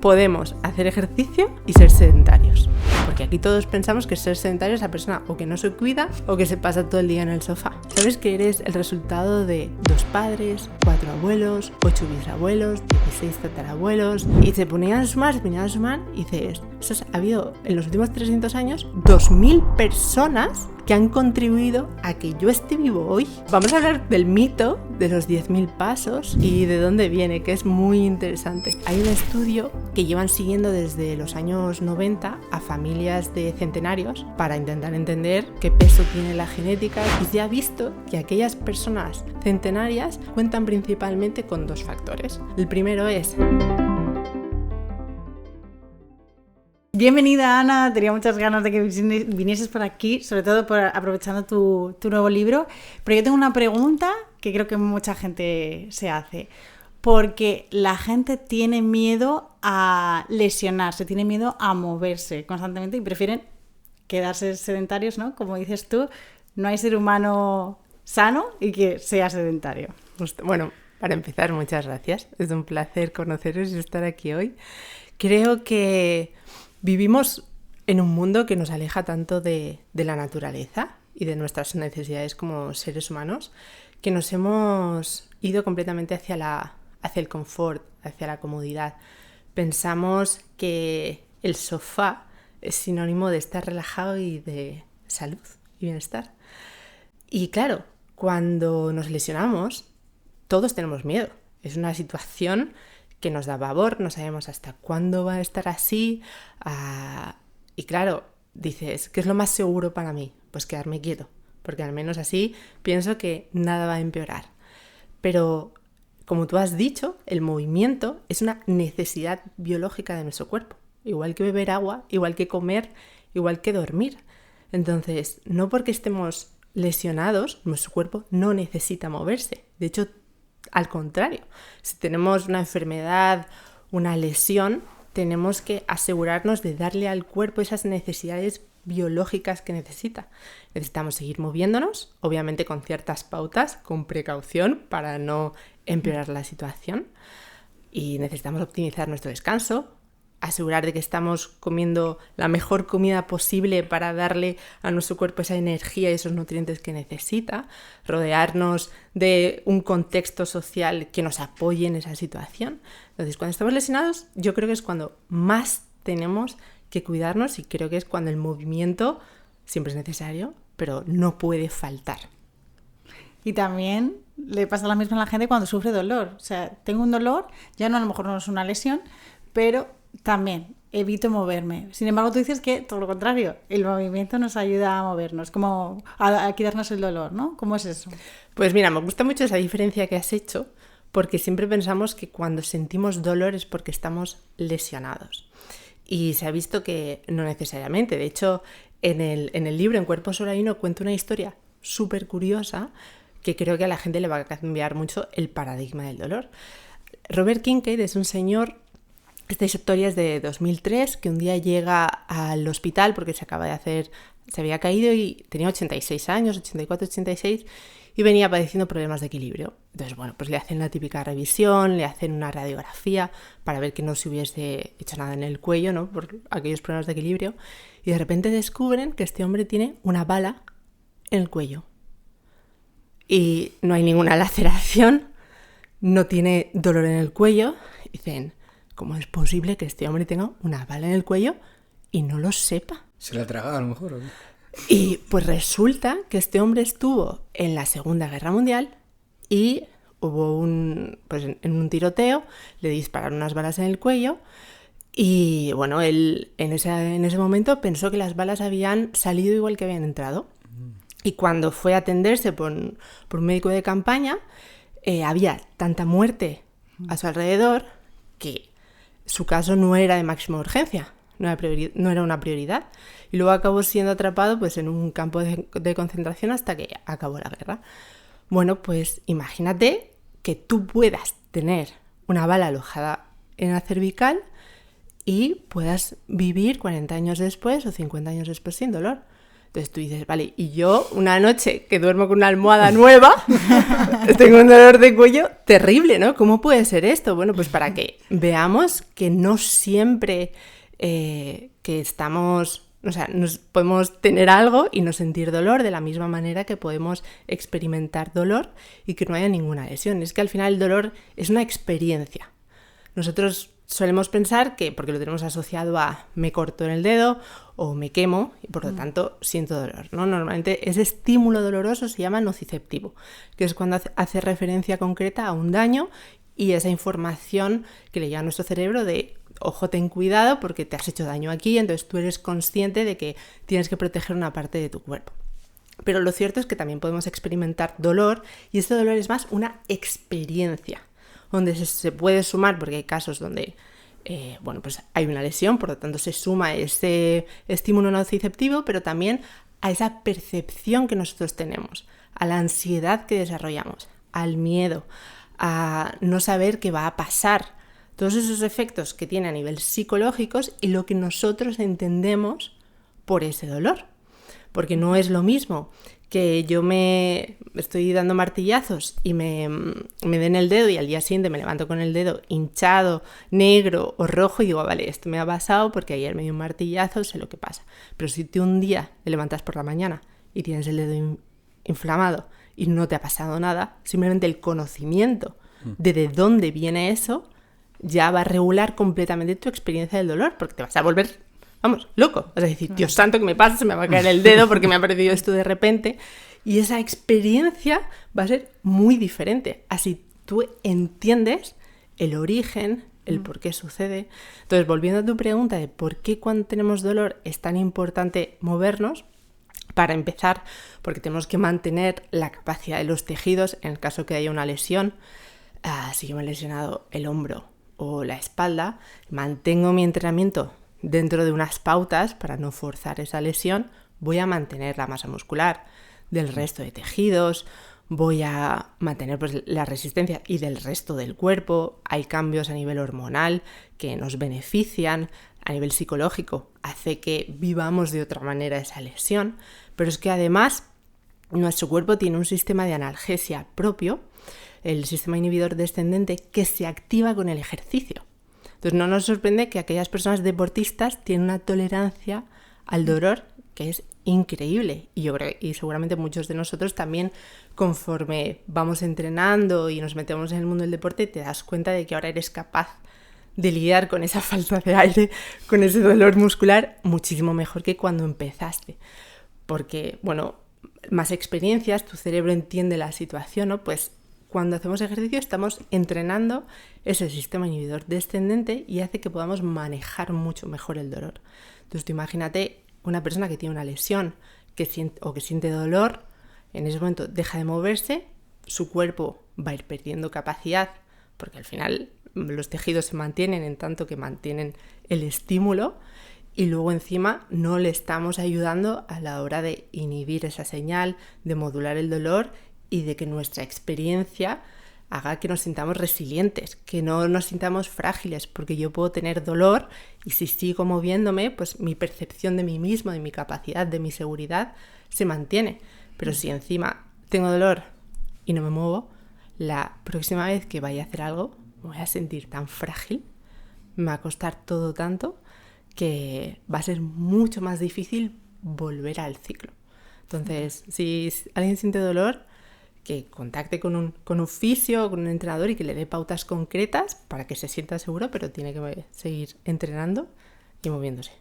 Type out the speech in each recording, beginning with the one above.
podemos hacer ejercicio y ser sedentarios. Porque aquí todos pensamos que ser sedentario es la persona o que no se cuida o que se pasa todo el día en el sofá. ¿Sabes que eres el resultado de 2 padres, 4 abuelos, 8 bisabuelos, 16 tatarabuelos? Y se ponían a sumar y dices, ha habido en los últimos 300 años 2000 personas que han contribuido a que yo esté vivo hoy. Vamos a hablar del mito de los 10.000 pasos y de dónde viene, que es muy interesante. Hay un estudio que llevan siguiendo desde los años 90 a familias de centenarios para intentar entender qué peso tiene la genética, y se ha visto que aquellas personas centenarias cuentan principalmente con 2 factores. El primero es... Bienvenida, Ana, tenía muchas ganas de que vinieses por aquí, sobre todo aprovechando tu nuevo libro, pero yo tengo una pregunta que creo que mucha gente se hace, porque la gente tiene miedo a lesionarse, tiene miedo a moverse constantemente y prefieren quedarse sedentarios, ¿no? Como dices tú, no hay ser humano sano y que sea sedentario. Bueno, para empezar, muchas gracias, es un placer conoceros y estar aquí hoy. Creo que vivimos en un mundo que nos aleja tanto de la naturaleza y de nuestras necesidades como seres humanos, que nos hemos ido completamente hacia el confort, hacia la comodidad. Pensamos que el sofá es sinónimo de estar relajado y de salud y bienestar. Y claro, cuando nos lesionamos, todos tenemos miedo. Es una situación que nos da pavor, no sabemos hasta cuándo va a estar así. Y claro, dices, ¿qué es lo más seguro para mí? Pues quedarme quieto, porque al menos así pienso que nada va a empeorar. Pero, como tú has dicho, el movimiento es una necesidad biológica de nuestro cuerpo. Igual que beber agua, igual que comer, igual que dormir. Entonces, no porque estemos lesionados, nuestro cuerpo no necesita moverse. De hecho, al contrario, si tenemos una enfermedad, una lesión, tenemos que asegurarnos de darle al cuerpo esas necesidades biológicas que necesita. Necesitamos seguir moviéndonos, obviamente con ciertas pautas, con precaución para no empeorar la situación. Y necesitamos optimizar nuestro descanso, asegurar de que estamos comiendo la mejor comida posible para darle a nuestro cuerpo esa energía y esos nutrientes que necesita, rodearnos de un contexto social que nos apoye en esa situación. Entonces, cuando estamos lesionados, yo creo que es cuando más tenemos que cuidarnos, y creo que es cuando el movimiento siempre es necesario, pero no puede faltar. Y también le pasa lo mismo a la gente cuando sufre dolor. O sea, tengo un dolor, ya no, a lo mejor no es una lesión, pero también evito moverme. Sin embargo, tú dices que todo lo contrario, el movimiento nos ayuda a movernos, como a quitarnos el dolor, ¿no? ¿Cómo es eso? Pues mira, me gusta mucho esa diferencia que has hecho, porque siempre pensamos que cuando sentimos dolor es porque estamos lesionados. Y se ha visto que no necesariamente. De hecho, en el libro En Cuerpo Solo Hay Uno cuento una historia súper curiosa que creo que a la gente le va a cambiar mucho el paradigma del dolor. Robert Kincaid es un señor... Esta historia es de 2003, que un día llega al hospital porque se había caído y tenía 86 años, 84, 86, y venía padeciendo problemas de equilibrio. Entonces, bueno, pues le hacen la típica revisión, le hacen una radiografía para ver que no se hubiese hecho nada en el cuello, ¿no? Por aquellos problemas de equilibrio, y de repente descubren que este hombre tiene una bala en el cuello. Y no hay ninguna laceración, no tiene dolor en el cuello. Dicen, ¿cómo es posible que este hombre tenga una bala en el cuello y no lo sepa? Se la ha tragado a lo mejor, ¿o qué? Y pues resulta que este hombre estuvo en la Segunda Guerra Mundial y hubo en un tiroteo, le dispararon unas balas en el cuello y bueno, él en ese momento pensó que las balas habían salido igual que habían entrado. Y cuando fue a atenderse por un médico de campaña, había tanta muerte a su alrededor que su caso no era de máxima urgencia, no era una prioridad. Y luego acabó siendo atrapado pues, en un campo de concentración hasta que acabó la guerra. Bueno, pues imagínate que tú puedas tener una bala alojada en la cervical y puedas vivir 40 años después o 50 años después sin dolor. Entonces tú dices, vale, y yo una noche que duermo con una almohada nueva, tengo un dolor de cuello terrible, ¿no? ¿Cómo puede ser esto? Bueno, pues para que veamos que no siempre que estamos... O sea, nos podemos tener algo y no sentir dolor de la misma manera que podemos experimentar dolor y que no haya ninguna lesión. Es que al final el dolor es una experiencia. Nosotros solemos pensar que, porque lo tenemos asociado a me corto en el dedo o me quemo y por lo tanto siento dolor, ¿no? Normalmente ese estímulo doloroso se llama nociceptivo, que es cuando hace referencia concreta a un daño y esa información que le llega a nuestro cerebro de ojo, ten cuidado porque te has hecho daño aquí, entonces tú eres consciente de que tienes que proteger una parte de tu cuerpo. Pero lo cierto es que también podemos experimentar dolor y este dolor es más una experiencia, donde se puede sumar, porque hay casos donde pues hay una lesión, por lo tanto se suma ese estímulo nociceptivo, pero también a esa percepción que nosotros tenemos, a la ansiedad que desarrollamos, al miedo, a no saber qué va a pasar. Todos esos efectos que tiene a nivel psicológicos y lo que nosotros entendemos por ese dolor. Porque no es lo mismo que yo me estoy dando martillazos y me den el dedo y al día siguiente me levanto con el dedo hinchado, negro o rojo y digo, vale, esto me ha pasado porque ayer me dio un martillazo, sé lo que pasa. Pero si tú un día te levantas por la mañana y tienes el dedo inflamado y no te ha pasado nada, simplemente el conocimiento de dónde viene eso ya va a regular completamente tu experiencia del dolor, porque te vas a volver, loco. Vas a decir, Dios santo, ¿qué me pasa? Se me va a caer el dedo porque me ha perdido esto de repente. Y esa experiencia va a ser muy diferente. Así tú entiendes el origen, el por qué sucede. Entonces, volviendo a tu pregunta de por qué cuando tenemos dolor es tan importante movernos, para empezar, porque tenemos que mantener la capacidad de los tejidos en el caso que haya una lesión. Si yo me he lesionado el hombro o la espalda, mantengo mi entrenamiento dentro de unas pautas para no forzar esa lesión, voy a mantener la masa muscular del resto de tejidos, voy a mantener pues, la resistencia y del resto del cuerpo. Hay cambios a nivel hormonal que nos benefician, a nivel psicológico hace que vivamos de otra manera esa lesión, pero es que además nuestro cuerpo tiene un sistema de analgesia propio, el sistema inhibidor descendente, que se activa con el ejercicio. Entonces no nos sorprende que aquellas personas deportistas tienen una tolerancia al dolor que es increíble. Y yo creo, y seguramente muchos de nosotros también, conforme vamos entrenando y nos metemos en el mundo del deporte, te das cuenta de que ahora eres capaz de lidiar con esa falta de aire, con ese dolor muscular, muchísimo mejor que cuando empezaste. Porque, más experiencias, tu cerebro entiende la situación, ¿no? Pues cuando hacemos ejercicio estamos entrenando ese sistema inhibidor descendente y hace que podamos manejar mucho mejor el dolor. Entonces tú imagínate una persona que tiene una lesión que siente dolor, en ese momento deja de moverse, su cuerpo va a ir perdiendo capacidad, porque al final los tejidos se mantienen en tanto que mantienen el estímulo y luego encima no le estamos ayudando a la hora de inhibir esa señal, de modular el dolor y de que nuestra experiencia haga que nos sintamos resilientes, que no nos sintamos frágiles, porque yo puedo tener dolor y si sigo moviéndome, pues mi percepción de mí mismo, de mi capacidad, de mi seguridad se mantiene. Pero si encima tengo dolor y no me muevo, la próxima vez que vaya a hacer algo me voy a sentir tan frágil, me va a costar todo tanto que va a ser mucho más difícil volver al ciclo. Entonces, si alguien siente dolor, que contacte con un fisio, con un entrenador y que le dé pautas concretas para que se sienta seguro, pero tiene que seguir entrenando y moviéndose.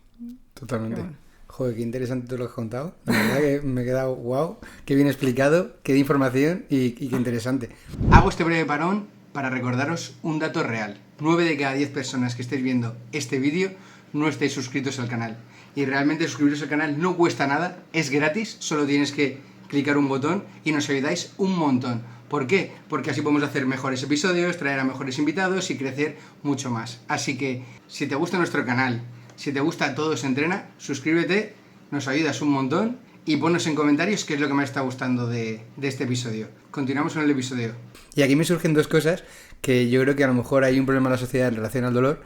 Totalmente. Joder, qué interesante todo lo que has contado. La verdad que me he quedado wow, qué bien explicado, qué de información y qué interesante. Hago este breve parón para recordaros un dato real. 9 de cada 10 personas que estéis viendo este vídeo no estáis suscritos al canal. Y realmente suscribiros al canal no cuesta nada, es gratis, solo tienes que clicar un botón y nos ayudáis un montón. ¿Por qué? Porque así podemos hacer mejores episodios, traer a mejores invitados y crecer mucho más. Así que, si te gusta nuestro canal, si te gusta Todo se entrena, suscríbete, nos ayudas un montón y ponnos en comentarios qué es lo que más está gustando de este episodio. Continuamos con el episodio. Y aquí me surgen dos cosas que yo creo que a lo mejor hay un problema en la sociedad en relación al dolor,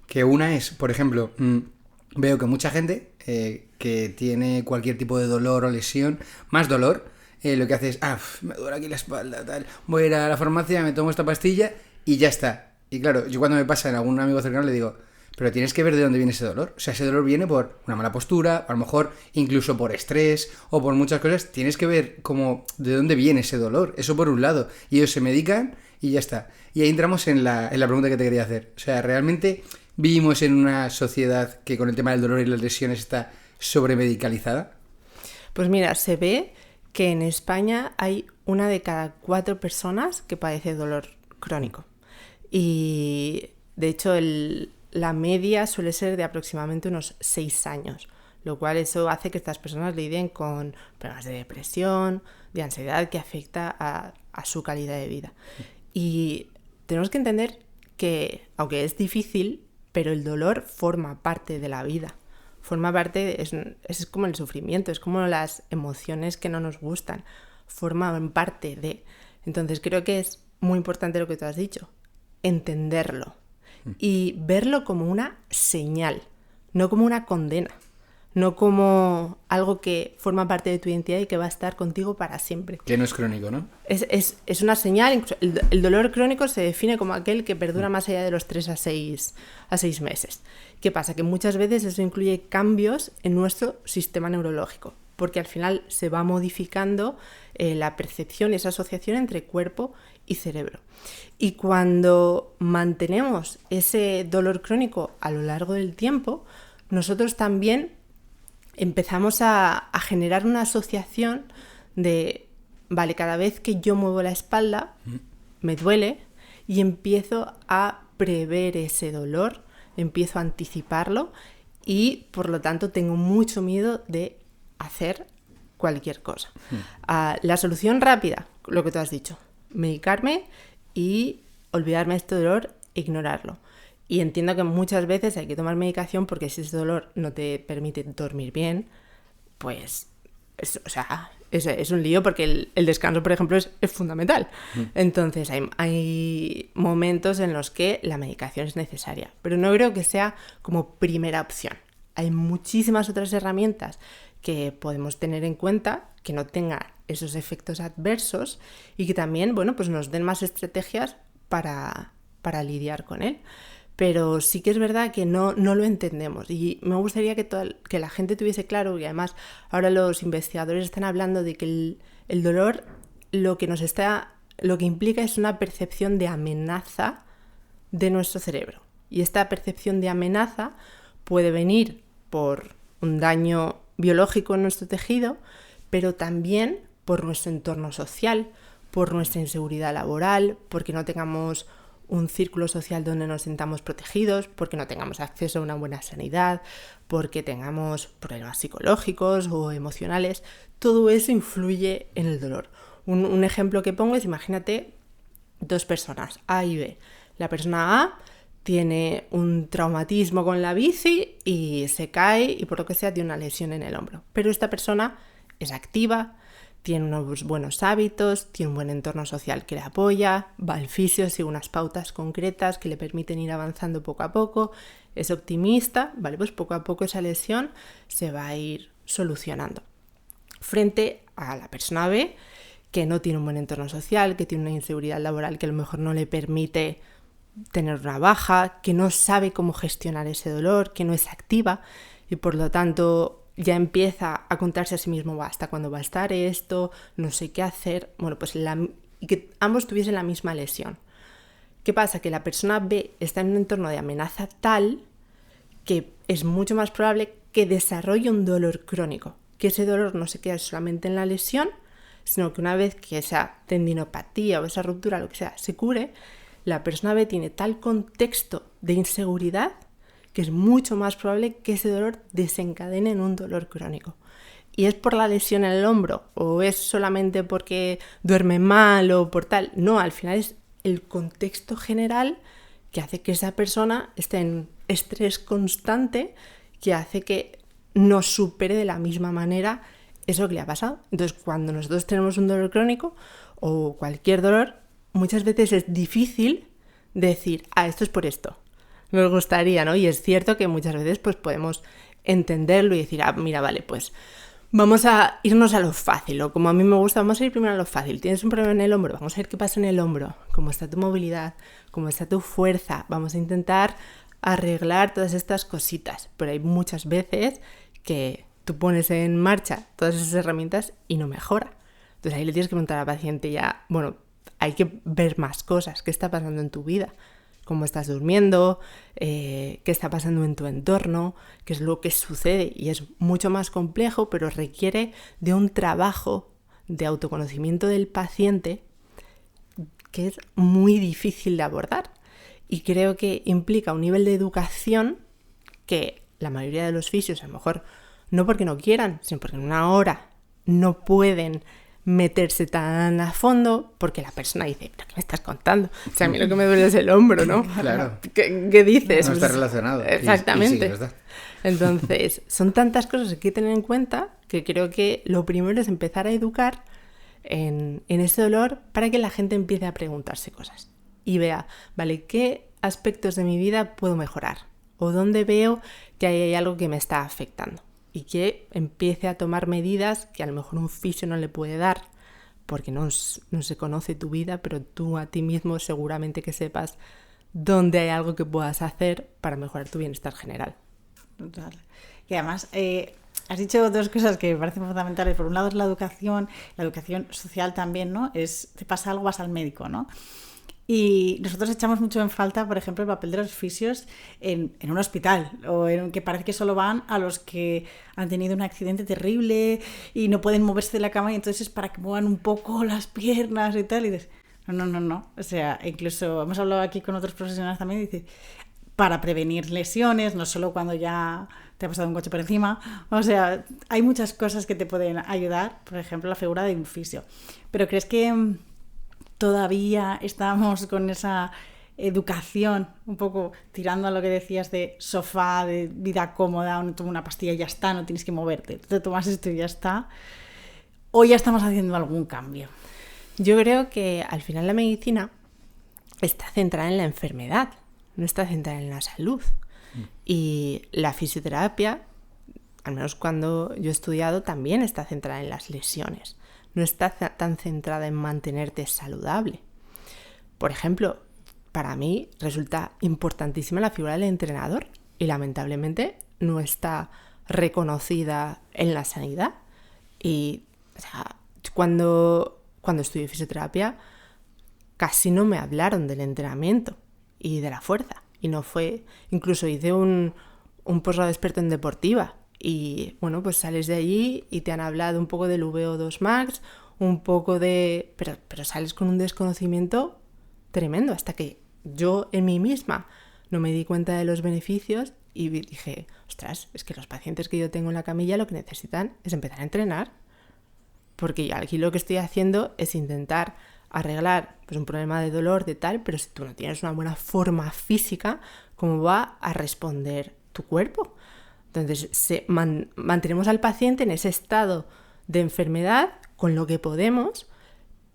que una es, por ejemplo, veo que mucha gente que tiene cualquier tipo de dolor o lesión, más dolor, lo que hace es, me duele aquí la espalda, tal, voy a ir a la farmacia, me tomo esta pastilla y ya está. Y claro, yo cuando me pasa en algún amigo cercano le digo, pero tienes que ver de dónde viene ese dolor. O sea, ese dolor viene por una mala postura, a lo mejor incluso por estrés o por muchas cosas. Tienes que ver como de dónde viene ese dolor. Eso por un lado. Y ellos se medican y ya está. Y ahí entramos en la pregunta que te quería hacer. O sea, ¿realmente vivimos en una sociedad que con el tema del dolor y las lesiones está sobremedicalizada? Pues mira, se ve que en España hay 1 de cada 4 personas que padece dolor crónico. Y de hecho la media suele ser de aproximadamente unos 6 años, lo cual eso hace que estas personas lidien con problemas de depresión, de ansiedad que afecta a su calidad de vida. Y tenemos que entender que, aunque es difícil, pero el dolor forma parte de la vida. Forma parte, es como el sufrimiento, es como las emociones que no nos gustan, forman parte de. Entonces creo que es muy importante lo que tú has dicho, entenderlo. Y verlo como una señal, no como una condena, no como algo que forma parte de tu identidad y que va a estar contigo para siempre. Que no es crónico, ¿no? Es una señal, incluso el dolor crónico se define como aquel que perdura más allá de los 3 a 6 meses. ¿Qué pasa? Que muchas veces eso incluye cambios en nuestro sistema neurológico, porque al final se va modificando la percepción, esa asociación entre cuerpo y cerebro. Y cuando mantenemos ese dolor crónico a lo largo del tiempo, nosotros también empezamos a generar una asociación de, vale, cada vez que yo muevo la espalda, me duele, y empiezo a prever ese dolor, empiezo a anticiparlo y por lo tanto tengo mucho miedo de hacer cualquier cosa. La solución rápida, lo que tú has dicho, medicarme y olvidarme de este dolor e ignorarlo. Y entiendo que muchas veces hay que tomar medicación porque si ese dolor no te permite dormir bien, pues es un lío porque el descanso, por ejemplo, es fundamental. Entonces hay momentos en los que la medicación es necesaria, pero no creo que sea como primera opción. Hay muchísimas otras herramientas que podemos tener en cuenta que no tengan esos efectos adversos y que también, pues nos den más estrategias para lidiar con él. Pero sí que es verdad que no lo entendemos y me gustaría que la gente tuviese claro, y además ahora los investigadores están hablando de que el dolor lo que implica es una percepción de amenaza de nuestro cerebro. Y esta percepción de amenaza puede venir por un daño biológico en nuestro tejido, pero también por nuestro entorno social, por nuestra inseguridad laboral, porque no tengamos un círculo social donde nos sintamos protegidos, porque no tengamos acceso a una buena sanidad, porque tengamos problemas psicológicos o emocionales. Todo eso influye en el dolor. Un ejemplo que pongo es, imagínate 2 personas, A y B. La persona A tiene un traumatismo con la bici y se cae y por lo que sea tiene una lesión en el hombro. Pero esta persona es activa, tiene unos buenos hábitos, tiene un buen entorno social que le apoya, va al fisio, sigue unas pautas concretas que le permiten ir avanzando poco a poco, es optimista, ¿vale? Pues poco a poco esa lesión se va a ir solucionando. Frente a la persona B, que no tiene un buen entorno social, que tiene una inseguridad laboral que a lo mejor no le permite tener una baja, que no sabe cómo gestionar ese dolor, que no es activa y por lo tanto ya empieza a contarse a sí mismo, ¿hasta cuándo va a estar esto? No sé qué hacer. Y que ambos tuviesen la misma lesión. ¿Qué pasa? Que la persona B está en un entorno de amenaza tal que es mucho más probable que desarrolle un dolor crónico, que ese dolor no se quede solamente en la lesión, sino que una vez que esa tendinopatía o esa ruptura, lo que sea, se cure, la persona B tiene tal contexto de inseguridad que es mucho más probable que ese dolor desencadene en un dolor crónico. ¿Y es por la lesión en el hombro? ¿O es solamente porque duerme mal o por tal? No, al final es el contexto general que hace que esa persona esté en estrés constante, que hace que no supere de la misma manera eso que le ha pasado. Entonces, cuando nosotros tenemos un dolor crónico o cualquier dolor, muchas veces es difícil decir, esto es por esto. Nos gustaría, ¿no? Y es cierto que muchas veces pues podemos entenderlo y decir, mira, vale, pues vamos a irnos a lo fácil, o como a mí me gusta, vamos a ir primero a lo fácil. Tienes un problema en el hombro, vamos a ver qué pasa en el hombro, cómo está tu movilidad, cómo está tu fuerza, vamos a intentar arreglar todas estas cositas. Pero hay muchas veces que tú pones en marcha todas esas herramientas y no mejora. Entonces ahí le tienes que preguntar al paciente ya, bueno, hay que ver más cosas, qué está pasando en tu vida, cómo estás durmiendo, qué está pasando en tu entorno, qué es lo que sucede. Y es mucho más complejo, pero requiere de un trabajo de autoconocimiento del paciente que es muy difícil de abordar. Y creo que implica un nivel de educación que la mayoría de los fisios, a lo mejor no porque no quieran, sino porque en una hora no pueden meterse tan a fondo, porque la persona dice, ¿pero qué me estás contando? O sea, a mí lo que me duele es el hombro, ¿no? Claro. ¿Qué dices? No está relacionado. Exactamente. Y sí, ¿verdad? Entonces, son tantas cosas que hay que tener en cuenta que creo que lo primero es empezar a educar en ese dolor para que la gente empiece a preguntarse cosas y vea, vale, ¿qué aspectos de mi vida puedo mejorar? ¿O dónde veo que hay algo que me está afectando? Y que empiece a tomar medidas que a lo mejor un fisio no le puede dar, porque no se conoce tu vida, pero tú a ti mismo seguramente que sepas dónde hay algo que puedas hacer para mejorar tu bienestar general. Total. Y además, has dicho dos cosas que me parecen fundamentales. Por un lado es la educación social también, ¿no? Te pasa algo, vas al médico, ¿no? Y nosotros echamos mucho en falta, por ejemplo, el papel de los fisios en un hospital, o en que parece que solo van a los que han tenido un accidente terrible y no pueden moverse de la cama, y entonces es para que muevan un poco las piernas y tal. Y dices, no. O sea, incluso hemos hablado aquí con otros profesionales también, y dices, para prevenir lesiones, no solo cuando ya te ha pasado un coche por encima. O sea, hay muchas cosas que te pueden ayudar, por ejemplo, la figura de un fisio. Pero ¿crees que todavía estamos con esa educación un poco tirando a lo que decías de sofá, de vida cómoda, uno toma una pastilla y ya está, no tienes que moverte, te tomas esto y ya está? ¿O ya estamos haciendo algún cambio? Yo creo que al final la medicina está centrada en la enfermedad, no está centrada en la salud. Y la fisioterapia, al menos cuando yo he estudiado, también está centrada en las lesiones. No está tan centrada en mantenerte saludable. Por ejemplo, para mí resulta importantísima la figura del entrenador y lamentablemente no está reconocida en la sanidad. Y o sea, cuando estudié fisioterapia casi no me hablaron del entrenamiento y de la fuerza. Y no fue, incluso hice un posgrado experto en deportiva. Y bueno, pues sales de allí y te han hablado un poco del VO2 max, un poco de... Pero sales con un desconocimiento tremendo, hasta que yo en mí misma no me di cuenta de los beneficios y dije, ostras, es que los pacientes que yo tengo en la camilla lo que necesitan es empezar a entrenar. Porque yo aquí lo que estoy haciendo es intentar arreglar pues, un problema de dolor, de tal, pero si tú no tienes una buena forma física, ¿cómo va a responder tu cuerpo? Entonces mantenemos al paciente en ese estado de enfermedad con lo que podemos,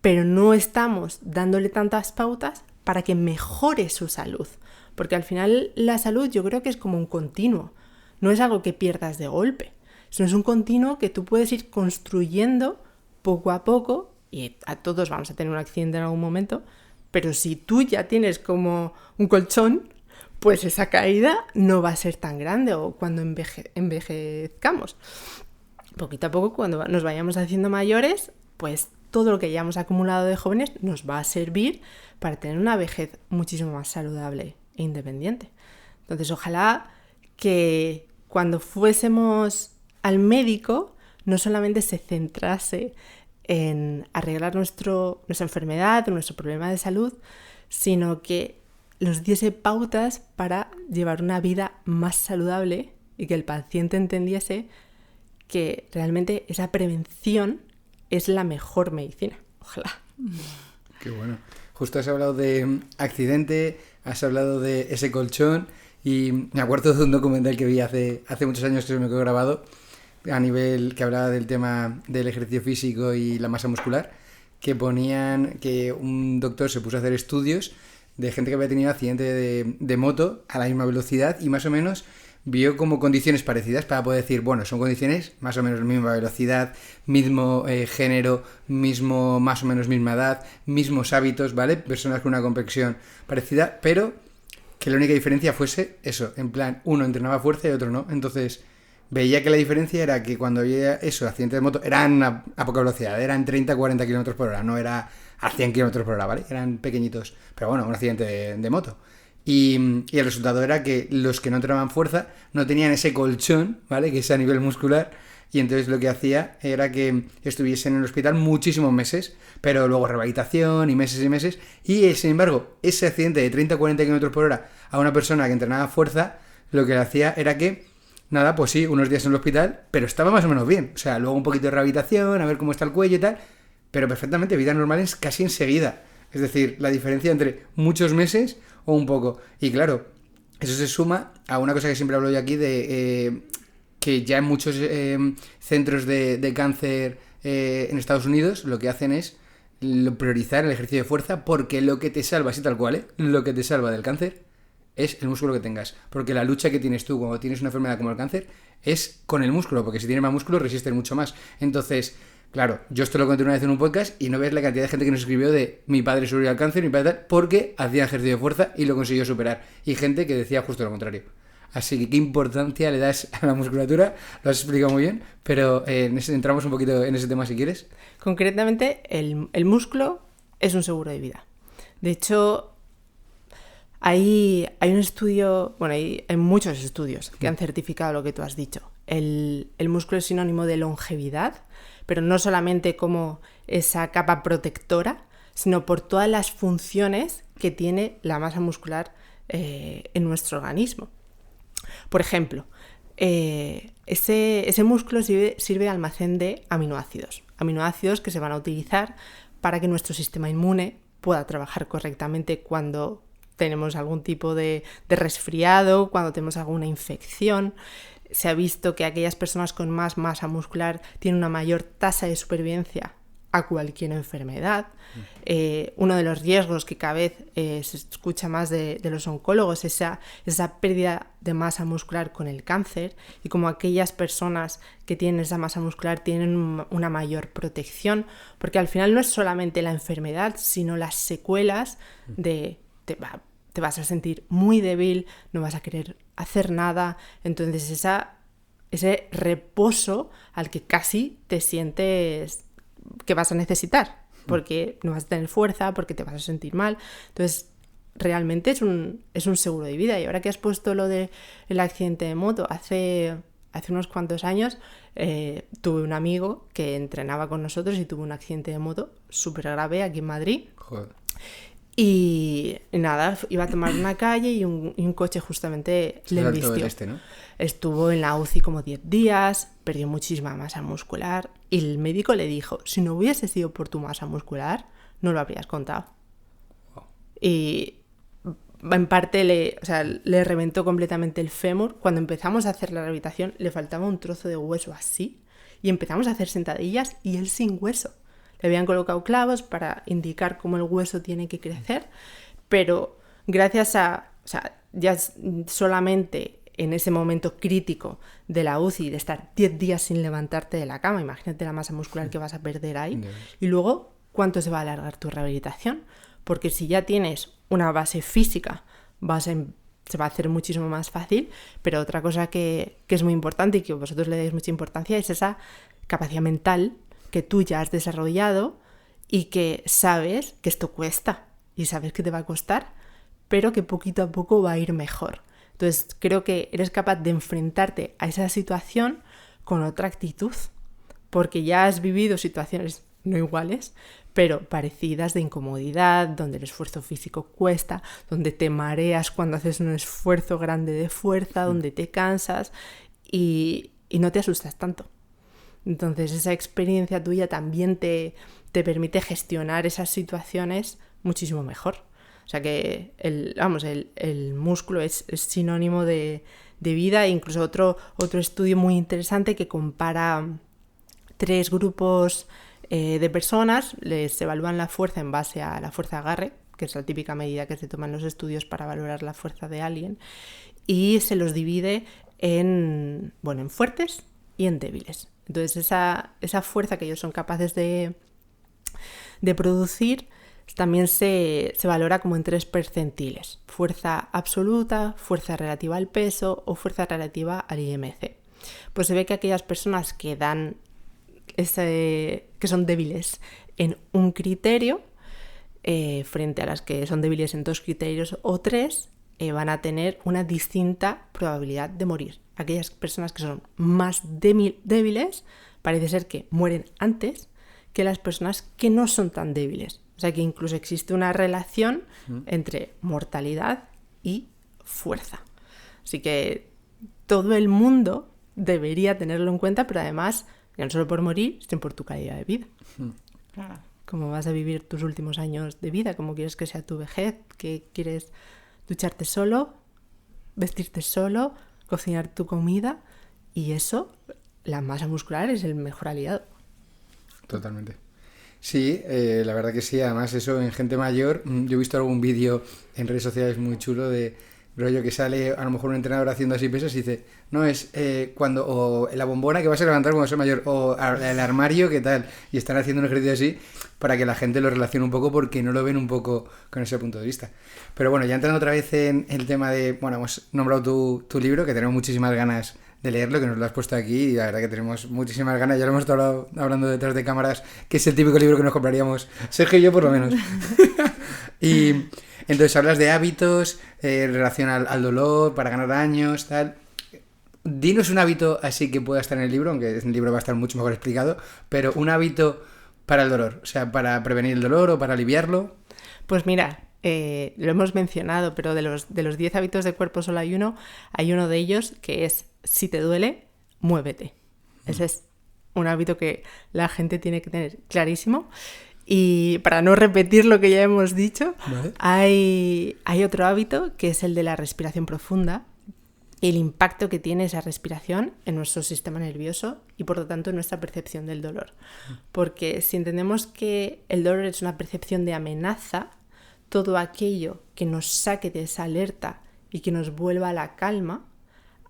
pero no estamos dándole tantas pautas para que mejore su salud. Porque al final la salud yo creo que es como un continuo, no es algo que pierdas de golpe, sino es un continuo que tú puedes ir construyendo poco a poco, y a todos vamos a tener un accidente en algún momento, pero si tú ya tienes como un colchón, pues esa caída no va a ser tan grande o cuando envejezcamos. Poquito a poco, cuando nos vayamos haciendo mayores, pues todo lo que hayamos acumulado de jóvenes nos va a servir para tener una vejez muchísimo más saludable e independiente. Entonces, ojalá que cuando fuésemos al médico no solamente se centrase en arreglar nuestra enfermedad o nuestro problema de salud, sino que nos diese pautas para llevar una vida más saludable y que el paciente entendiese que realmente esa prevención es la mejor medicina. Ojalá. Qué bueno. Justo has hablado de accidente, has hablado de ese colchón y me acuerdo de un documental que vi hace muchos años que se me quedó grabado a nivel que hablaba del tema del ejercicio físico y la masa muscular, que ponían que un doctor se puso a hacer estudios de gente que había tenido accidente de moto a la misma velocidad y más o menos vio como condiciones parecidas para poder decir, bueno, son condiciones más o menos misma velocidad, mismo género, mismo más o menos misma edad, mismos hábitos, ¿vale? Personas con una complexión parecida, pero que la única diferencia fuese eso, en plan, uno entrenaba fuerza y otro no. Entonces, veía que la diferencia era que cuando había eso, accidentes de moto, eran a poca velocidad, eran 30-40 km por hora, no era a 100 km por hora, ¿vale? Eran pequeñitos, pero bueno, un accidente de moto. Y el resultado era que los que no entrenaban fuerza no tenían ese colchón, ¿vale? Que es a nivel muscular. Y entonces lo que hacía era que estuviesen en el hospital muchísimos meses, pero luego rehabilitación y meses. Y sin embargo, ese accidente de 30-40 km por hora a una persona que entrenaba fuerza, lo que le hacía era que, nada, pues sí, unos días en el hospital, pero estaba más o menos bien. O sea, luego un poquito de rehabilitación, a ver cómo está el cuello y tal, pero perfectamente, vida normal es casi enseguida. Es decir, la diferencia entre muchos meses o un poco. Y claro, eso se suma a una cosa que siempre hablo yo aquí de que ya en muchos centros de cáncer en Estados Unidos lo que hacen es priorizar el ejercicio de fuerza, porque lo que te salva, así tal cual, lo que te salva del cáncer es el músculo que tengas. Porque la lucha que tienes tú cuando tienes una enfermedad como el cáncer es con el músculo, porque si tienes más músculo resistes mucho más. Entonces, claro, yo esto lo conté una vez en un podcast y no ves la cantidad de gente que nos escribió de mi padre sobrevivió al cáncer, mi padre tal, porque hacía ejercicio de fuerza y lo consiguió superar. Y gente que decía justo lo contrario. Así que qué importancia le das a la musculatura, lo has explicado muy bien, pero entramos un poquito en ese tema si quieres. Concretamente, el músculo es un seguro de vida. De hecho, hay un estudio, bueno, hay muchos estudios que han certificado lo que tú has dicho. El músculo es sinónimo de longevidad, pero no solamente como esa capa protectora, sino por todas las funciones que tiene la masa muscular en nuestro organismo. Por ejemplo, ese músculo sirve de almacén de aminoácidos que se van a utilizar para que nuestro sistema inmune pueda trabajar correctamente cuando tenemos algún tipo de resfriado, cuando tenemos alguna infección. Se ha visto que aquellas personas con más masa muscular tienen una mayor tasa de supervivencia a cualquier enfermedad. Uno de los riesgos que cada vez se escucha más de los oncólogos es esa pérdida de masa muscular con el cáncer, y como aquellas personas que tienen esa masa muscular tienen una mayor protección, porque al final no es solamente la enfermedad, sino las secuelas de te vas a sentir muy débil, no vas a querer hacer nada. Entonces ese reposo al que casi te sientes que vas a necesitar, porque no vas a tener fuerza, porque te vas a sentir mal. Entonces realmente es un seguro de vida. Y ahora que has puesto lo del accidente de moto, hace unos cuantos años tuve un amigo que entrenaba con nosotros y tuvo un accidente de moto súper grave aquí en Madrid. Joder. Y nada, iba a tomar una calle y un coche justamente le embistió. ¿No? Estuvo en la UCI como 10 días, perdió muchísima masa muscular y el médico le dijo, si no hubiese sido por tu masa muscular, no lo habrías contado. Wow. Y en parte le reventó completamente el fémur. Cuando empezamos a hacer la rehabilitación le faltaba un trozo de hueso así y empezamos a hacer sentadillas y él sin hueso. Le habían colocado clavos para indicar cómo el hueso tiene que crecer, pero gracias ya solamente en ese momento crítico de la UCI, de estar 10 días sin levantarte de la cama, imagínate la masa muscular que vas a perder ahí, y luego cuánto se va a alargar tu rehabilitación, porque si ya tienes una base física, se va a hacer muchísimo más fácil, pero otra cosa que es muy importante y que vosotros le dais mucha importancia es esa capacidad mental que tú ya has desarrollado y que sabes que esto cuesta y sabes que te va a costar, pero que poquito a poco va a ir mejor. Entonces creo que eres capaz de enfrentarte a esa situación con otra actitud, porque ya has vivido situaciones no iguales, pero parecidas, de incomodidad, donde el esfuerzo físico cuesta, donde te mareas cuando haces un esfuerzo grande de fuerza, donde te cansas y no te asustas tanto. Entonces esa experiencia tuya también te permite gestionar esas situaciones muchísimo mejor. O sea que el músculo es sinónimo de vida. E incluso otro estudio muy interesante que compara 3 grupos de personas, les evalúan la fuerza en base a la fuerza de agarre, que es la típica medida que se toma en los estudios para valorar la fuerza de alguien, y se los divide en fuertes y en débiles. Entonces esa fuerza que ellos son capaces de producir también se valora como en 3 percentiles: fuerza absoluta, fuerza relativa al peso o fuerza relativa al IMC. Pues se ve que aquellas personas que que son débiles en un criterio, frente a las que son débiles en 2 criterios o 3, van a tener una distinta probabilidad de morir. Aquellas personas que son más débiles parece ser que mueren antes que las personas que no son tan débiles. O sea que incluso existe una relación entre mortalidad y fuerza. Así que todo el mundo debería tenerlo en cuenta, pero además, ya no solo por morir, sino por tu calidad de vida. Claro. Cómo vas a vivir tus últimos años de vida, cómo quieres que sea tu vejez, que quieres ducharte solo, vestirte solo, cocinar tu comida, y eso, la masa muscular es el mejor aliado. Totalmente. Sí, la verdad que sí. Además, eso en gente mayor, yo he visto algún vídeo en redes sociales muy chulo de rollo que sale a lo mejor un entrenador haciendo así pesas y dice, no, es cuando, o la bombona que vas a levantar cuando seas mayor, o el armario, ¿qué tal? Y están haciendo un ejercicio así para que la gente lo relacione un poco, porque no lo ven un poco con ese punto de vista. Pero bueno, ya entrando otra vez en el tema de, bueno, hemos nombrado tu libro, que tenemos muchísimas ganas de leerlo, que nos lo has puesto aquí, y la verdad que tenemos muchísimas ganas. Ya lo hemos estado hablando detrás de cámaras, que es el típico libro que nos compraríamos Sergio y yo por lo menos. Y entonces hablas de hábitos, en relación al dolor, para ganar años, tal. Dinos un hábito así que pueda estar en el libro, aunque en el libro va a estar mucho mejor explicado, pero un hábito para el dolor, o sea, para prevenir el dolor o para aliviarlo. Pues mira, lo hemos mencionado, pero de los 10 hábitos de cuerpo solo hay uno de ellos que es: si te duele, muévete. Ese es un hábito que la gente tiene que tener clarísimo. Y para no repetir lo que ya hemos dicho, ¿vale? Hay otro hábito que es el de la respiración profunda, y el impacto que tiene esa respiración en nuestro sistema nervioso y por lo tanto en nuestra percepción del dolor. Porque si entendemos que el dolor es una percepción de amenaza, todo aquello que nos saque de esa alerta y que nos vuelva a la calma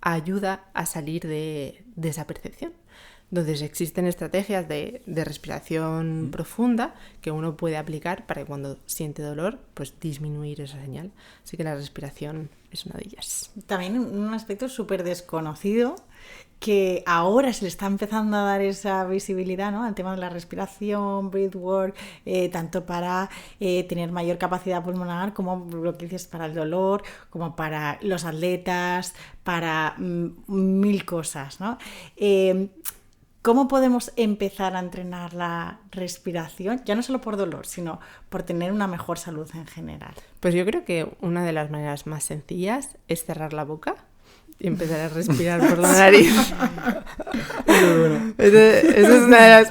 ayuda a salir de esa percepción. Entonces existen estrategias de respiración profunda que uno puede aplicar para que cuando siente dolor, pues disminuir esa señal. Así que la respiración es una de ellas. También un aspecto súper desconocido que ahora se le está empezando a dar esa visibilidad, ¿no?, al tema de la respiración, breathwork, tanto para tener mayor capacidad pulmonar, como lo que dices, para el dolor, como para los atletas, para mil cosas, ¿no? ¿Cómo podemos empezar a entrenar la respiración? Ya no solo por dolor, sino por tener una mejor salud en general. Pues yo creo que una de las maneras más sencillas es cerrar la boca y empezar a respirar por la nariz. Esa es una de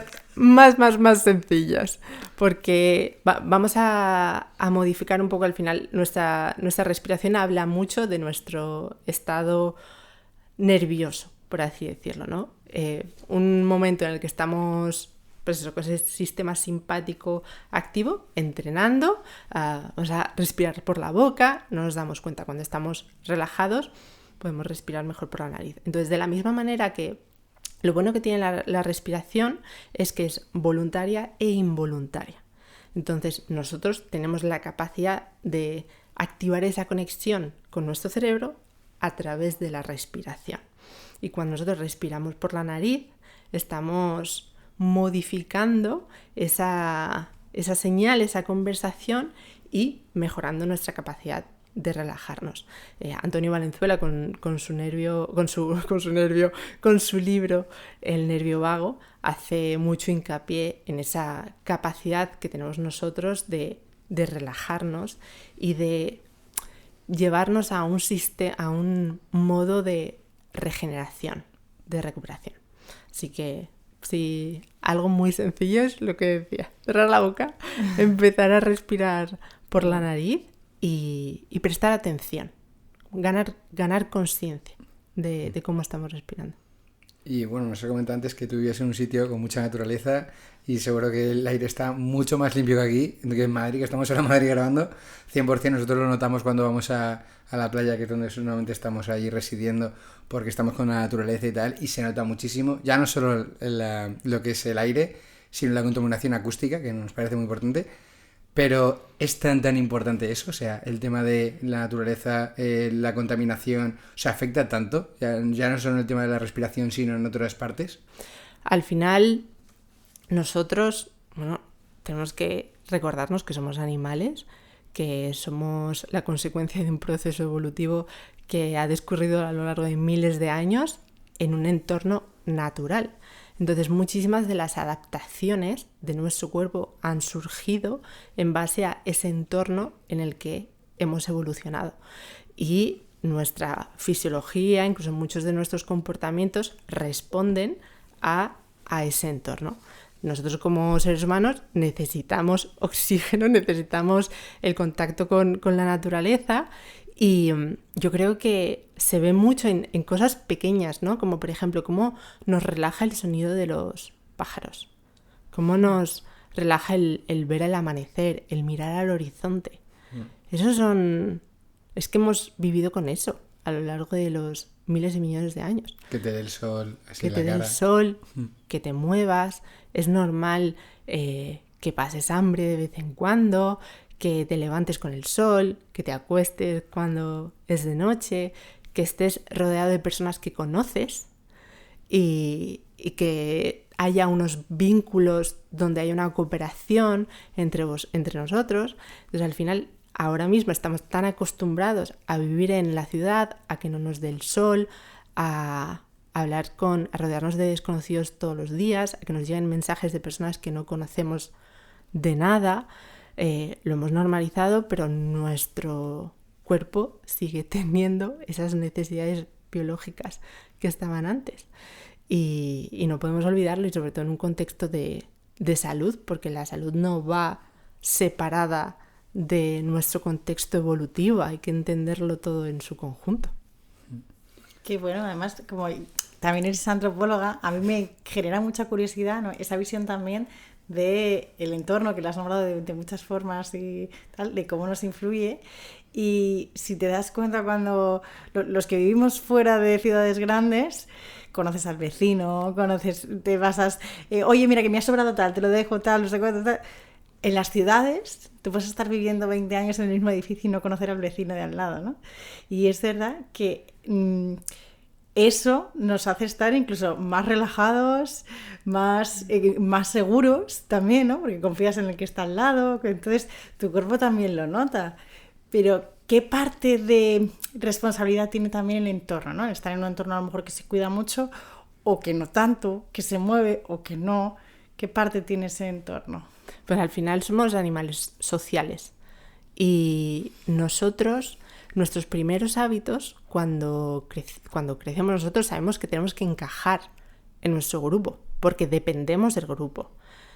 las más sencillas, porque vamos a modificar un poco al final. Nuestra respiración habla mucho de nuestro estado nervioso, por así decirlo, ¿no? Un momento en el que estamos, pues eso, con ese sistema simpático activo, entrenando, vamos a respirar por la boca, no nos damos cuenta cuando estamos relajados, podemos respirar mejor por la nariz. Entonces, de la misma manera que lo bueno que tiene la respiración es que es voluntaria e involuntaria. Entonces, nosotros tenemos la capacidad de activar esa conexión con nuestro cerebro a través de la respiración. Y cuando nosotros respiramos por la nariz, estamos modificando esa señal, esa conversación, y mejorando nuestra capacidad de relajarnos. Antonio Valenzuela con su libro El nervio vago hace mucho hincapié en esa capacidad que tenemos nosotros de relajarnos y de llevarnos a un modo de regeneración, de recuperación. Así que sí, algo muy sencillo es lo que decía: cerrar la boca, empezar a respirar por la nariz y prestar atención, ganar conciencia de cómo estamos respirando. Y bueno, nos has comentado antes que tú vivías en un sitio con mucha naturaleza y seguro que el aire está mucho más limpio que aquí, que en Madrid, que estamos ahora en Madrid grabando. 100% nosotros lo notamos cuando vamos a la playa, que es donde normalmente estamos ahí residiendo, porque estamos con la naturaleza y tal, y se nota muchísimo, ya no solo lo que es el aire, sino la contaminación acústica, que nos parece muy importante. Pero es tan importante eso, o sea, el tema de la naturaleza, la contaminación, o sea, afecta tanto, ya no solo en el tema de la respiración, sino en otras partes. Al final, nosotros, bueno, tenemos que recordarnos que somos animales, que somos la consecuencia de un proceso evolutivo que ha discurrido a lo largo de miles de años en un entorno natural. Entonces, muchísimas de las adaptaciones de nuestro cuerpo han surgido en base a ese entorno en el que hemos evolucionado. Y nuestra fisiología, incluso muchos de nuestros comportamientos, responden a ese entorno. Nosotros como seres humanos necesitamos oxígeno, necesitamos el contacto con la naturaleza. Y yo creo que se ve mucho en cosas pequeñas, ¿no? Como por ejemplo, cómo nos relaja el sonido de los pájaros, cómo nos relaja el ver el amanecer, el mirar al horizonte. Es que hemos vivido con eso a lo largo de los miles y millones de años. Que te dé el sol así en la cara. Que te dé el sol, que te muevas. Es normal que pases hambre de vez en cuando, que te levantes con el sol, que te acuestes cuando es de noche, que estés rodeado de personas que conoces y que haya unos vínculos donde haya una cooperación entre nosotros. Entonces, al final, ahora mismo estamos tan acostumbrados a vivir en la ciudad, a que no nos dé el sol, a rodearnos de desconocidos todos los días, a que nos lleguen mensajes de personas que no conocemos de nada. Lo hemos normalizado, pero nuestro cuerpo sigue teniendo esas necesidades biológicas que estaban antes. Y no podemos olvidarlo, y sobre todo en un contexto de salud, porque la salud no va separada de nuestro contexto evolutivo, hay que entenderlo todo en su conjunto. Qué bueno, además, como también eres antropóloga, a mí me genera mucha curiosidad, ¿no? Esa visión también del entorno, que lo has nombrado de muchas formas y tal, de cómo nos influye. Y si te das cuenta, cuando los que vivimos fuera de ciudades grandes, conoces al vecino, te pasas, oye, mira que me ha sobrado tal, te lo dejo tal, no sé cuánto, tal. En las ciudades, tú puedes estar viviendo 20 años en el mismo edificio y no conocer al vecino de al lado, ¿no? Y es verdad que eso nos hace estar incluso más relajados, más seguros también, ¿no? Porque confías en el que está al lado, entonces tu cuerpo también lo nota. Pero ¿qué parte de responsabilidad tiene también el entorno, ¿no? Estar en un entorno a lo mejor que se cuida mucho o que no tanto, que se mueve o que no. ¿Qué parte tiene ese entorno? Pues al final somos animales sociales y nosotros, nuestros primeros hábitos, cuando crecemos nosotros sabemos que tenemos que encajar en nuestro grupo porque dependemos del grupo.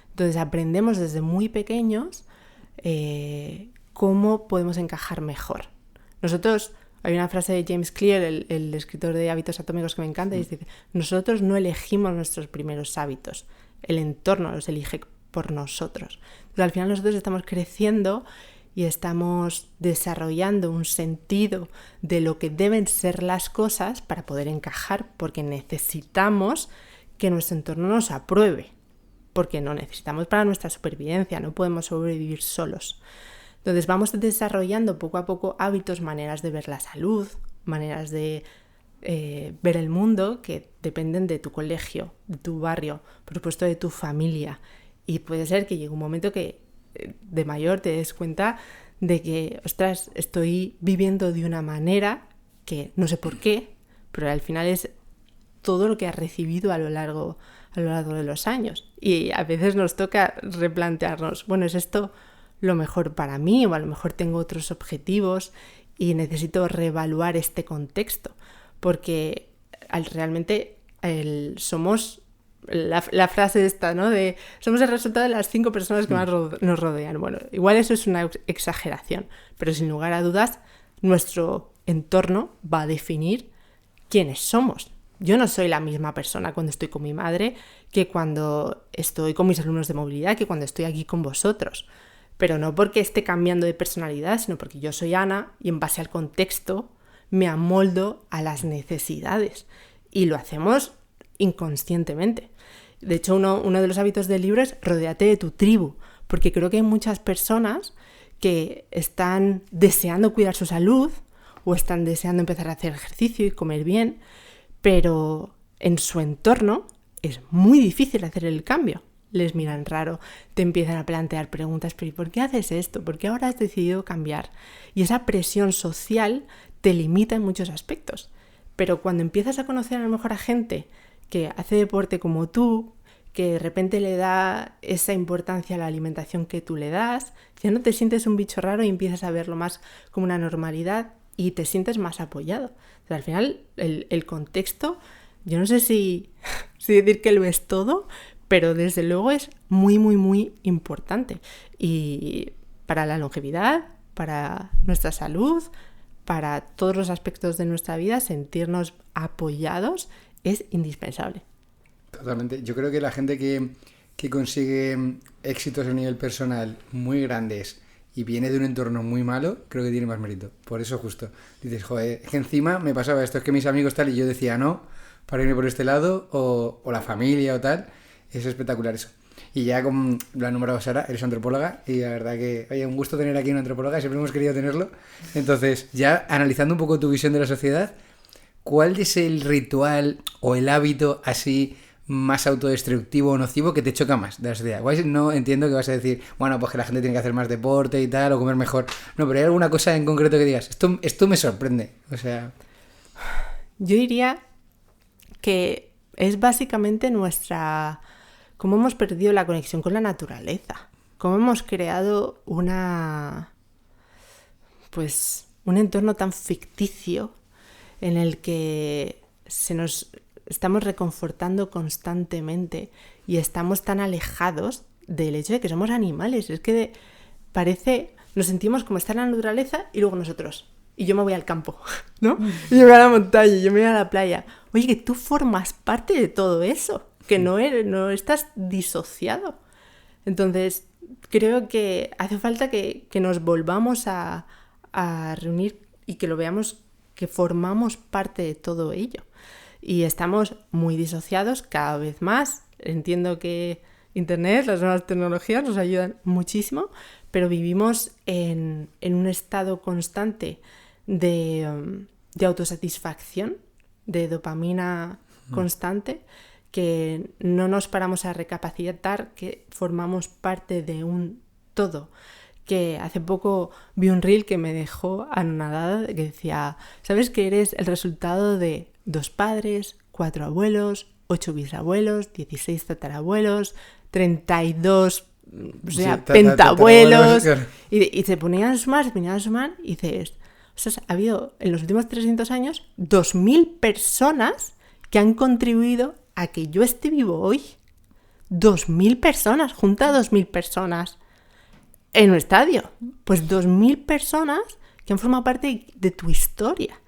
Entonces aprendemos desde muy pequeños cómo podemos encajar mejor. Nosotros, hay una frase de James Clear, el escritor de Hábitos Atómicos, que me encanta, y dice: nosotros no elegimos nuestros primeros hábitos, el entorno los elige por nosotros. Entonces, al final nosotros estamos creciendo y estamos desarrollando un sentido de lo que deben ser las cosas para poder encajar, porque necesitamos que nuestro entorno nos apruebe, porque lo necesitamos para nuestra supervivencia, no podemos sobrevivir solos. Entonces vamos desarrollando poco a poco hábitos, maneras de ver la salud, maneras de ver el mundo que dependen de tu colegio, de tu barrio, por supuesto de tu familia. Y puede ser que llegue un momento que de mayor te des cuenta de que, ostras, estoy viviendo de una manera que no sé por qué, pero al final es todo lo que has recibido a lo largo de los años. Y a veces nos toca replantearnos, bueno, ¿es esto lo mejor para mí? O a lo mejor tengo otros objetivos y necesito reevaluar este contexto, porque realmente somos la frase esta, ¿no? De somos el resultado de las 5 personas que más nos rodean. Bueno, igual eso es una exageración, pero sin lugar a dudas nuestro entorno va a definir quiénes somos. Yo no soy la misma persona cuando estoy con mi madre que cuando estoy con mis alumnos de movilidad, que cuando estoy aquí con vosotros. Pero no porque esté cambiando de personalidad, sino porque yo soy Ana y en base al contexto me amoldo a las necesidades. Y lo hacemos inconscientemente. De hecho, uno de los hábitos del libro es rodéate de tu tribu, porque creo que hay muchas personas que están deseando cuidar su salud o están deseando empezar a hacer ejercicio y comer bien, pero en su entorno es muy difícil hacer el cambio. Les miran raro, te empiezan a plantear preguntas, pero ¿y por qué haces esto? ¿Por qué ahora has decidido cambiar? Y esa presión social te limita en muchos aspectos. Pero cuando empiezas a conocer a lo mejor a gente que hace deporte como tú, que de repente le da esa importancia a la alimentación que tú le das, ya no te sientes un bicho raro y empiezas a verlo más como una normalidad y te sientes más apoyado. O sea, al final, el contexto, yo no sé si decir que lo es todo, pero desde luego es muy, muy, muy importante. Y para la longevidad, para nuestra salud, para todos los aspectos de nuestra vida, sentirnos apoyados es indispensable. Totalmente. Yo creo que la gente que consigue éxitos a nivel personal muy grandes y viene de un entorno muy malo, creo que tiene más mérito. Por eso justo. Dices, joder, es que encima me pasaba esto, es que mis amigos tal, y yo decía no, para irme por este lado, o la familia o tal. Es espectacular eso. Y ya como lo ha nombrado Sara, eres antropóloga, y la verdad que, oye, un gusto tener aquí una antropóloga, siempre hemos querido tenerlo. Entonces, ya analizando un poco tu visión de la sociedad, ¿cuál es el ritual o el hábito así más autodestructivo o nocivo que te choca más de la sociedad? No entiendo que vas a decir, bueno, pues que la gente tiene que hacer más deporte y tal, o comer mejor. No, pero hay alguna cosa en concreto que digas, esto me sorprende. O sea... Yo diría que es básicamente cómo hemos perdido la conexión con la naturaleza. Cómo hemos creado un entorno tan ficticio en el que estamos reconfortando constantemente y estamos tan alejados del hecho de que somos animales. Es que nos sentimos como estar en la naturaleza y luego nosotros. Y yo me voy al campo, ¿no? Y yo me voy a la montaña, y yo me voy a la playa. Oye, que tú formas parte de todo eso, que no estás disociado. Entonces, creo que hace falta que nos volvamos a reunir y que lo veamos, que formamos parte de todo ello. Y estamos muy disociados cada vez más. Entiendo que Internet, las nuevas tecnologías nos ayudan muchísimo, pero vivimos en un estado constante de autosatisfacción, de dopamina constante, que no nos paramos a recapacitar que formamos parte de un todo. Que hace poco vi un reel que me dejó anonadada, que decía, ¿sabes que eres el resultado de 2 padres, 4 abuelos, 8 bisabuelos, 16 tatarabuelos, 32 pentabuelos? Claro. Y se ponían a sumar y dices, o sea, ha habido en los últimos 300 años 2.000 personas que han contribuido a que yo esté vivo hoy. 2.000 personas, junta 2.000 personas en un estadio. Pues 2.000 personas que han formado parte de tu historia,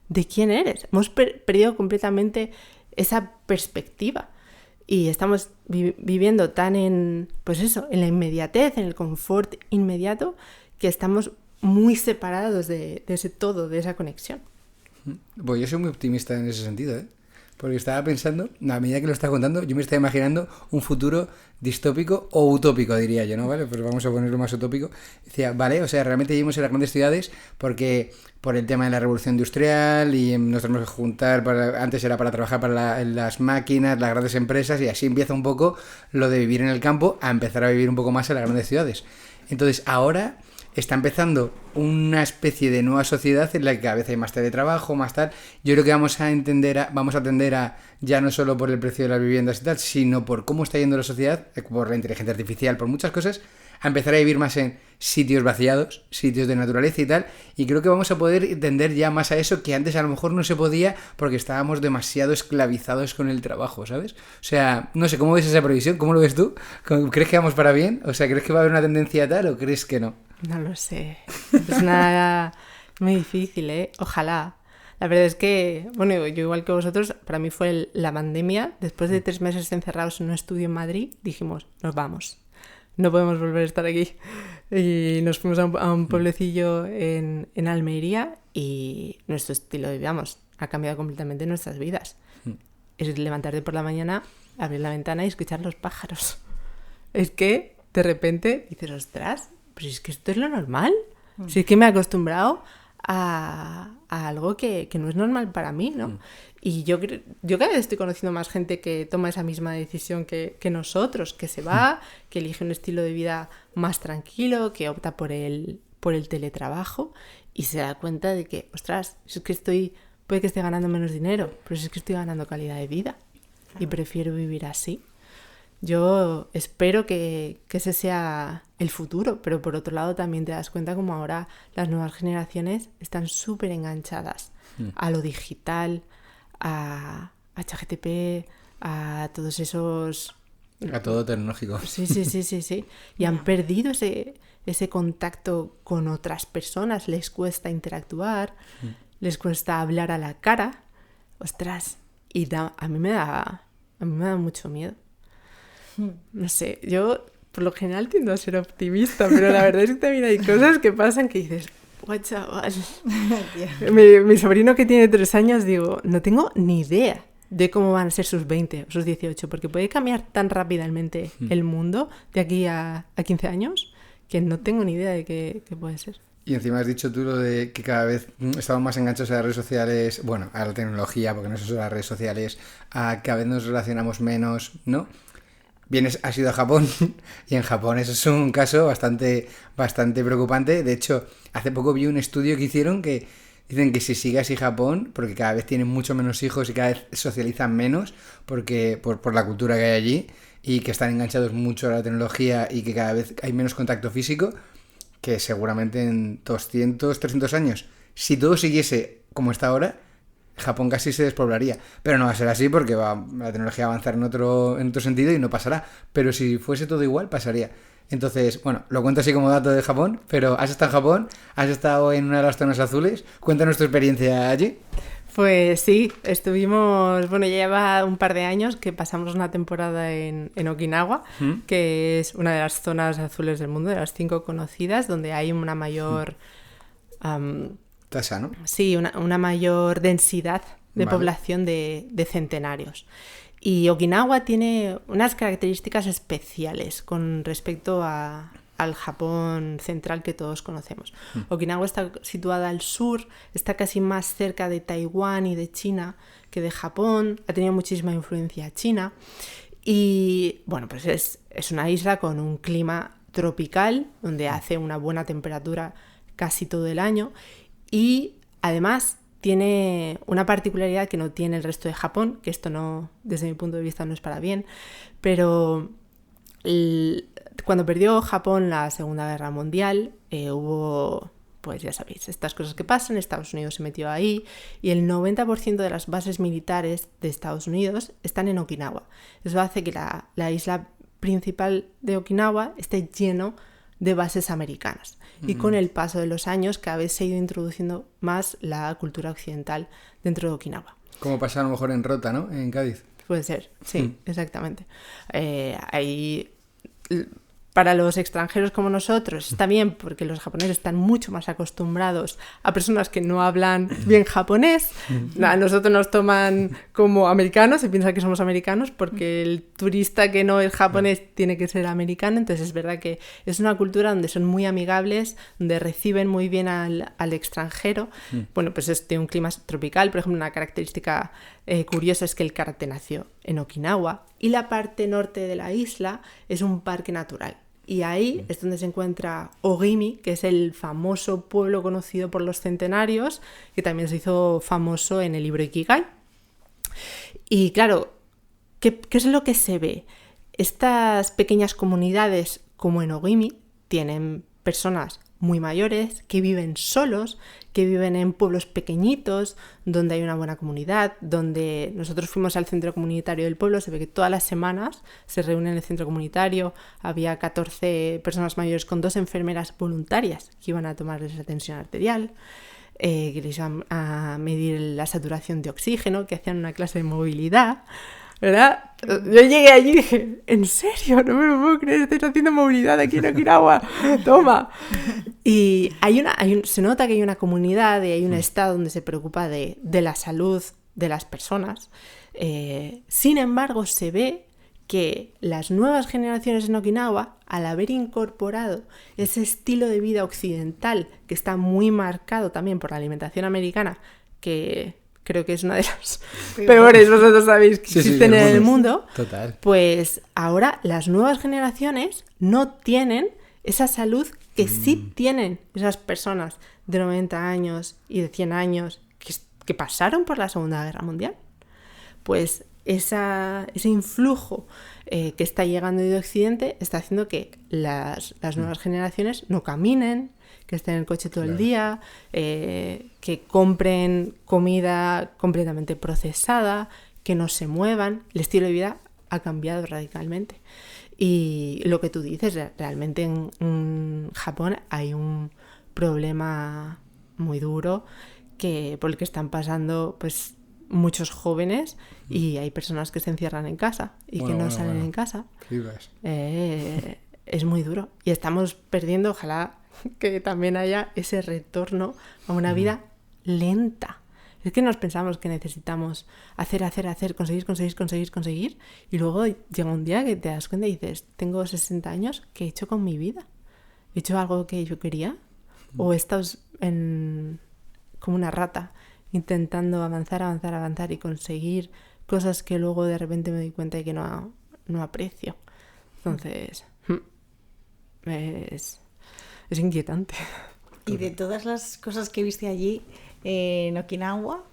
de quién eres. Hemos perdido completamente esa perspectiva y estamos viviendo tan en la inmediatez, en el confort inmediato, que estamos muy separados de ese todo, de esa conexión. Pues yo soy muy optimista en ese sentido, ¿eh? Porque estaba pensando, a medida que lo estás contando, yo me estaba imaginando un futuro distópico o utópico, diría yo, ¿no? ¿Vale? Pero vamos a ponerlo más utópico. Decía, vale, o sea, realmente vivimos en las grandes ciudades porque por el tema de la revolución industrial y nos tenemos que juntar, antes era para trabajar para las máquinas, las grandes empresas, y así empieza un poco lo de vivir en el campo a empezar a vivir un poco más en las grandes ciudades. Entonces, ahora está empezando una especie de nueva sociedad en la que cada vez hay más teletrabajo, más tal. Yo creo que vamos a atender a ya no solo por el precio de las viviendas y tal, sino por cómo está yendo la sociedad, por la inteligencia artificial, por muchas cosas, a empezar a vivir más en sitios vaciados, sitios de naturaleza y tal. Y creo que vamos a poder tender ya más a eso que antes a lo mejor no se podía porque estábamos demasiado esclavizados con el trabajo, ¿sabes? O sea, no sé, ¿cómo ves esa previsión? ¿Cómo lo ves tú? ¿Crees que vamos para bien? O sea, ¿crees que va a haber una tendencia tal o crees que no? No lo sé. Es nada muy difícil, ¿eh? Ojalá. La verdad es que, bueno, yo igual que vosotros, para mí fue la pandemia. Después de 3 meses encerrados en un estudio en Madrid, dijimos, nos vamos. No podemos volver a estar aquí. Y nos fuimos a un pueblecillo en Almería y nuestro estilo de vida, ha cambiado completamente nuestras vidas. Es levantarte por la mañana, abrir la ventana y escuchar los pájaros. Es que de repente dices, ostras, pues es que esto es lo normal. Si es que me he acostumbrado a algo que no es normal para mí, ¿no? Y yo cada vez estoy conociendo más gente que toma esa misma decisión que nosotros, que se va, que elige un estilo de vida más tranquilo, que opta por el teletrabajo y se da cuenta de que, ostras, es que puede que esté ganando menos dinero, pero es que estoy ganando calidad de vida y prefiero vivir así. Yo espero que ese sea el futuro, pero por otro lado también te das cuenta como ahora las nuevas generaciones están súper enganchadas a lo digital, a ChatGPT, a todos esos... A todo tecnológico. Sí. Y han perdido ese contacto con otras personas, les cuesta interactuar, les cuesta hablar a la cara. Ostras, y a mí me da mucho miedo. No sé, yo por lo general tiendo a ser optimista, pero la verdad es que también hay cosas que pasan que dices, ¡guau, chaval! mi sobrino que tiene 3 años, digo, no tengo ni idea de cómo van a ser sus 20 o sus 18, porque puede cambiar tan rápidamente el mundo de aquí a 15 años que no tengo ni idea de qué puede ser. Y encima has dicho tú lo de que cada vez estamos más enganchados a las redes sociales, bueno, a la tecnología, porque no son solo las redes sociales, a cada vez nos relacionamos menos, ¿no? Has ido a Japón y en Japón eso es un caso bastante preocupante. De hecho, hace poco vi un estudio que hicieron que dicen que si sigue así Japón, porque cada vez tienen mucho menos hijos y cada vez socializan menos porque por la cultura que hay allí y que están enganchados mucho a la tecnología y que cada vez hay menos contacto físico, que seguramente en 200, 300 años, si todo siguiese como está ahora, Japón casi se despoblaría, pero no va a ser así porque la tecnología va a avanzar en otro sentido y no pasará, pero si fuese todo igual pasaría. Entonces, bueno, lo cuento así como dato de Japón, pero ¿has estado en Japón? ¿Has estado en una de las zonas azules? Cuéntanos tu experiencia allí. Pues sí, estuvimos, ya lleva un par de años que pasamos una temporada en Okinawa, que es una de las zonas azules del mundo, de las 5 conocidas, donde hay una mayor... tasa, ¿no? Sí, una mayor densidad de población de centenarios. Y Okinawa tiene unas características especiales con respecto al Japón central que todos conocemos. Okinawa está situada al sur, está casi más cerca de Taiwán y de China que de Japón, ha tenido muchísima influencia china y, pues es una isla con un clima tropical donde hace una buena temperatura casi todo el año. Y además tiene una particularidad que no tiene el resto de Japón, que esto no, desde mi punto de vista no es para bien, pero cuando perdió Japón la Segunda Guerra Mundial hubo, pues ya sabéis, estas cosas que pasan, Estados Unidos se metió ahí y el 90% de las bases militares de Estados Unidos están en Okinawa. Eso hace que la isla principal de Okinawa esté lleno de bases americanas. Y con el paso de los años cada vez se ha ido introduciendo más la cultura occidental dentro de Okinawa. Como pasa a lo mejor en Rota, ¿no? En Cádiz. Puede ser, sí, exactamente. Para los extranjeros como nosotros está bien porque los japoneses están mucho más acostumbrados a personas que no hablan bien japonés. A nosotros nos toman como americanos, se piensa que somos americanos porque el turista que no es japonés tiene que ser americano. Entonces es verdad que es una cultura donde son muy amigables, donde reciben muy bien al extranjero. Pues tiene un clima tropical. Por ejemplo, una característica curiosa es que el karate nació en Okinawa y la parte norte de la isla es un parque natural. Y ahí es donde se encuentra Ogimi, que es el famoso pueblo conocido por los centenarios, que también se hizo famoso en el libro Ikigai. Y claro, ¿qué es lo que se ve? Estas pequeñas comunidades, como en Ogimi, tienen personas muy mayores, que viven solos, que viven en pueblos pequeñitos, donde hay una buena comunidad, donde nosotros fuimos al centro comunitario del pueblo, se ve que todas las semanas se reúnen en el centro comunitario, había 14 personas mayores con 2 enfermeras voluntarias que iban a tomarles la tensión arterial. que les iban a medir la saturación de oxígeno, que hacían una clase de movilidad, ¿verdad? Yo llegué allí y dije, ¿en serio? No me lo puedo creer, estáis haciendo movilidad aquí en Okinawa, toma. Y se nota que hay una comunidad y hay un estado donde se preocupa de la salud de las personas. Sin embargo, se ve que las nuevas generaciones en Okinawa, al haber incorporado ese estilo de vida occidental que está muy marcado también por la alimentación americana, que creo que es una de las peores, vosotros sabéis, que existen en el mundo, total. Pues ahora las nuevas generaciones no tienen esa salud que sí tienen esas personas de 90 años y de 100 años que pasaron por la Segunda Guerra Mundial. Pues ese influjo que está llegando de Occidente está haciendo que las nuevas generaciones no caminen, que estén en el coche todo el día, que compren comida completamente procesada, que no se muevan. El estilo de vida ha cambiado radicalmente. Y lo que tú dices, realmente en Japón hay un problema muy duro por el que están pasando pues muchos jóvenes, y hay personas que se encierran en casa y que no salen en casa. Es muy duro y estamos perdiendo, ojalá que también haya ese retorno a una vida lenta. Es que nos pensamos que necesitamos hacer, conseguir, y luego llega un día que te das cuenta y dices, tengo 60 años, ¿qué he hecho con mi vida? ¿He hecho algo que yo quería? ¿O he estado como una rata intentando avanzar y conseguir cosas que luego de repente me doy cuenta de que no aprecio? Entonces, es inquietante. Y de todas las cosas que viste allí en Okinawa,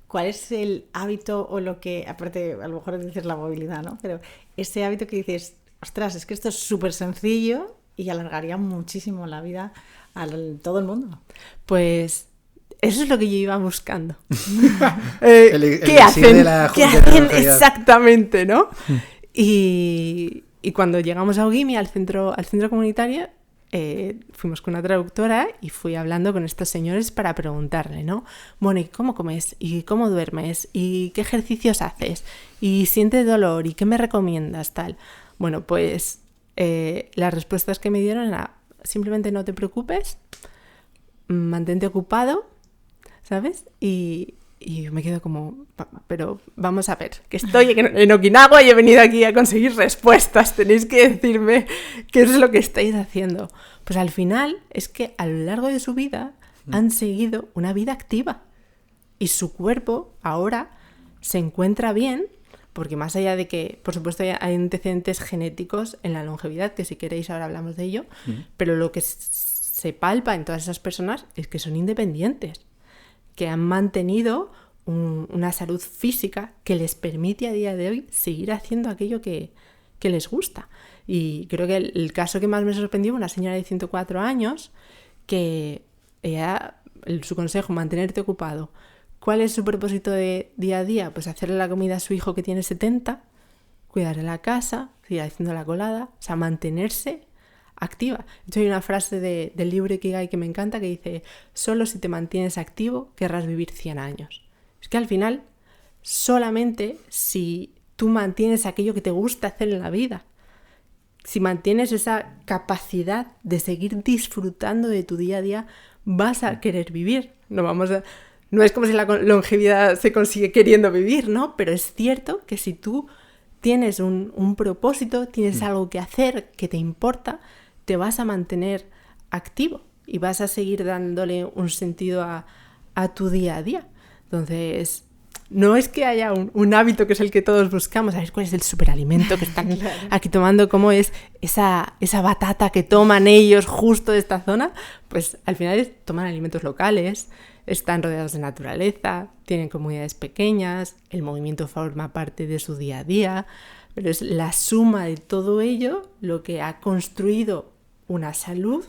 ¿cuál es el hábito o lo que, aparte a lo mejor dices la movilidad, ¿no? Pero ese hábito que dices, ostras, es que esto es súper sencillo y alargaría muchísimo la vida a todo el mundo? Pues eso es lo que yo iba buscando. ¿Qué hacen? ¿Qué hacen exactamente, no? Y cuando llegamos a Ogimi, al centro comunitario, fuimos con una traductora y fui hablando con estos señores para preguntarle, ¿no? Bueno, ¿y cómo comes? ¿Y cómo duermes? ¿Y qué ejercicios haces? ¿Y sientes dolor? ¿Y qué me recomiendas? Tal. Bueno, pues las respuestas que me dieron era simplemente no te preocupes, mantente ocupado, ¿sabes? Y yo me quedo como, pero vamos a ver, que estoy en Okinawa y he venido aquí a conseguir respuestas, tenéis que decirme qué es lo que estáis haciendo. Pues al final es que a lo largo de su vida han seguido una vida activa y su cuerpo ahora se encuentra bien, porque más allá de que, por supuesto, hay antecedentes genéticos en la longevidad, que si queréis ahora hablamos de ello, pero lo que se palpa en todas esas personas es que son independientes, que han mantenido una salud física que les permite a día de hoy seguir haciendo aquello que les gusta. Y creo que el caso que más me sorprendió, una señora de 104 años, que su consejo, mantenerte ocupado. ¿Cuál es su propósito de día a día? Pues hacerle la comida a su hijo que tiene 70, cuidarle la casa, seguir haciendo la colada, o sea, mantenerse activa. De hecho, hay una frase del libro Ikigai que me encanta que dice: solo si te mantienes activo querrás vivir 100 años. Es que al final, solamente si tú mantienes aquello que te gusta hacer en la vida, si mantienes esa capacidad de seguir disfrutando de tu día a día, vas a querer vivir. No es como si la longevidad se consigue queriendo vivir, ¿no? Pero es cierto que si tú tienes un propósito, tienes algo que hacer, que te importa, te vas a mantener activo y vas a seguir dándole un sentido a tu día a día. Entonces, no es que haya un hábito que es el que todos buscamos, a ver cuál es el superalimento que están aquí tomando, cómo es esa batata que toman ellos justo de esta zona. Pues al final toman alimentos locales, están rodeados de naturaleza, tienen comunidades pequeñas, el movimiento forma parte de su día a día, pero es la suma de todo ello lo que ha construido una salud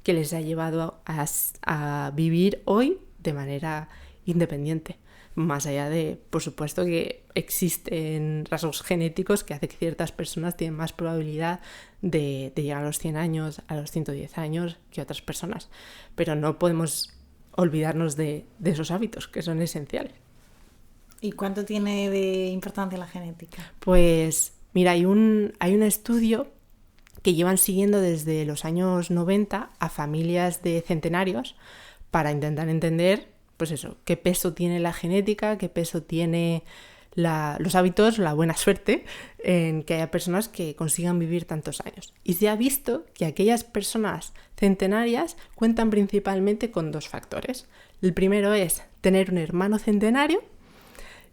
que les ha llevado a vivir hoy de manera independiente. Más allá de, por supuesto, que existen rasgos genéticos que hacen que ciertas personas tienen más probabilidad de llegar a los 100 años, a los 110 años que otras personas. Pero no podemos olvidarnos de esos hábitos que son esenciales. ¿Y cuánto tiene de importancia la genética? Pues mira, hay un estudio que llevan siguiendo desde los años 90 a familias de centenarios para intentar entender, pues eso, qué peso tiene la genética, qué peso tiene los hábitos, la buena suerte en que haya personas que consigan vivir tantos años. Y se ha visto que aquellas personas centenarias cuentan principalmente con 2 factores. El primero es tener un hermano centenario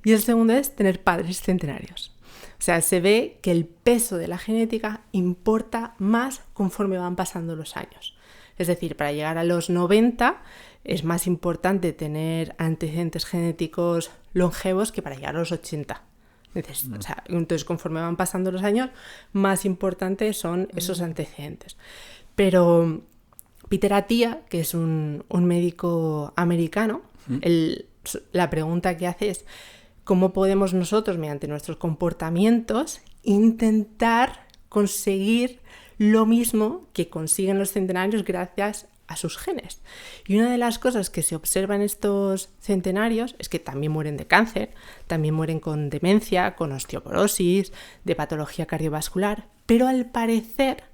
y el segundo es tener padres centenarios. O sea, se ve que el peso de la genética importa más conforme van pasando los años. Es decir, para llegar a los 90 es más importante tener antecedentes genéticos longevos que para llegar a los 80. Entonces, conforme van pasando los años, más importantes son esos antecedentes. Pero Peter Attia, que es un médico americano, la pregunta que hace es ¿cómo podemos nosotros, mediante nuestros comportamientos, intentar conseguir lo mismo que consiguen los centenarios gracias a sus genes? Y una de las cosas que se observa en estos centenarios es que también mueren de cáncer, también mueren con demencia, con osteoporosis, de patología cardiovascular, pero al parecer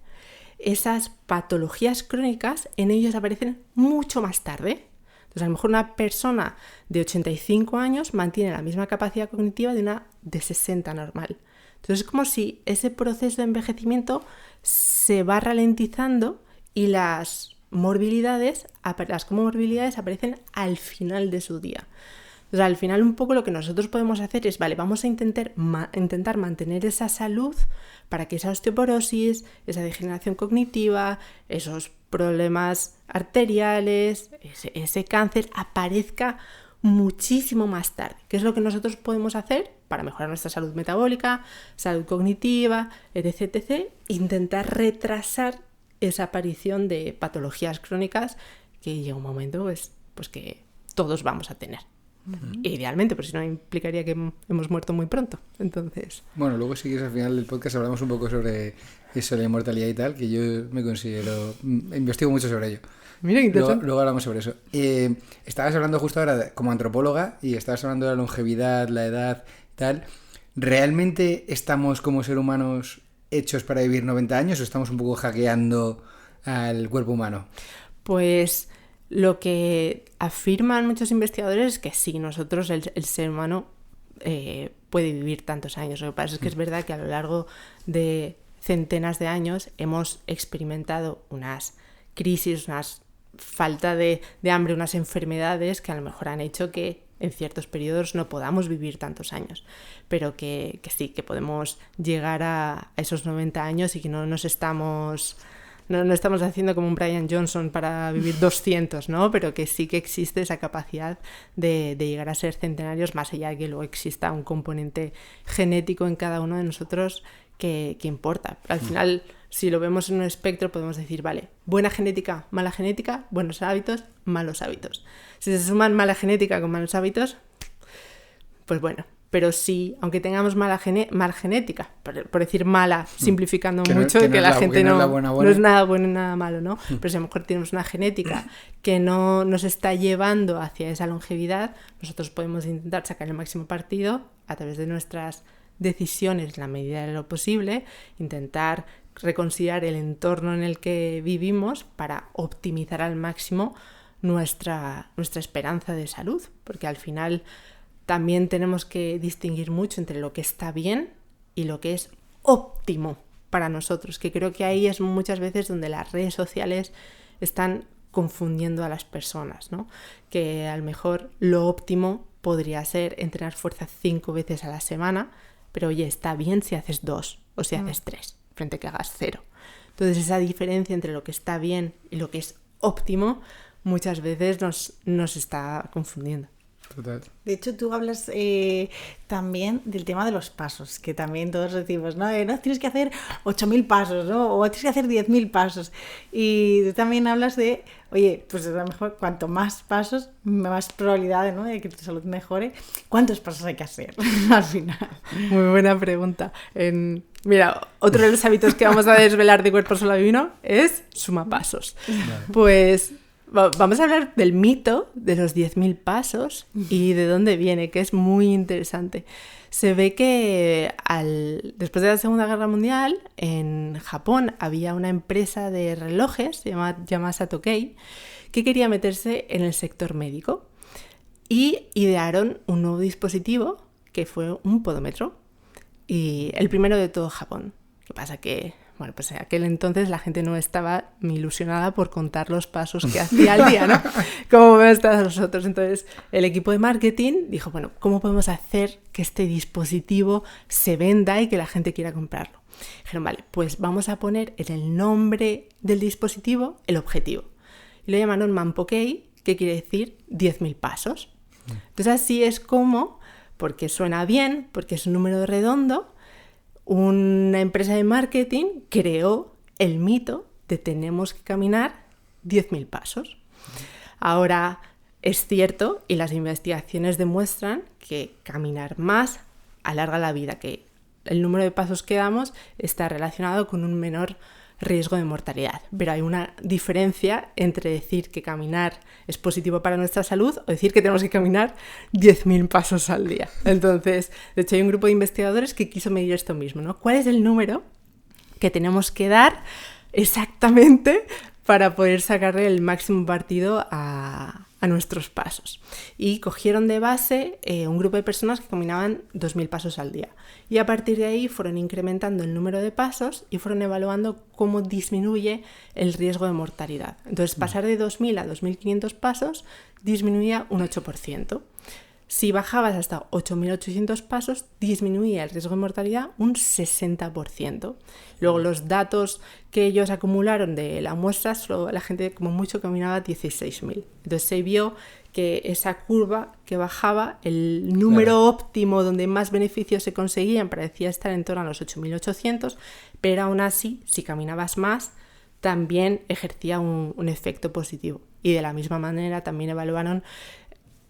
esas patologías crónicas en ellos aparecen mucho más tarde. Entonces, a lo mejor una persona de 85 años mantiene la misma capacidad cognitiva de una de 60 normal. Entonces, es como si ese proceso de envejecimiento se va ralentizando y las comorbilidades aparecen al final de su día. Entonces, al final un poco lo que nosotros podemos hacer es, vale, vamos a intentar mantener esa salud para que esa osteoporosis, esa degeneración cognitiva, esos problemas arteriales, ese cáncer aparezca muchísimo más tarde. ¿Qué es lo que nosotros podemos hacer para mejorar nuestra salud metabólica, salud cognitiva, etc? Intentar retrasar esa aparición de patologías crónicas que llega un momento pues que todos vamos a tener. Idealmente, pero si no implicaría que hemos muerto muy pronto. Entonces, bueno, luego si quieres al final del podcast hablamos un poco sobre eso, la inmortalidad y tal, que yo me considero, investigo mucho sobre ello. Mira, interesante. Luego hablamos sobre eso. Estabas hablando justo ahora como antropóloga y estabas hablando de la longevidad, la edad y tal. ¿Realmente estamos como seres humanos hechos para vivir 90 años o estamos un poco hackeando al cuerpo humano? Pues lo que afirman muchos investigadores es que sí, nosotros, el ser humano, puede vivir tantos años. Lo que pasa es que es verdad que a lo largo de centenas de años hemos experimentado unas crisis, unas falta de hambre, unas enfermedades que a lo mejor han hecho que en ciertos periodos no podamos vivir tantos años, pero que sí, que podemos llegar a esos 90 años y que no estamos haciendo como un Brian Johnson para vivir 200, ¿no? Pero que sí que existe esa capacidad de llegar a ser centenarios, más allá de que luego exista un componente genético en cada uno de nosotros que importa. Al final, si lo vemos en un espectro, podemos decir, vale, buena genética, mala genética, buenos hábitos, malos hábitos. Si se suman mala genética con malos hábitos, pues bueno. Pero sí, aunque tengamos mala genética, por decir mala, simplificando mucho, que la gente no es nada bueno ni nada malo, ¿no? Pero si a lo mejor tenemos una genética que no nos está llevando hacia esa longevidad, nosotros podemos intentar sacar el máximo partido a través de nuestras decisiones en la medida de lo posible, intentar reconsiderar el entorno en el que vivimos para optimizar al máximo nuestra esperanza de salud, porque al final también tenemos que distinguir mucho entre lo que está bien y lo que es óptimo para nosotros, que creo que ahí es muchas veces donde las redes sociales están confundiendo a las personas, ¿no? Que a lo mejor lo óptimo podría ser entrenar fuerza 5 veces a la semana, pero oye, está bien si haces 2 o si haces 3, frente a que hagas 0. Entonces esa diferencia entre lo que está bien y lo que es óptimo muchas veces nos está confundiendo. Total. De hecho, tú hablas también del tema de los pasos, que también todos decimos, ¿no? Tienes que hacer 8.000 pasos, ¿no? O tienes que hacer 10.000 pasos. Y tú también hablas de, oye, pues a lo mejor cuanto más pasos, más probabilidad, ¿no?, de que tu salud mejore. ¿Cuántos pasos hay que hacer al final? Muy buena pregunta. Mira, otro de los hábitos que vamos a desvelar de Cuerpo Solar Divino es sumapasos. Pues vamos a hablar del mito de los 10.000 pasos y de dónde viene, que es muy interesante. Se ve que después de la Segunda Guerra Mundial, en Japón había una empresa de relojes llamada Yamasato Kei que quería meterse en el sector médico y idearon un nuevo dispositivo que fue un podómetro, y el primero de todo Japón. ¿Qué pasa? Que bueno, pues en aquel entonces la gente no estaba muy ilusionada por contar los pasos que hacía al día, ¿no? Como vemos todos nosotros. Entonces, el equipo de marketing dijo, bueno, ¿cómo podemos hacer que este dispositivo se venda y que la gente quiera comprarlo? Dijeron, vale, pues vamos a poner en el nombre del dispositivo el objetivo. Y lo llamaron Manpokei, que quiere decir 10.000 pasos. Entonces, así es como, porque suena bien, porque es un número redondo, una empresa de marketing creó el mito de tenemos que caminar 10.000 pasos. Ahora es cierto, y las investigaciones demuestran que caminar más alarga la vida, que el número de pasos que damos está relacionado con un menor riesgo de mortalidad. Pero hay una diferencia entre decir que caminar es positivo para nuestra salud o decir que tenemos que caminar 10.000 pasos al día. Entonces, de hecho, hay un grupo de investigadores que quiso medir esto mismo, ¿no? ¿Cuál es el número que tenemos que dar exactamente para poder sacarle el máximo partido a nuestros pasos? Y cogieron de base un grupo de personas que caminaban 2.000 pasos al día. Y a partir de ahí fueron incrementando el número de pasos y fueron evaluando cómo disminuye el riesgo de mortalidad. Entonces, pasar de 2.000 a 2.500 pasos disminuía un 8%. Si bajabas hasta 8.800 pasos, disminuía el riesgo de mortalidad un 60%. Luego, los datos que ellos acumularon de la muestra, solo la gente como mucho caminaba 16.000. Entonces se vio que esa curva que bajaba, el número óptimo donde más beneficios se conseguían parecía estar en torno a los 8.800, pero aún así, si caminabas más, también ejercía un efecto positivo. Y de la misma manera también evaluaron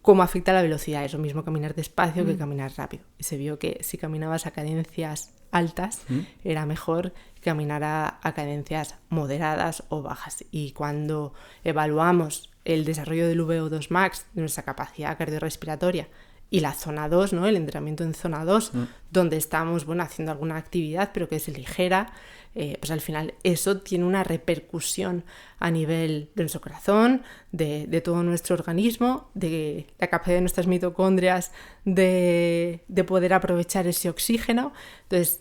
cómo afecta la velocidad. Es lo mismo caminar despacio que caminar rápido. Y se vio que si caminabas a cadencias altas, era mejor caminar a cadencias moderadas o bajas. Y cuando evaluamos el desarrollo del VO2 max, de nuestra capacidad cardiorrespiratoria, y la zona 2, ¿no? El entrenamiento en zona 2, donde estamos haciendo alguna actividad, pero que es ligera, pues al final eso tiene una repercusión a nivel de nuestro corazón, de todo nuestro organismo, de la capacidad de nuestras mitocondrias de poder aprovechar ese oxígeno. Entonces,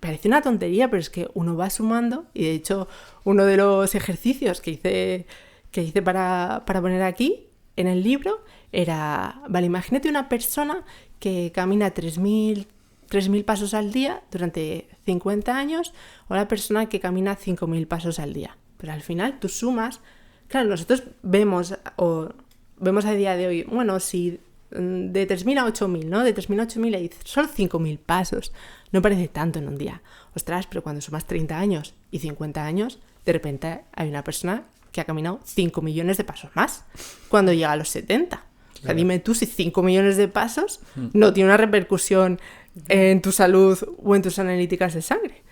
parece una tontería, pero es que uno va sumando, y de hecho uno de los ejercicios que hice para poner aquí en el libro era, vale, imagínate una persona que camina 3.000 pasos al día durante 50 años o una persona que camina 5.000 pasos al día. Pero al final tú sumas, claro, nosotros vemos a día de hoy, bueno, si de 3.000 a 8.000, ¿no? De 3.000 a 8.000 hay solo 5.000 pasos. No parece tanto en un día. Ostras, pero cuando sumas 30 años y 50 años, de repente hay una persona que ha caminado 5 millones de pasos más cuando llega a los 70. Claro. O sea, dime tú si 5 millones de pasos no tiene una repercusión en tu salud o en tus analíticas de sangre.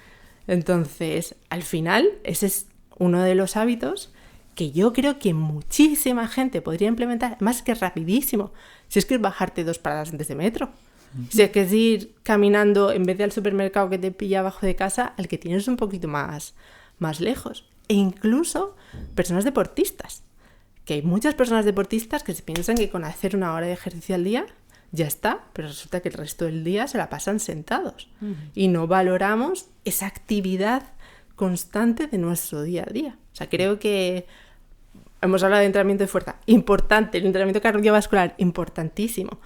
Entonces, al final, ese es uno de los hábitos que yo creo que muchísima gente podría implementar, más que rapidísimo. Si es que es bajarte 2 paradas antes de metro. Si es que es ir caminando en vez de al supermercado que te pilla abajo de casa, al que tienes un poquito más lejos. E incluso personas deportistas. Que hay muchas personas deportistas que se piensan que con hacer 1 hora de ejercicio al día ya está, pero resulta que el resto del día se la pasan sentados. Y no valoramos esa actividad constante de nuestro día a día. O sea, creo que hemos hablado de entrenamiento de fuerza, importante, el entrenamiento cardiovascular, importantísimo,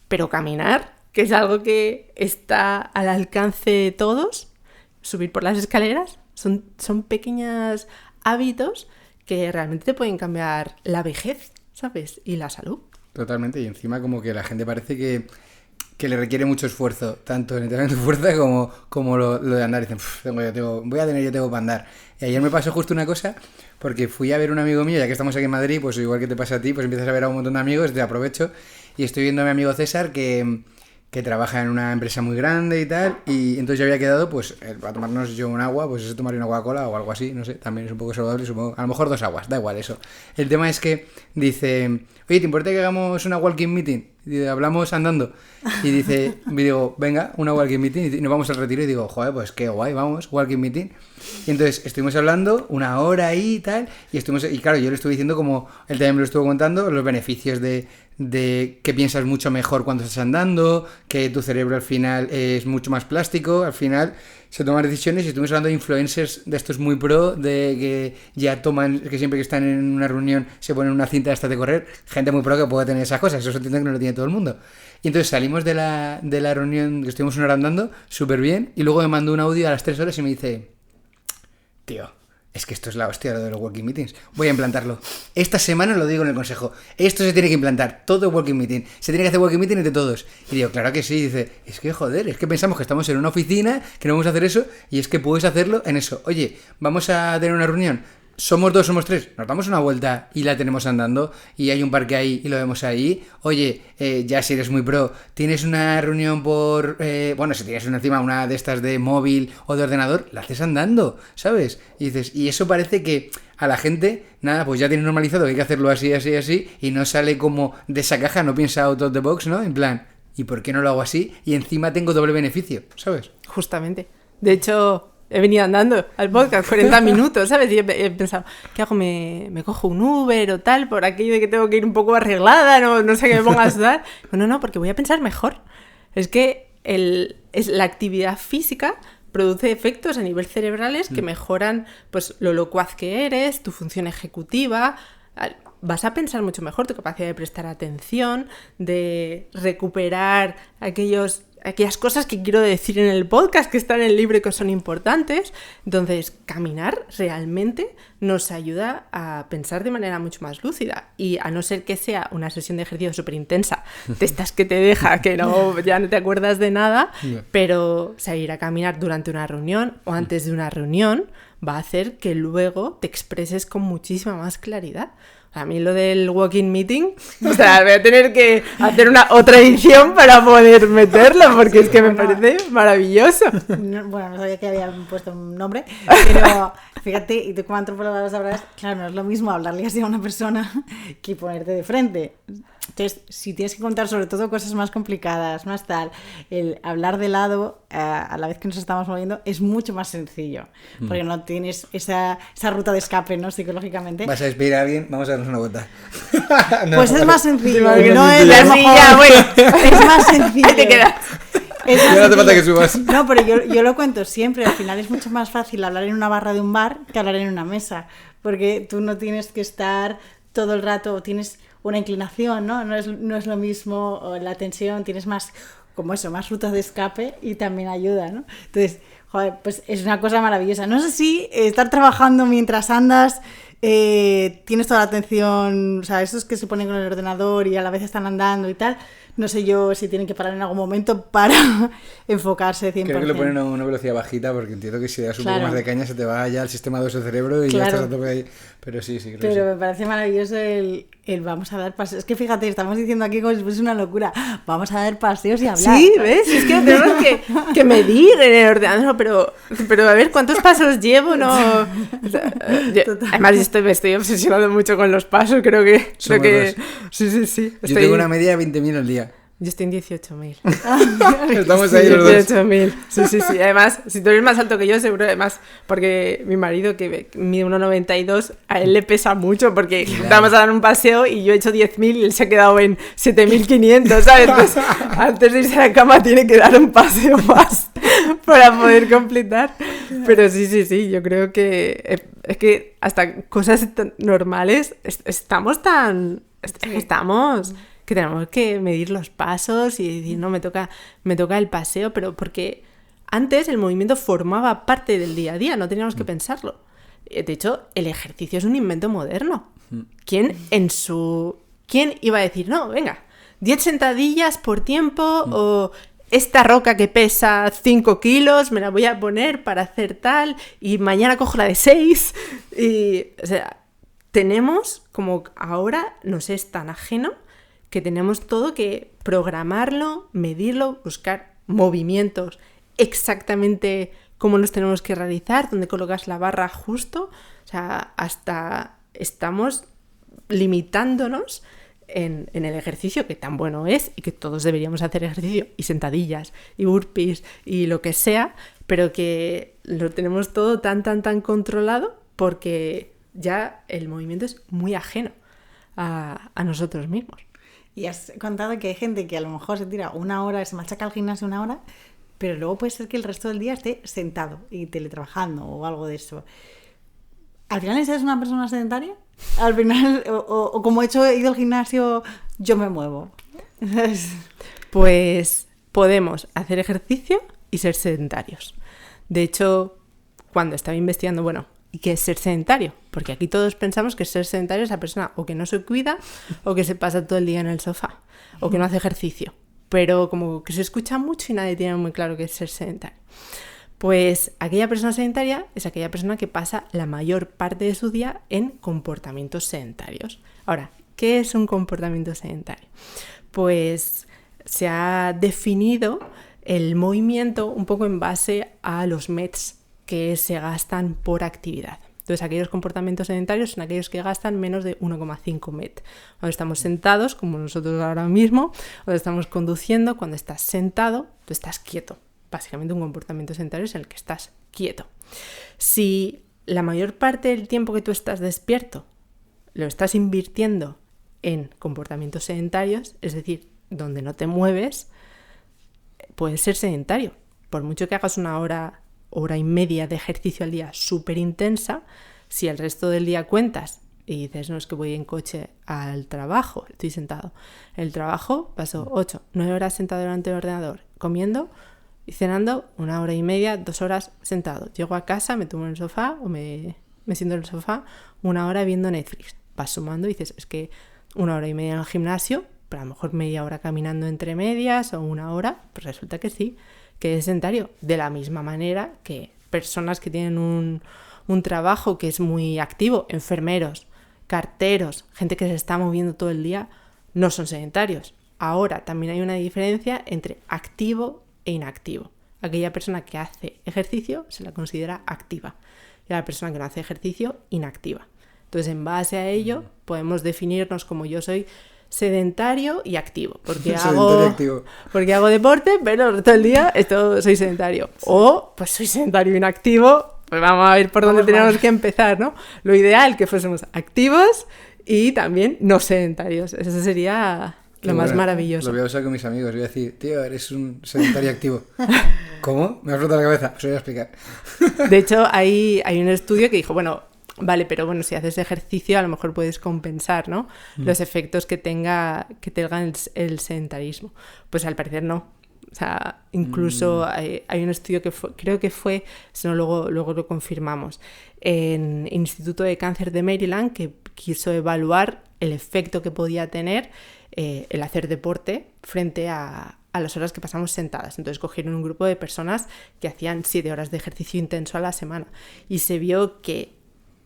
pero caminar, que es algo que está al alcance de todos, subir por las escaleras, son pequeños hábitos que realmente te pueden cambiar la vejez, ¿sabes? Y la salud. Totalmente, y encima como que la gente parece que le requiere mucho esfuerzo, tanto en entrenamiento de fuerza como lo de andar. Dicen, yo tengo para andar. Y ayer me pasó justo una cosa, porque fui a ver a un amigo mío, ya que estamos aquí en Madrid, pues igual que te pasa a ti, pues empiezas a ver a un montón de amigos, te aprovecho, y estoy viendo a mi amigo César que que trabaja en una empresa muy grande y tal, y entonces yo había quedado, pues, para tomarnos yo un agua, pues eso, tomar una Coca-Cola o algo así, no sé, también es un poco saludable, supongo, a lo mejor 2 aguas, da igual eso. El tema es que dice, oye, ¿te importa que hagamos una walking meeting? Y dice, hablamos andando. Y dice, digo, venga, una walking meeting, y nos vamos al retiro, y digo, joder, pues qué guay, vamos, walking meeting. Y entonces estuvimos hablando 1 hora ahí y tal, y claro, yo le estuve diciendo como, él también me lo estuvo contando, los beneficios de que piensas mucho mejor cuando estás andando, que tu cerebro al final es mucho más plástico, al final se toman decisiones, y estuvimos hablando de influencers de estos muy pro, de que ya toman, que siempre que están en una reunión se ponen una cinta esta de correr, gente muy pro que puede tener esas cosas, eso entiendo que no lo tiene todo el mundo. Y entonces salimos de la reunión, que estuvimos 1 hora andando, súper bien, y luego me mandó un audio a las 3 horas y me dice, tío, es que esto es la hostia, lo de los walking meetings. Voy a implantarlo. Esta semana lo digo en el consejo. Esto se tiene que implantar. Todo walking meeting. Se tiene que hacer walking meeting entre todos. Y digo, claro que sí. Y dice, es que joder, es que pensamos que estamos en una oficina, que no vamos a hacer eso, y es que puedes hacerlo en eso. Oye, vamos a tener una reunión. Somos 2, somos 3, nos damos una vuelta y la tenemos andando, y hay un parque ahí y lo vemos ahí. Oye, ya si eres muy pro, tienes una reunión si tienes encima una de estas de móvil o de ordenador, la haces andando, ¿sabes? Y dices, y eso parece que a la gente, nada, pues ya tienes normalizado que hay que hacerlo así, así, así, y no sale como de esa caja, no piensa out of the box, ¿no? En plan, ¿y por qué no lo hago así? Y encima tengo doble beneficio, ¿sabes? Justamente. De hecho, he venido andando al podcast 40 minutos, ¿sabes? Y he pensado, ¿qué hago? ¿Me cojo un Uber o tal? Por aquello de que tengo que ir un poco arreglada, no sé qué me ponga a sudar. No, porque voy a pensar mejor. Es que la actividad física produce efectos a nivel cerebrales que mejoran, pues, lo locuaz que eres, tu función ejecutiva. Vas a pensar mucho mejor, tu capacidad de prestar atención, de recuperar aquellas cosas que quiero decir en el podcast, que están en el libro y que son importantes. Entonces, caminar realmente nos ayuda a pensar de manera mucho más lúcida, y a no ser que sea una sesión de ejercicio súper intensa, de estas que te deja que ya no te acuerdas de nada, pero salir a caminar durante una reunión o antes de una reunión va a hacer que luego te expreses con muchísima más claridad. A mí lo del walking meeting, o sea, voy a tener que hacer otra edición para poder meterlo, porque es que me parece maravilloso. No sabía que habían puesto un nombre, pero fíjate, y tú como antropóloga lo sabrás, claro, no es lo mismo hablarle así a una persona que ponerte de frente. Entonces, si tienes que contar sobre todo cosas más complicadas, más tal, el hablar de lado a la vez que nos estamos moviendo es mucho más sencillo, porque no tienes esa ruta de escape, ¿no? Psicológicamente. Vas a despedir a alguien, vamos a darnos una vuelta. Pues es más sencillo. No es la silla, güey. Es más sencillo. Te quedas. Ya no hace falta que subas. No, pero yo lo cuento siempre. Al final es mucho más fácil hablar en una barra de un bar que hablar en una mesa, porque tú no tienes que estar todo el rato, tienes una inclinación, ¿no? No es lo mismo la tensión, tienes más, como eso, más rutas de escape, y también ayuda, ¿no? Entonces, joder, pues es una cosa maravillosa. No sé si estar trabajando mientras andas, tienes toda la atención, o sea, esos que se ponen con el ordenador y a la vez están andando y tal, no sé yo si tienen que parar en algún momento para enfocarse 100%. Creo que le ponen a una velocidad bajita, porque entiendo que si das un poco más de caña se te va ya el sistema 2 del cerebro y ya estás a tope ahí. Pero sí, creo que sí. Me parece maravilloso el vamos a dar paseos. Es que fíjate, estamos diciendo aquí como si fuese una locura. Vamos a dar paseos y hablar. Sí, ¿ves? Es que tenemos que medir en el ordenador, pero a ver, ¿cuántos pasos llevo? No. O sea, además, me estoy obsesionando mucho con los pasos, creo que sí. Yo tengo una media de 20.000 al día. Yo estoy en 18.000. Estamos ahí los dos. 18.000. Sí. Además, si tú eres más alto que yo, seguro, además, porque mi marido, que mide 1,92, a él le pesa mucho, porque vamos a dar un paseo y yo he hecho 10.000 y él se ha quedado en 7.500, ¿sabes? Entonces, antes de irse a la cama tiene que dar un paseo más para poder completar. Pero sí, yo creo que es que hasta cosas normales estamos que tenemos que medir los pasos y decir, no, me toca el paseo, pero porque antes el movimiento formaba parte del día a día, no teníamos que pensarlo. De hecho, el ejercicio es un invento moderno. ¿Quién iba a decir, no, venga, 10 sentadillas por tiempo o esta roca que pesa 5 kilos me la voy a poner para hacer tal y mañana cojo la de 6? Y, o sea, tenemos, como ahora nos es tan ajeno, que tenemos todo que programarlo, medirlo, buscar movimientos exactamente cómo los tenemos que realizar, dónde colocas la barra justo. O sea, hasta estamos limitándonos en el ejercicio, que tan bueno es y que todos deberíamos hacer ejercicio y sentadillas y burpees y lo que sea, pero que lo tenemos todo tan controlado porque ya el movimiento es muy ajeno a nosotros mismos. Y has contado que hay gente que a lo mejor se tira 1 hora, se machaca al gimnasio 1 hora, pero luego puede ser que el resto del día esté sentado y teletrabajando o algo de eso. ¿Al final esa es una persona sedentaria? Al final, o como he ido al gimnasio, yo me muevo. Pues podemos hacer ejercicio y ser sedentarios. De hecho, cuando estaba investigando, ¿y qué es ser sedentario? Porque aquí todos pensamos que ser sedentario es la persona o que no se cuida o que se pasa todo el día en el sofá o que no hace ejercicio. Pero como que se escucha mucho y nadie tiene muy claro qué es ser sedentario. Pues aquella persona sedentaria es aquella persona que pasa la mayor parte de su día en comportamientos sedentarios. Ahora, ¿qué es un comportamiento sedentario? Pues se ha definido el movimiento un poco en base a los METs que se gastan por actividad. Entonces, aquellos comportamientos sedentarios son aquellos que gastan menos de 1,5 MET. Cuando estamos sentados, como nosotros ahora mismo, cuando estamos conduciendo, cuando estás sentado, tú estás quieto. Básicamente un comportamiento sedentario es el que estás quieto. Si la mayor parte del tiempo que tú estás despierto lo estás invirtiendo en comportamientos sedentarios, es decir, donde no te mueves, puedes ser sedentario. Por mucho que hagas 1 hora, hora y media de ejercicio al día súper intensa, si el resto del día cuentas y dices, no, es que voy en coche al trabajo, estoy sentado. En el trabajo paso 8, 9 horas sentado delante del ordenador, comiendo y cenando 1 hora y media, 2 horas sentado. Llego a casa, me tumbo en el sofá o me siento en el sofá 1 hora viendo Netflix. Vas sumando y dices, es que 1 hora y media en el gimnasio, pero a lo mejor media hora caminando entre medias o 1 hora, pues resulta que sí, que es sedentario. De la misma manera que personas que tienen un trabajo que es muy activo, enfermeros, carteros, gente que se está moviendo todo el día, no son sedentarios. Ahora también hay una diferencia entre activo e inactivo. Aquella persona que hace ejercicio se la considera activa y la persona que no hace ejercicio, inactiva. Entonces, en base a ello, podemos definirnos como yo soy sedentario y activo, porque hago deporte, pero todo el día soy sedentario. O, pues soy sedentario e inactivo, pues vamos a ver por dónde tenemos que empezar, ¿no? Lo ideal que fuésemos activos y también no sedentarios. Eso sería lo más maravilloso. Lo voy a usar con mis amigos. Voy a decir, tío, eres un sedentario activo. ¿Cómo? Me ha explotado la cabeza. Os voy a explicar. De hecho, hay un estudio que dijo, vale, pero si haces ejercicio a lo mejor puedes compensar, ¿no? Los efectos que tenga el sedentarismo. Pues al parecer no. O sea, incluso hay un estudio que creo que fue, si no luego lo confirmamos, en Instituto de Cáncer de Maryland, que quiso evaluar el efecto que podía tener el hacer deporte frente a las horas que pasamos sentadas. Entonces cogieron un grupo de personas que hacían 7 horas de ejercicio intenso a la semana y se vio que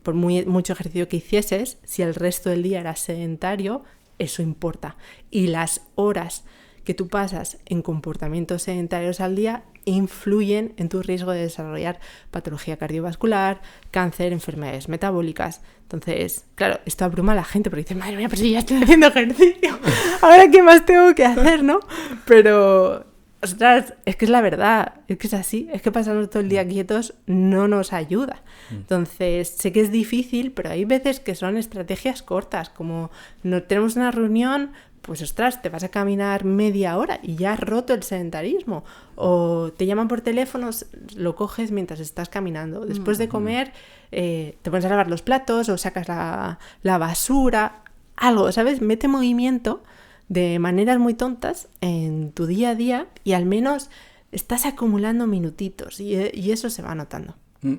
por mucho ejercicio que hicieses, si el resto del día era sedentario, eso importa. Y las horas que tú pasas en comportamientos sedentarios al día influyen en tu riesgo de desarrollar patología cardiovascular, cáncer, enfermedades metabólicas. Entonces, claro, esto abruma a la gente porque dice, madre mía, pero si ya estoy haciendo ejercicio, ¿ahora qué más tengo que hacer, no? Pero, ostras, es que es la verdad, es que es así, es que pasarnos todo el día quietos no nos ayuda. Entonces, sé que es difícil, pero hay veces que son estrategias cortas, como no tenemos una reunión, pues ostras, te vas a caminar media hora y ya has roto el sedentarismo. O te llaman por teléfono, lo coges mientras estás caminando. Después de comer, te pones a lavar los platos o sacas la basura, algo, ¿sabes? Mete movimiento de maneras muy tontas en tu día a día y al menos estás acumulando minutitos y eso se va notando.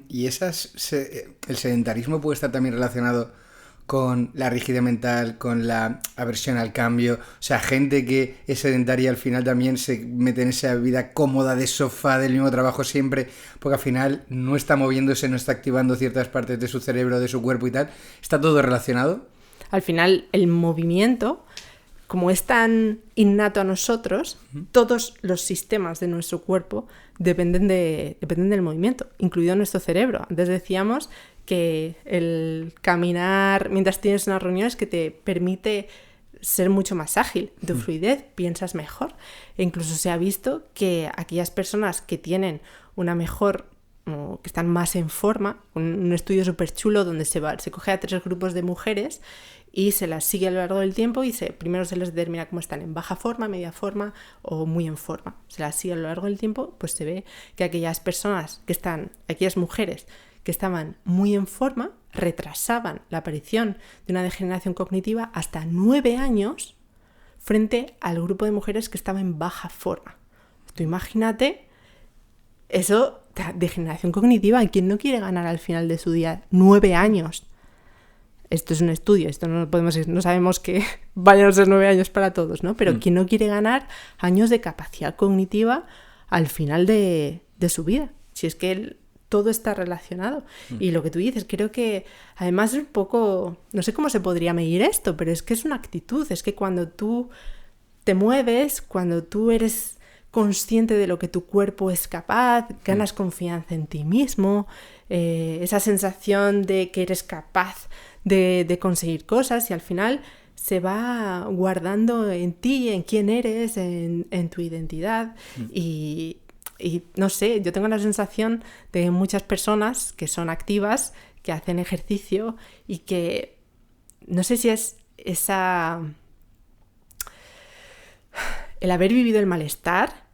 ¿Y el sedentarismo puede estar también relacionado con la rigidez mental, con la aversión al cambio? O sea, gente que es sedentaria al final también se mete en esa vida cómoda de sofá, del mismo trabajo siempre, porque al final no está moviéndose, no está activando ciertas partes de su cerebro, de su cuerpo y tal. ¿Está todo relacionado? Al final, el movimiento como es tan innato a nosotros, todos los sistemas de nuestro cuerpo dependen del movimiento, incluido nuestro cerebro. Antes decíamos que el caminar mientras tienes una reunión es que te permite ser mucho más ágil, tu fluidez, piensas mejor. E incluso se ha visto que aquellas personas que tienen una mejor, que están más en forma, un estudio súper chulo donde se coge a 3 grupos de mujeres y se las sigue a lo largo del tiempo y primero se les determina cómo están en baja forma, media forma o muy en forma. Se las sigue a lo largo del tiempo, pues se ve que aquellas mujeres que estaban muy en forma retrasaban la aparición de una degeneración cognitiva hasta 9 años frente al grupo de mujeres que estaba en baja forma. Tú imagínate eso, degeneración cognitiva. ¿Quién no quiere ganar al final de su día 9 años? Esto es un estudio, esto no sabemos que vayan a ser 9 años para todos, ¿no? Pero ¿quién no quiere ganar años de capacidad cognitiva al final de su vida? Si es que todo está relacionado. Y lo que tú dices, creo que además es un poco, no sé cómo se podría medir esto, pero es que es una actitud, es que cuando tú te mueves, cuando tú eres consciente de lo que tu cuerpo es capaz, ganas confianza en ti mismo, esa sensación de que eres capaz de conseguir cosas y al final se va guardando en ti, en quién eres, en tu identidad y no sé, yo tengo la sensación de muchas personas que son activas, que hacen ejercicio y que no sé si es el haber vivido el malestar,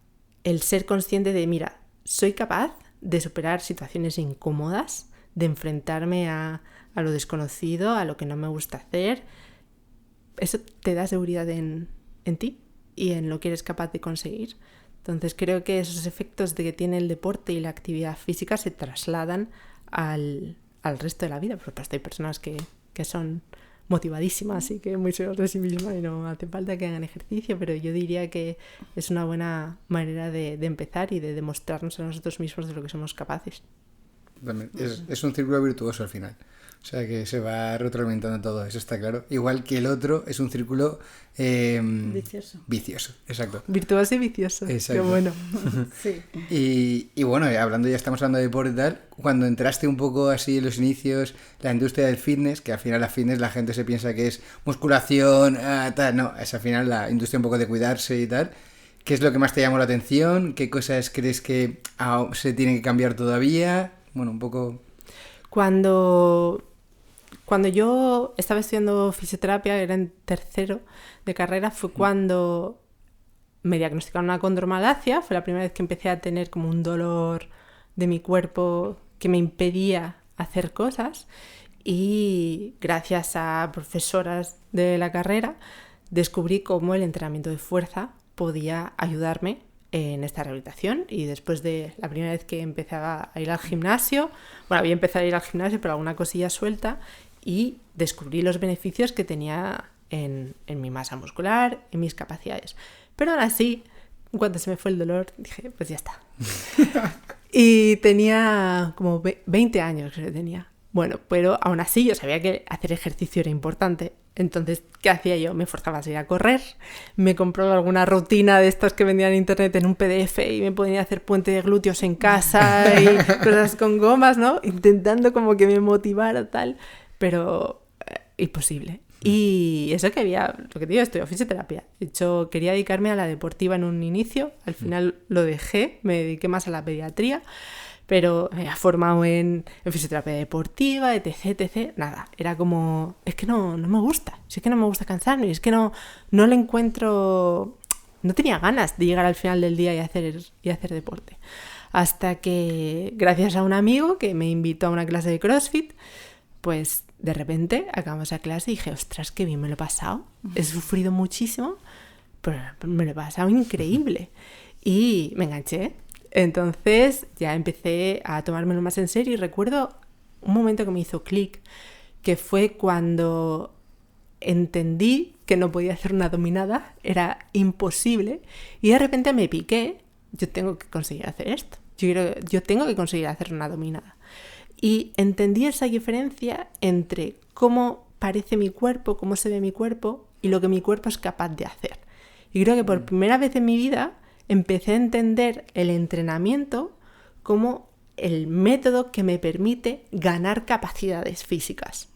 el ser consciente de, mira, soy capaz de superar situaciones incómodas, de enfrentarme a lo desconocido, a lo que no me gusta hacer. Eso te da seguridad en ti y en lo que eres capaz de conseguir. Entonces creo que esos efectos de que tiene el deporte y la actividad física se trasladan al resto de la vida. Por supuesto, hay personas que son motivadísimas y que muy seguras de sí mismas y no hace falta que hagan ejercicio, pero yo diría que es una buena manera de empezar y de demostrarnos a nosotros mismos de lo que somos capaces. Es un círculo virtuoso al final. O sea que se va retroalimentando todo, eso está claro. Igual que el otro es un círculo vicioso, exacto. Virtuoso y vicioso. Exacto. Qué bueno. Sí. Y bueno, estamos hablando de deporte y tal, cuando entraste un poco así en los inicios, la industria del fitness, que al final la fitness la gente se piensa que es musculación, tal, no, es al final la industria un poco de cuidarse y tal. ¿Qué es lo que más te llamó la atención? ¿Qué cosas crees que se tienen que cambiar todavía? Bueno, un poco... Cuando yo estaba estudiando fisioterapia, era en tercero de carrera, fue cuando me diagnosticaron una condromalacia. Fue la primera vez que empecé a tener como un dolor de mi cuerpo que me impedía hacer cosas. Y gracias a profesoras de la carrera descubrí cómo el entrenamiento de fuerza podía ayudarme en esta rehabilitación. Y después de la primera vez que empecé a ir al gimnasio, bueno, había empezado a ir al gimnasio pero alguna cosilla suelta, y descubrí los beneficios que tenía en mi masa muscular, en mis capacidades. Pero aún así, cuando se me fue el dolor, dije, pues ya está. Y tenía como 20 años, creo que tenía. Bueno, pero aún así yo sabía que hacer ejercicio era importante. Entonces, ¿qué hacía yo? Me forzaba a salir a correr, me compraba alguna rutina de estas que vendían en internet en un PDF y me ponía a hacer puente de glúteos en casa y cosas con gomas, ¿no? Intentando como que me motivara tal, pero imposible. Y eso que había, lo que te digo, estudié fisioterapia. De hecho, quería dedicarme a la deportiva en un inicio, al final lo dejé, me dediqué más a la pediatría, pero me había formado en fisioterapia deportiva, etc. Nada, era como, es que no me gusta, es que no me gusta cansarme, es que no le encuentro, no tenía ganas de llegar al final del día y hacer deporte. Hasta que, gracias a un amigo que me invitó a una clase de CrossFit, pues de repente acabamos la clase y dije, ostras, qué bien me lo he pasado, he sufrido muchísimo, pero me lo he pasado increíble. Y me enganché. Entonces ya empecé a tomármelo más en serio y recuerdo un momento que me hizo clic, que fue cuando entendí que no podía hacer una dominada, era imposible, y de repente me piqué, yo tengo que conseguir hacer esto, yo tengo que conseguir hacer una dominada. Y entendí esa diferencia entre cómo parece mi cuerpo, cómo se ve mi cuerpo y lo que mi cuerpo es capaz de hacer. Y creo que por primera vez en mi vida empecé a entender el entrenamiento como el método que me permite ganar capacidades físicas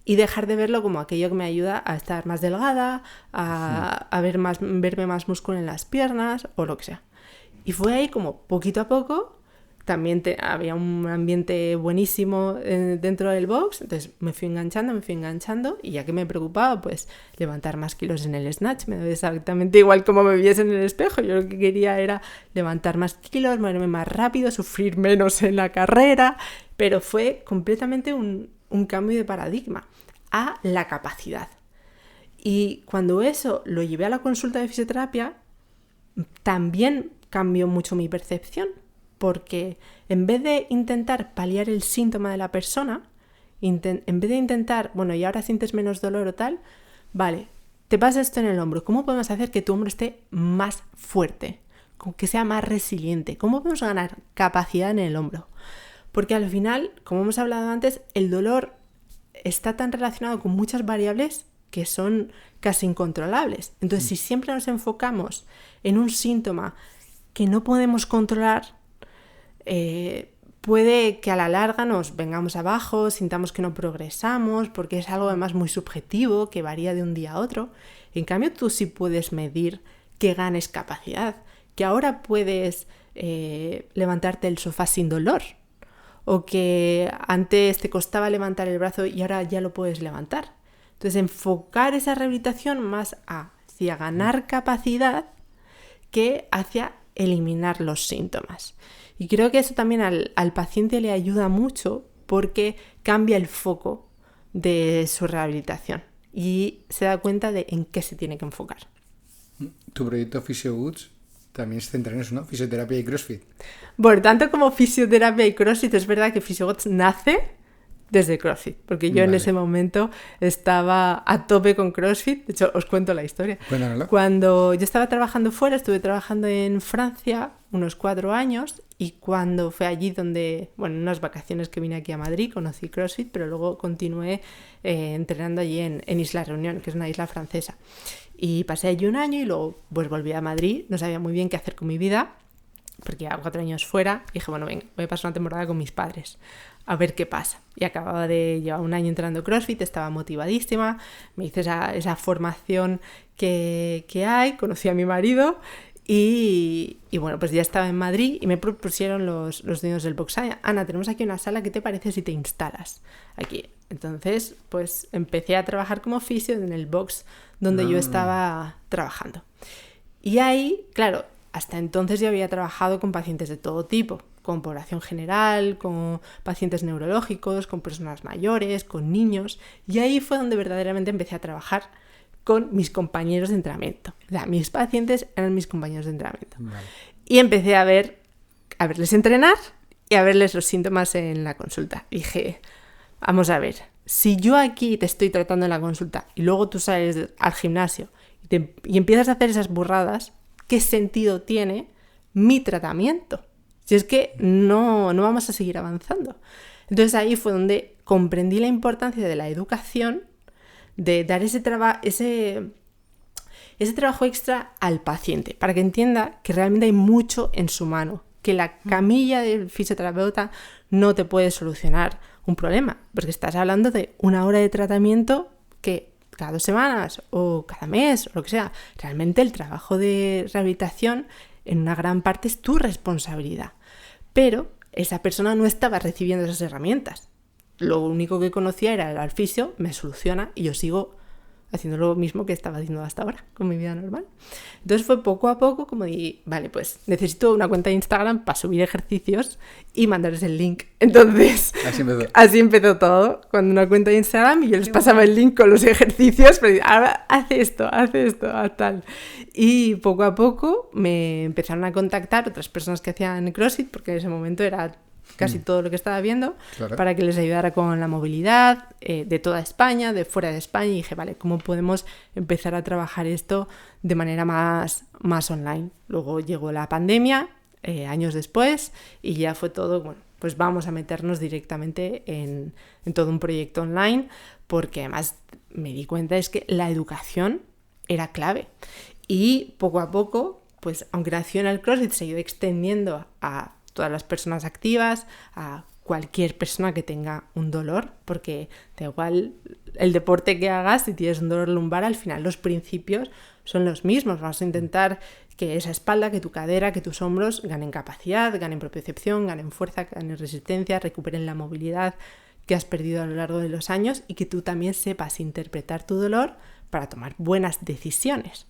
y dejar de verlo como aquello que me ayuda a estar más delgada, a verme más músculo en las piernas o lo que sea. Y fue ahí como poquito a poco. También había un ambiente buenísimo dentro del box, entonces me fui enganchando y ya que me preocupaba, pues levantar más kilos en el snatch, me da exactamente igual como me viese en el espejo. Yo lo que quería era levantar más kilos, moverme más rápido, sufrir menos en la carrera, pero fue completamente un cambio de paradigma a la capacidad. Y cuando eso lo llevé a la consulta de fisioterapia, también cambió mucho mi percepción. Porque en vez de intentar paliar el síntoma de la persona, en vez de intentar, bueno, y ahora sientes menos dolor o tal, vale, te pasa esto en el hombro, ¿cómo podemos hacer que tu hombro esté más fuerte? Que sea más resiliente. ¿Cómo podemos ganar capacidad en el hombro? Porque al final, como hemos hablado antes, el dolor está tan relacionado con muchas variables que son casi incontrolables. Entonces, si siempre nos enfocamos en un síntoma que no podemos controlar, puede que a la larga nos vengamos abajo, sintamos que no progresamos, porque es algo además muy subjetivo, que varía de un día a otro. En cambio, tú sí puedes medir que ganes capacidad, que ahora puedes levantarte del sofá sin dolor, o que antes te costaba levantar el brazo y ahora ya lo puedes levantar. Entonces, enfocar esa rehabilitación más hacia ganar capacidad que hacia eliminar los síntomas. Y creo que eso también al paciente le ayuda mucho porque cambia el foco de su rehabilitación y se da cuenta de en qué se tiene que enfocar. Tu proyecto PhysioGoods también se centra en eso, ¿no? Fisioterapia y CrossFit. Por tanto, como fisioterapia y CrossFit, es verdad que PhysioGoods nace desde CrossFit, porque yo en ese momento estaba a tope con CrossFit. De hecho, os cuento la historia. Cuéntamelo. Cuando yo estaba trabajando fuera, estuve trabajando en Francia unos 4 años y cuando fue allí donde, bueno, en unas vacaciones que vine aquí a Madrid, conocí CrossFit, pero luego continué entrenando allí en Isla Reunión, que es una isla francesa. Y pasé allí un año y luego pues volví a Madrid, no sabía muy bien qué hacer con mi vida, porque ya 4 años fuera, y dije, bueno, venga, voy a pasar una temporada con mis padres, a ver qué pasa. Y acababa de llevar un año entrenando CrossFit, estaba motivadísima, me hice esa formación que hay, conocí a mi marido y bueno, pues ya estaba en Madrid y me propusieron los dueños del box. Ana, tenemos aquí una sala, ¿qué te parece si te instalas aquí? Entonces, pues empecé a trabajar como fisio en el box donde yo estaba trabajando. Y ahí, claro, hasta entonces yo había trabajado con pacientes de todo tipo, con población general, con pacientes neurológicos, con personas mayores, con niños, y ahí fue donde verdaderamente empecé a trabajar con mis compañeros de entrenamiento. O sea, mis pacientes eran mis compañeros de entrenamiento. Vale. Y empecé a verles entrenar y a verles los síntomas en la consulta. Dije, vamos a ver, si yo aquí te estoy tratando en la consulta y luego tú sales al gimnasio y empiezas a hacer esas burradas, ¿qué sentido tiene mi tratamiento? Si es que no vamos a seguir avanzando. Entonces ahí fue donde comprendí la importancia de la educación, de dar ese trabajo extra al paciente, para que entienda que realmente hay mucho en su mano, que la camilla del fisioterapeuta no te puede solucionar un problema, porque estás hablando de 1 hora de tratamiento que cada 2 semanas o cada mes o lo que sea. Realmente el trabajo de rehabilitación en una gran parte es tu responsabilidad, pero esa persona no estaba recibiendo esas herramientas. Lo único que conocía era el fisio, me soluciona y yo sigo haciendo lo mismo que estaba haciendo hasta ahora con mi vida normal. Entonces fue poco a poco como di, vale, pues necesito una cuenta de Instagram para subir ejercicios y mandarles el link. Entonces así empezó todo, con una cuenta de Instagram y yo les pasaba el link con los ejercicios, pero ahora haz esto, haz tal. Y poco a poco me empezaron a contactar otras personas que hacían CrossFit, porque en ese momento era casi todo lo que estaba viendo, claro, para que les ayudara con la movilidad de toda España, de fuera de España, y dije, vale, ¿cómo podemos empezar a trabajar esto de manera más online? Luego llegó la pandemia, años después y ya fue todo, bueno, pues vamos a meternos directamente en todo un proyecto online, porque además me di cuenta es que la educación era clave. Y poco a poco, pues aunque nació en el CrossFit, se ha ido extendiendo a todas las personas activas, a cualquier persona que tenga un dolor, porque da igual el deporte que hagas, si tienes un dolor lumbar, al final los principios son los mismos. Vamos a intentar que esa espalda, que tu cadera, que tus hombros ganen capacidad, ganen propiocepción, ganen fuerza, ganen resistencia, recuperen la movilidad que has perdido a lo largo de los años y que tú también sepas interpretar tu dolor para tomar buenas decisiones,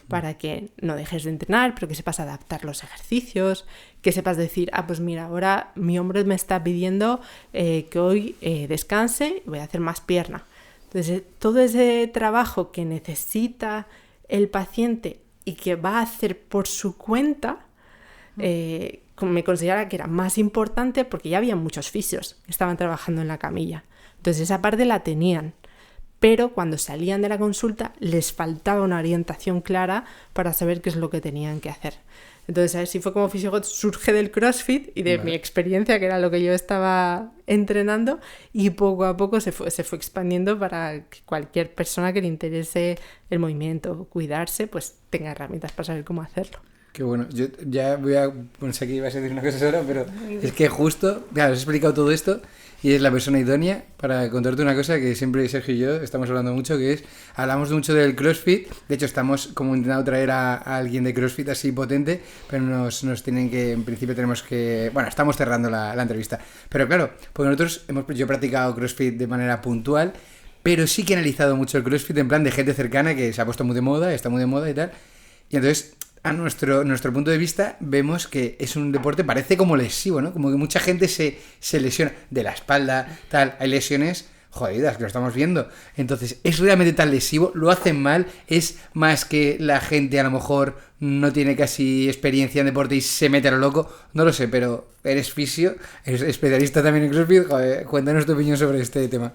para que no dejes de entrenar, pero que sepas adaptar los ejercicios, que sepas decir, pues mira, ahora mi hombro me está pidiendo que hoy descanse y voy a hacer más pierna. Entonces, todo ese trabajo que necesita el paciente y que va a hacer por su cuenta, me consideraba que era más importante porque ya había muchos fisios que estaban trabajando en la camilla. Entonces, esa parte la tenían. Pero cuando salían de la consulta les faltaba una orientación clara para saber qué es lo que tenían que hacer. Entonces, así fue como Physiogod surge del CrossFit y de mi experiencia, que era lo que yo estaba entrenando, y poco a poco se fue expandiendo para que cualquier persona que le interese el movimiento, cuidarse, pues tenga herramientas para saber cómo hacerlo. Qué bueno. Yo ya voy a... Pensé que ibas a decir una cosa ahora, pero es que justo, claro, os he explicado todo esto y es la persona idónea para contarte una cosa que siempre Sergio y yo estamos hablando mucho, que es, hablamos mucho del CrossFit. De hecho, estamos como intentando traer a alguien de CrossFit así potente, pero nos tienen que, en principio tenemos que... Bueno, estamos cerrando la entrevista. Pero claro, porque nosotros yo he practicado CrossFit de manera puntual, pero sí que he analizado mucho el CrossFit en plan de gente cercana que se ha puesto muy de moda, está muy de moda y tal. Y entonces, a nuestro punto de vista, vemos que es un deporte, parece como lesivo, ¿no? Como que mucha gente se lesiona de la espalda, tal. Hay lesiones jodidas, que lo estamos viendo. Entonces, ¿es realmente tan lesivo? ¿Lo hacen mal? ¿Es más que la gente a lo mejor no tiene casi experiencia en deporte y se mete a lo loco? No lo sé, pero eres fisio, eres especialista también en CrossFit. Joder, cuéntanos tu opinión sobre este tema.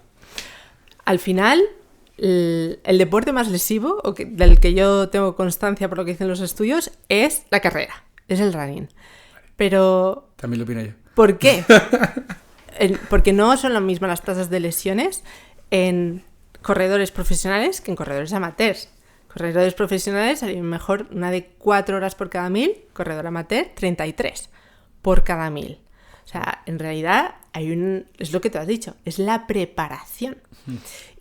Al final, el deporte más lesivo, del que yo tengo constancia por lo que dicen los estudios, es la carrera, es el running. Pero... También lo opino yo. ¿Por qué? Porque no son las mismas las tasas de lesiones en corredores profesionales que en corredores amateurs. Corredores profesionales hay mejor una de 4 horas por cada 1000, corredor amateur 33 por cada 1000. O sea, en realidad es lo que te has dicho, es la preparación.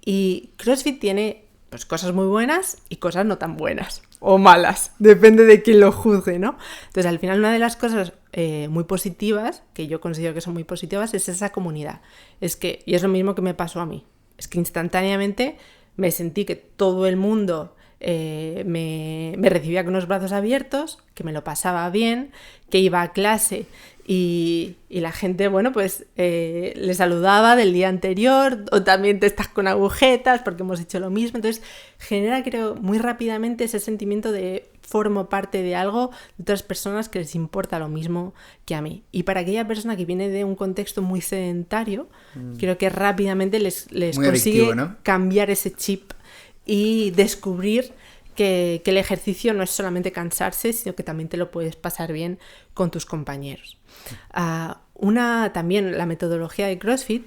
Y CrossFit tiene pues cosas muy buenas y cosas no tan buenas o malas, depende de quién lo juzgue, ¿no? Entonces, al final, una de las cosas muy positivas, que yo considero que son muy positivas, es esa comunidad. Y es lo mismo que me pasó a mí, es que instantáneamente me sentí que todo el mundo me recibía con los brazos abiertos, que me lo pasaba bien, que iba a clase y la gente, bueno, pues le saludaba del día anterior, o también te estás con agujetas porque hemos hecho lo mismo. Entonces genera, creo, muy rápidamente ese sentimiento de formo parte de algo, de otras personas que les importa lo mismo que a mí. Y para aquella persona que viene de un contexto muy sedentario, creo que rápidamente les consigue adictivo, ¿no? Cambiar ese chip y descubrir que el ejercicio no es solamente cansarse, sino que también te lo puedes pasar bien con tus compañeros. También la metodología de CrossFit,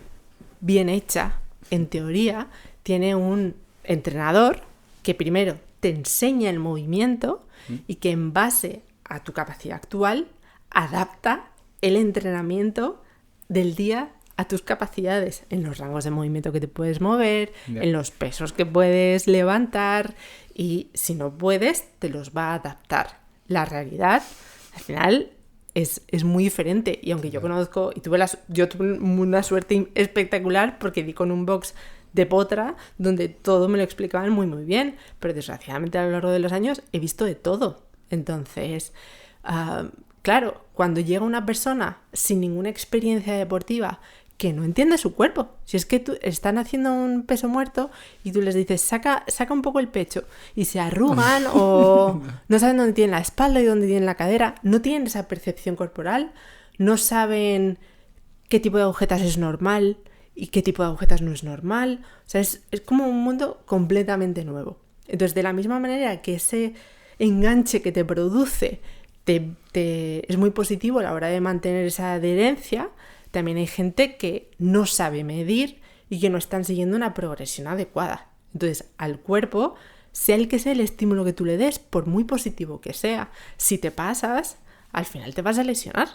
bien hecha, en teoría, tiene un entrenador que primero te enseña el movimiento y que en base a tu capacidad actual adapta el entrenamiento del día a tus capacidades, en los rangos de movimiento que te puedes mover, en los pesos que puedes levantar, y si no puedes, te los va a adaptar. La realidad, al final, es muy diferente. Y aunque yo conozco, y yo tuve una suerte espectacular porque di con un box de potra donde todo me lo explicaban muy muy bien, pero desgraciadamente a lo largo de los años he visto de todo. Entonces, claro, cuando llega una persona sin ninguna experiencia deportiva que no entiende su cuerpo, si es que están haciendo un peso muerto y tú les dices saca un poco el pecho y se arrugan o no saben dónde tienen la espalda y dónde tienen la cadera, no tienen esa percepción corporal, no saben qué tipo de agujetas es normal y qué tipo de agujetas no es normal. O sea, es como un mundo completamente nuevo. Entonces, de la misma manera que ese enganche que te produce es muy positivo a la hora de mantener esa adherencia. También hay gente que no sabe medir y que no están siguiendo una progresión adecuada. Entonces, al cuerpo, sea el que sea el estímulo que tú le des, por muy positivo que sea, si te pasas, al final te vas a lesionar.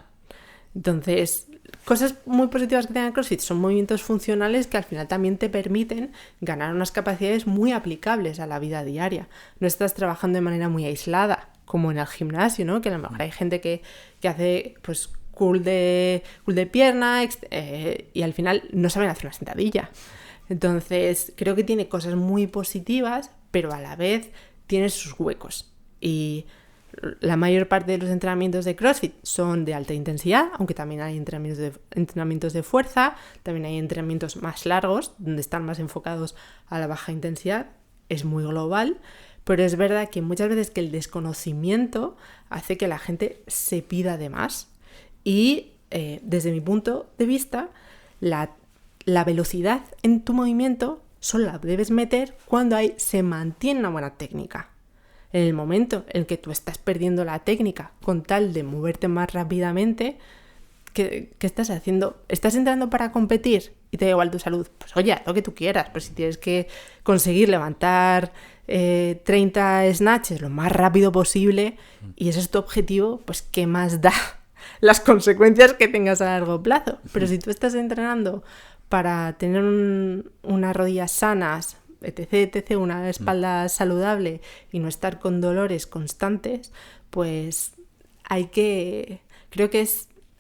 Entonces, cosas muy positivas que tenga CrossFit son movimientos funcionales que al final también te permiten ganar unas capacidades muy aplicables a la vida diaria. No estás trabajando de manera muy aislada, como en el gimnasio, ¿no? Que a lo mejor hay gente que hace pues curl de pierna y al final no saben hacer una sentadilla. Entonces, creo que tiene cosas muy positivas, pero a la vez tiene sus huecos. Y la mayor parte de los entrenamientos de CrossFit son de alta intensidad, aunque también hay entrenamientos de fuerza, también hay entrenamientos más largos, donde están más enfocados a la baja intensidad. Es muy global, pero es verdad que muchas veces que el desconocimiento hace que la gente se pida de más. Y desde mi punto de vista, la velocidad en tu movimiento solo la debes meter cuando se mantiene una buena técnica. En el momento en que tú estás perdiendo la técnica con tal de moverte más rápidamente, ¿qué estás haciendo? ¿Estás entrando para competir y te da igual tu salud? Pues oye, haz lo que tú quieras, pero si tienes que conseguir levantar 30 snatches lo más rápido posible y ese es tu objetivo, pues ¿qué más da las consecuencias que tengas a largo plazo? Pero si tú estás entrenando para tener unas rodillas sanas, etc., una espalda saludable y no estar con dolores constantes, pues creo que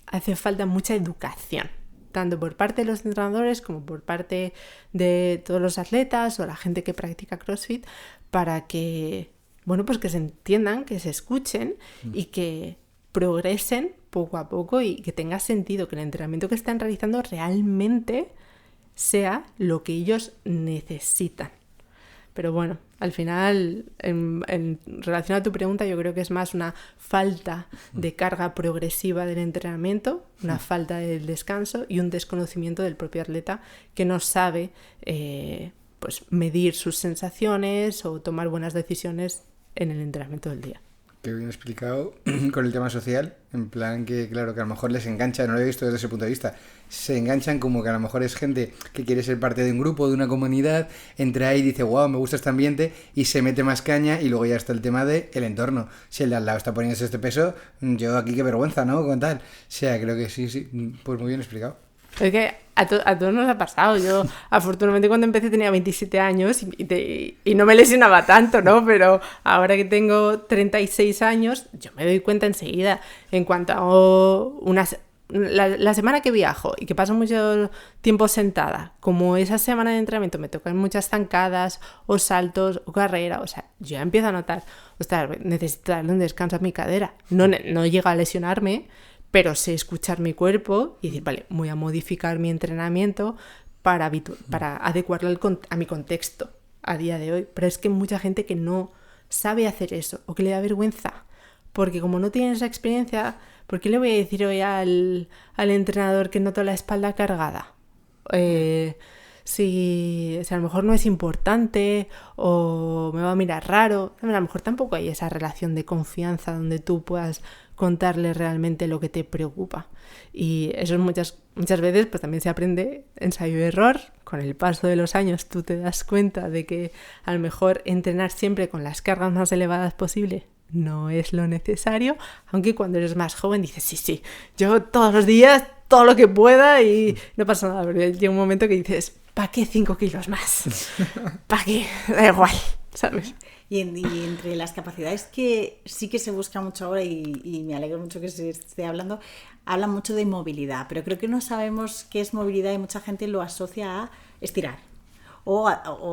hace falta mucha educación, tanto por parte de los entrenadores como por parte de todos los atletas o la gente que practica CrossFit, para que, pues que se entiendan, que se escuchen y que progresen poco a poco y que tenga sentido, que el entrenamiento que están realizando realmente sea lo que ellos necesitan. Pero bueno, al final, en relación a tu pregunta, yo creo que es más una falta de carga progresiva del entrenamiento, una falta del descanso y un desconocimiento del propio atleta que no sabe pues medir sus sensaciones o tomar buenas decisiones en el entrenamiento del día. Qué bien explicado con el tema social, en plan que claro, que a lo mejor les engancha, no lo he visto desde ese punto de vista, se enganchan como que a lo mejor es gente que quiere ser parte de un grupo, de una comunidad, entra ahí y dice, wow, me gusta este ambiente y se mete más caña y luego ya está el tema del entorno. Si el de al lado está poniéndose este peso, yo aquí qué vergüenza, ¿no? Con tal. O sea, creo que sí, pues muy bien explicado. Es que a todos nos ha pasado. Yo, afortunadamente, cuando empecé tenía 27 años y no me lesionaba tanto, ¿no? Pero ahora que tengo 36 años, yo me doy cuenta enseguida. En cuanto a la semana que viajo y que paso mucho tiempo sentada, como esa semana de entrenamiento me tocan muchas zancadas o saltos o carrera, o sea, yo ya empiezo a notar, ostras, necesito darle un descanso a mi cadera. No llego a lesionarme, pero sé escuchar mi cuerpo y decir, vale, voy a modificar mi entrenamiento para adecuarlo a mi contexto a día de hoy. Pero es que hay mucha gente que no sabe hacer eso o que le da vergüenza, porque como no tiene esa experiencia, ¿por qué le voy a decir hoy al entrenador que noto la espalda cargada? Si a lo mejor no es importante o me va a mirar raro, a lo mejor tampoco hay esa relación de confianza donde tú puedas contarle realmente lo que te preocupa. Y eso muchas veces pues también se aprende ensayo y error. Con el paso de los años tú te das cuenta de que a lo mejor entrenar siempre con las cargas más elevadas posible no es lo necesario, aunque cuando eres más joven dices, sí, yo todos los días, todo lo que pueda y no pasa nada, pero llega un momento que dices, ¿para qué 5 kilos más? ¿Para qué? Da igual, ¿sabes? Y entre las capacidades que sí que se busca mucho ahora y me alegro mucho que se esté hablando, hablan mucho de movilidad, pero creo que no sabemos qué es movilidad y mucha gente lo asocia a estirar o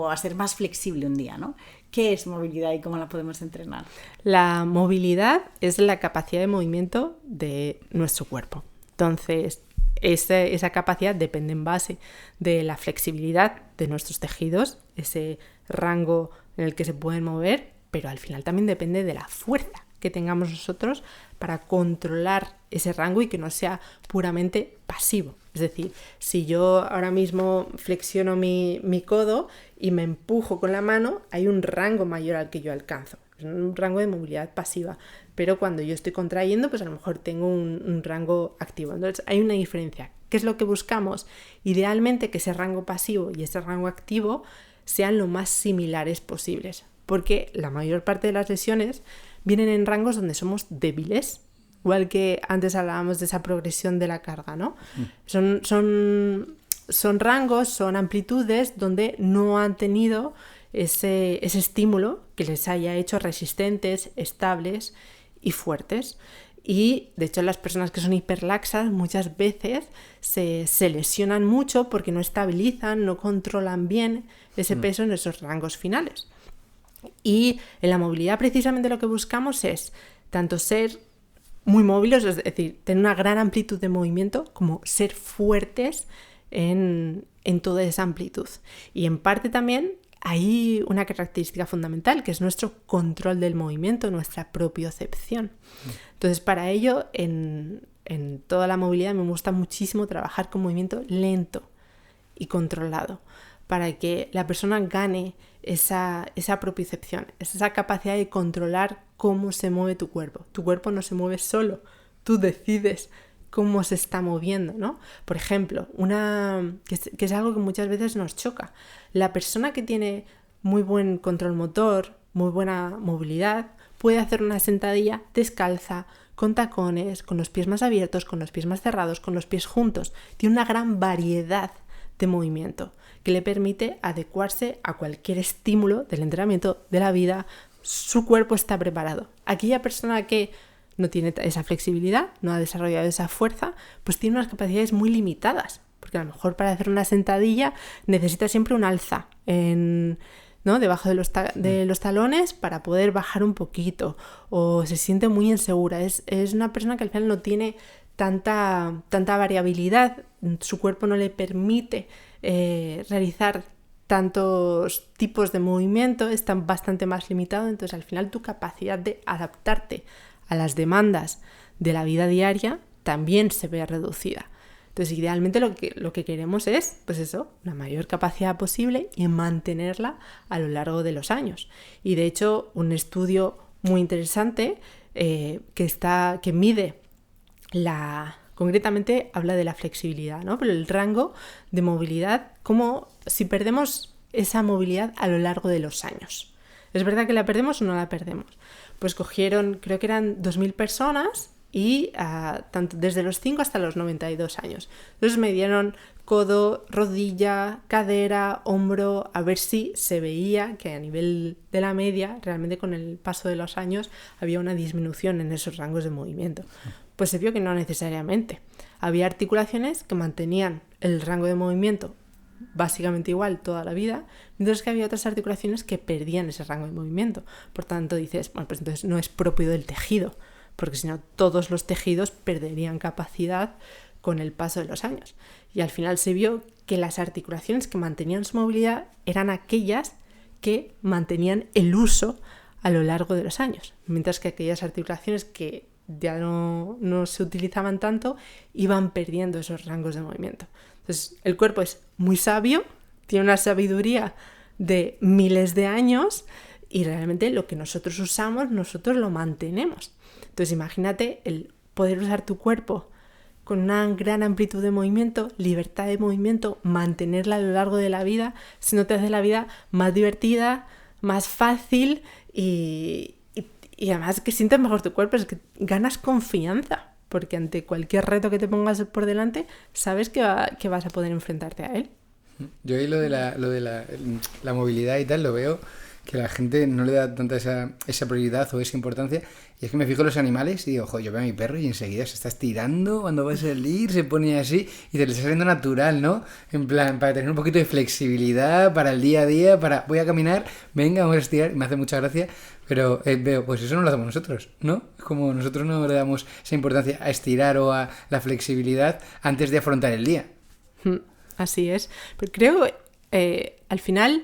a ser más flexible un día, ¿no? ¿Qué es movilidad y cómo la podemos entrenar? La movilidad es la capacidad de movimiento de nuestro cuerpo. Entonces, esa capacidad depende en base de la flexibilidad de nuestros tejidos, ese rango en el que se pueden mover, pero al final también depende de la fuerza que tengamos nosotros para controlar ese rango y que no sea puramente pasivo. Es decir, si yo ahora mismo flexiono mi codo y me empujo con la mano, hay un rango mayor al que yo alcanzo. es un rango de movilidad pasiva. Pero cuando yo estoy contrayendo, pues a lo mejor tengo un rango activo. Entonces hay una diferencia. ¿Qué es lo que buscamos? Idealmente que ese rango pasivo y ese rango activo sean lo más similares posibles, porque la mayor parte de las lesiones vienen en rangos donde somos débiles, igual que antes hablábamos de esa progresión de la carga, ¿no? Son rangos, son amplitudes donde no han tenido ese estímulo que les haya hecho resistentes, estables y fuertes. Y de hecho las personas que son hiperlaxas muchas veces se lesionan mucho porque no estabilizan, no controlan bien ese peso en esos rangos finales. Y en la movilidad precisamente lo que buscamos es tanto ser muy móviles, es decir, tener una gran amplitud de movimiento, como ser fuertes en toda esa amplitud. Y en parte también hay una característica fundamental, que es nuestro control del movimiento, nuestra propiocepción. Entonces, para ello, en toda la movilidad me gusta muchísimo trabajar con movimiento lento y controlado, para que la persona gane esa propiocepción, esa capacidad de controlar cómo se mueve tu cuerpo. Tu cuerpo no se mueve solo, tú decides cómo se está moviendo, ¿no? Por ejemplo, que es algo que muchas veces nos choca. La persona que tiene muy buen control motor, muy buena movilidad, puede hacer una sentadilla descalza, con tacones, con los pies más abiertos, con los pies más cerrados, con los pies juntos. Tiene una gran variedad de movimiento que le permite adecuarse a cualquier estímulo del entrenamiento, de la vida. Su cuerpo está preparado. Aquella persona que no tiene esa flexibilidad, no ha desarrollado esa fuerza, pues tiene unas capacidades muy limitadas, porque a lo mejor para hacer una sentadilla necesita siempre un alza ¿no? debajo de los talones para poder bajar un poquito, o se siente muy insegura. Es una persona que al final no tiene tanta variabilidad, su cuerpo no le permite realizar tantos tipos de movimiento, está bastante más limitado. Entonces al final tu capacidad de adaptarte a las demandas de la vida diaria también se ve reducida. Entonces, idealmente lo que queremos es, pues eso, la mayor capacidad posible y mantenerla a lo largo de los años. Y de hecho, un estudio muy interesante que mide concretamente habla de la flexibilidad, ¿no? Pero el rango de movilidad, como si perdemos esa movilidad a lo largo de los años. ¿Es verdad que la perdemos o no la perdemos? Pues cogieron, creo que eran 2.000 personas y tanto desde los 5 hasta los 92 años. Entonces me dieron codo, rodilla, cadera, hombro, a ver si se veía que a nivel de la media, realmente con el paso de los años, había una disminución en esos rangos de movimiento. Pues se vio que no necesariamente. Había articulaciones que mantenían el rango de movimiento básicamente igual toda la vida, mientras que había otras articulaciones que perdían ese rango de movimiento. Por tanto dices, bueno, pues entonces no es propio del tejido, porque si no todos los tejidos perderían capacidad con el paso de los años. Y al final se vio que las articulaciones que mantenían su movilidad eran aquellas que mantenían el uso a lo largo de los años, mientras que aquellas articulaciones que ya no se utilizaban tanto iban perdiendo esos rangos de movimiento. Entonces el cuerpo es muy sabio, tiene una sabiduría de miles de años y realmente lo que nosotros usamos, nosotros lo mantenemos. Entonces imagínate el poder usar tu cuerpo con una gran amplitud de movimiento, libertad de movimiento, mantenerla a lo largo de la vida, si no te hace la vida más divertida, más fácil y además que sientes mejor tu cuerpo, es que ganas confianza, porque ante cualquier reto que te pongas por delante, sabes que vas a poder enfrentarte a él. Yo ahí lo de la movilidad y tal, lo veo que la gente no le da tanta esa prioridad o esa importancia. Y es que me fijo en los animales y digo, ojo, yo veo a mi perro y enseguida se está estirando cuando va a salir, se pone así y te le está saliendo natural, ¿no? En plan, para tener un poquito de flexibilidad para el día a día, voy a caminar, venga, vamos a estirar, y me hace mucha gracia, pero veo, pues eso no lo hacemos nosotros, ¿no? Como nosotros no le damos esa importancia a estirar o a la flexibilidad antes de afrontar el día. Así es, pero creo al final,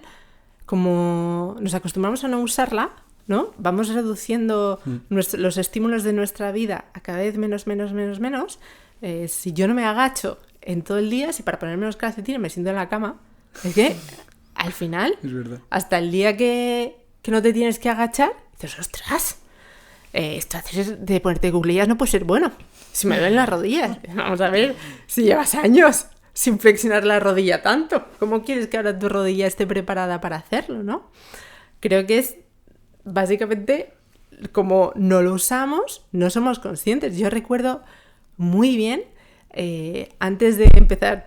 como nos acostumbramos a no usarla, ¿no? Vamos reduciendo los estímulos de nuestra vida a cada vez menos. Si yo no me agacho en todo el día, si para ponerme los calcetines me siento en la cama, es que al final, es verdad, hasta el día que no te tienes que agachar, dices, ostras, esto de ponerte cuclillas no puede ser bueno. Si me duelen las rodillas. Vamos a ver, si llevas años sin flexionar la rodilla tanto, ¿cómo quieres que ahora tu rodilla esté preparada para hacerlo, no? Creo que es básicamente como no lo usamos, no somos conscientes. Yo recuerdo muy bien, antes de empezar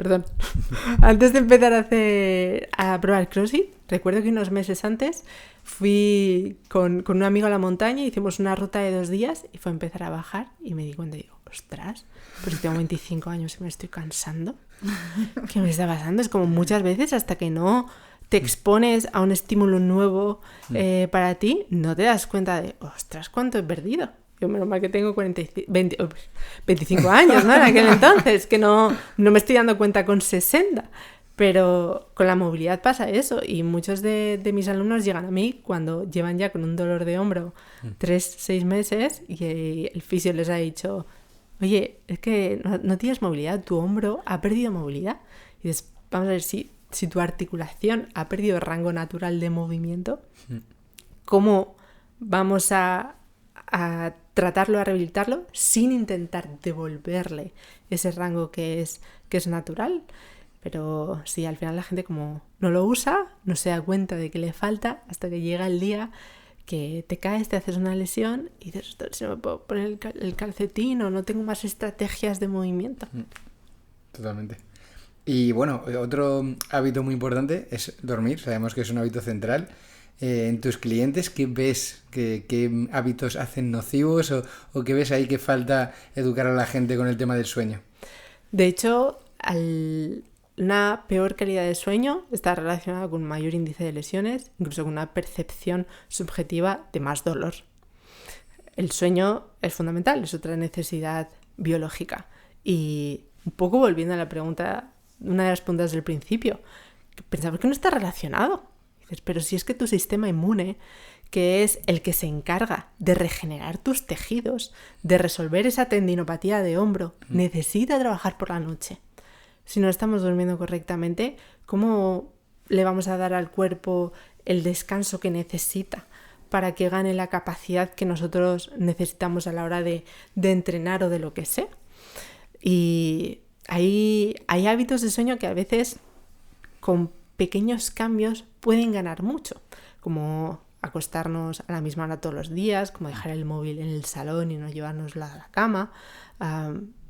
a probar CrossFit, recuerdo que unos meses antes fui con un amigo a la montaña, hicimos una ruta de 2 días y fue a empezar a bajar y me di cuenta y digo, ostras, pero si tengo 25 años y me estoy cansando, ¿qué me está pasando? Es como muchas veces hasta que no te expones a un estímulo nuevo para ti, no te das cuenta de, ostras, ¿cuánto he perdido? Yo menos mal que tengo 25 años, ¿no? En aquel entonces, que no me estoy dando cuenta con 60. Pero con la movilidad pasa eso y muchos de mis alumnos llegan a mí cuando llevan ya con un dolor de hombro 3-6 meses y el fisio les ha dicho, oye, es que no tienes movilidad, tu hombro ha perdido movilidad. Y dices, vamos a ver si tu articulación ha perdido rango natural de movimiento, ¿cómo vamos a tratarlo, a rehabilitarlo sin intentar devolverle ese rango que es natural? Pero sí, al final la gente como no lo usa, no se da cuenta de que le falta hasta que llega el día que te caes, te haces una lesión y dices, si no me puedo poner el calcetín o no tengo más estrategias de movimiento. Totalmente. Y bueno, otro hábito muy importante es dormir. Sabemos que es un hábito central. En tus clientes, ¿qué ves? ¿Qué hábitos hacen nocivos? ¿O qué ves ahí que falta educar a la gente con el tema del sueño? De hecho, una peor calidad de sueño está relacionada con un mayor índice de lesiones, incluso con una percepción subjetiva de más dolor. El sueño es fundamental, es otra necesidad biológica. Y un poco volviendo a la pregunta, una de las puntas del principio, pensamos que no está relacionado. Dices, pero si es que tu sistema inmune, que es el que se encarga de regenerar tus tejidos, de resolver esa tendinopatía de hombro, necesita trabajar por la noche. Si no estamos durmiendo correctamente, ¿cómo le vamos a dar al cuerpo el descanso que necesita para que gane la capacidad que nosotros necesitamos a la hora de entrenar o de lo que sea? Y hay hábitos de sueño que a veces con pequeños cambios pueden ganar mucho, como acostarnos a la misma hora todos los días, como dejar el móvil en el salón y no llevárnoslo a la cama.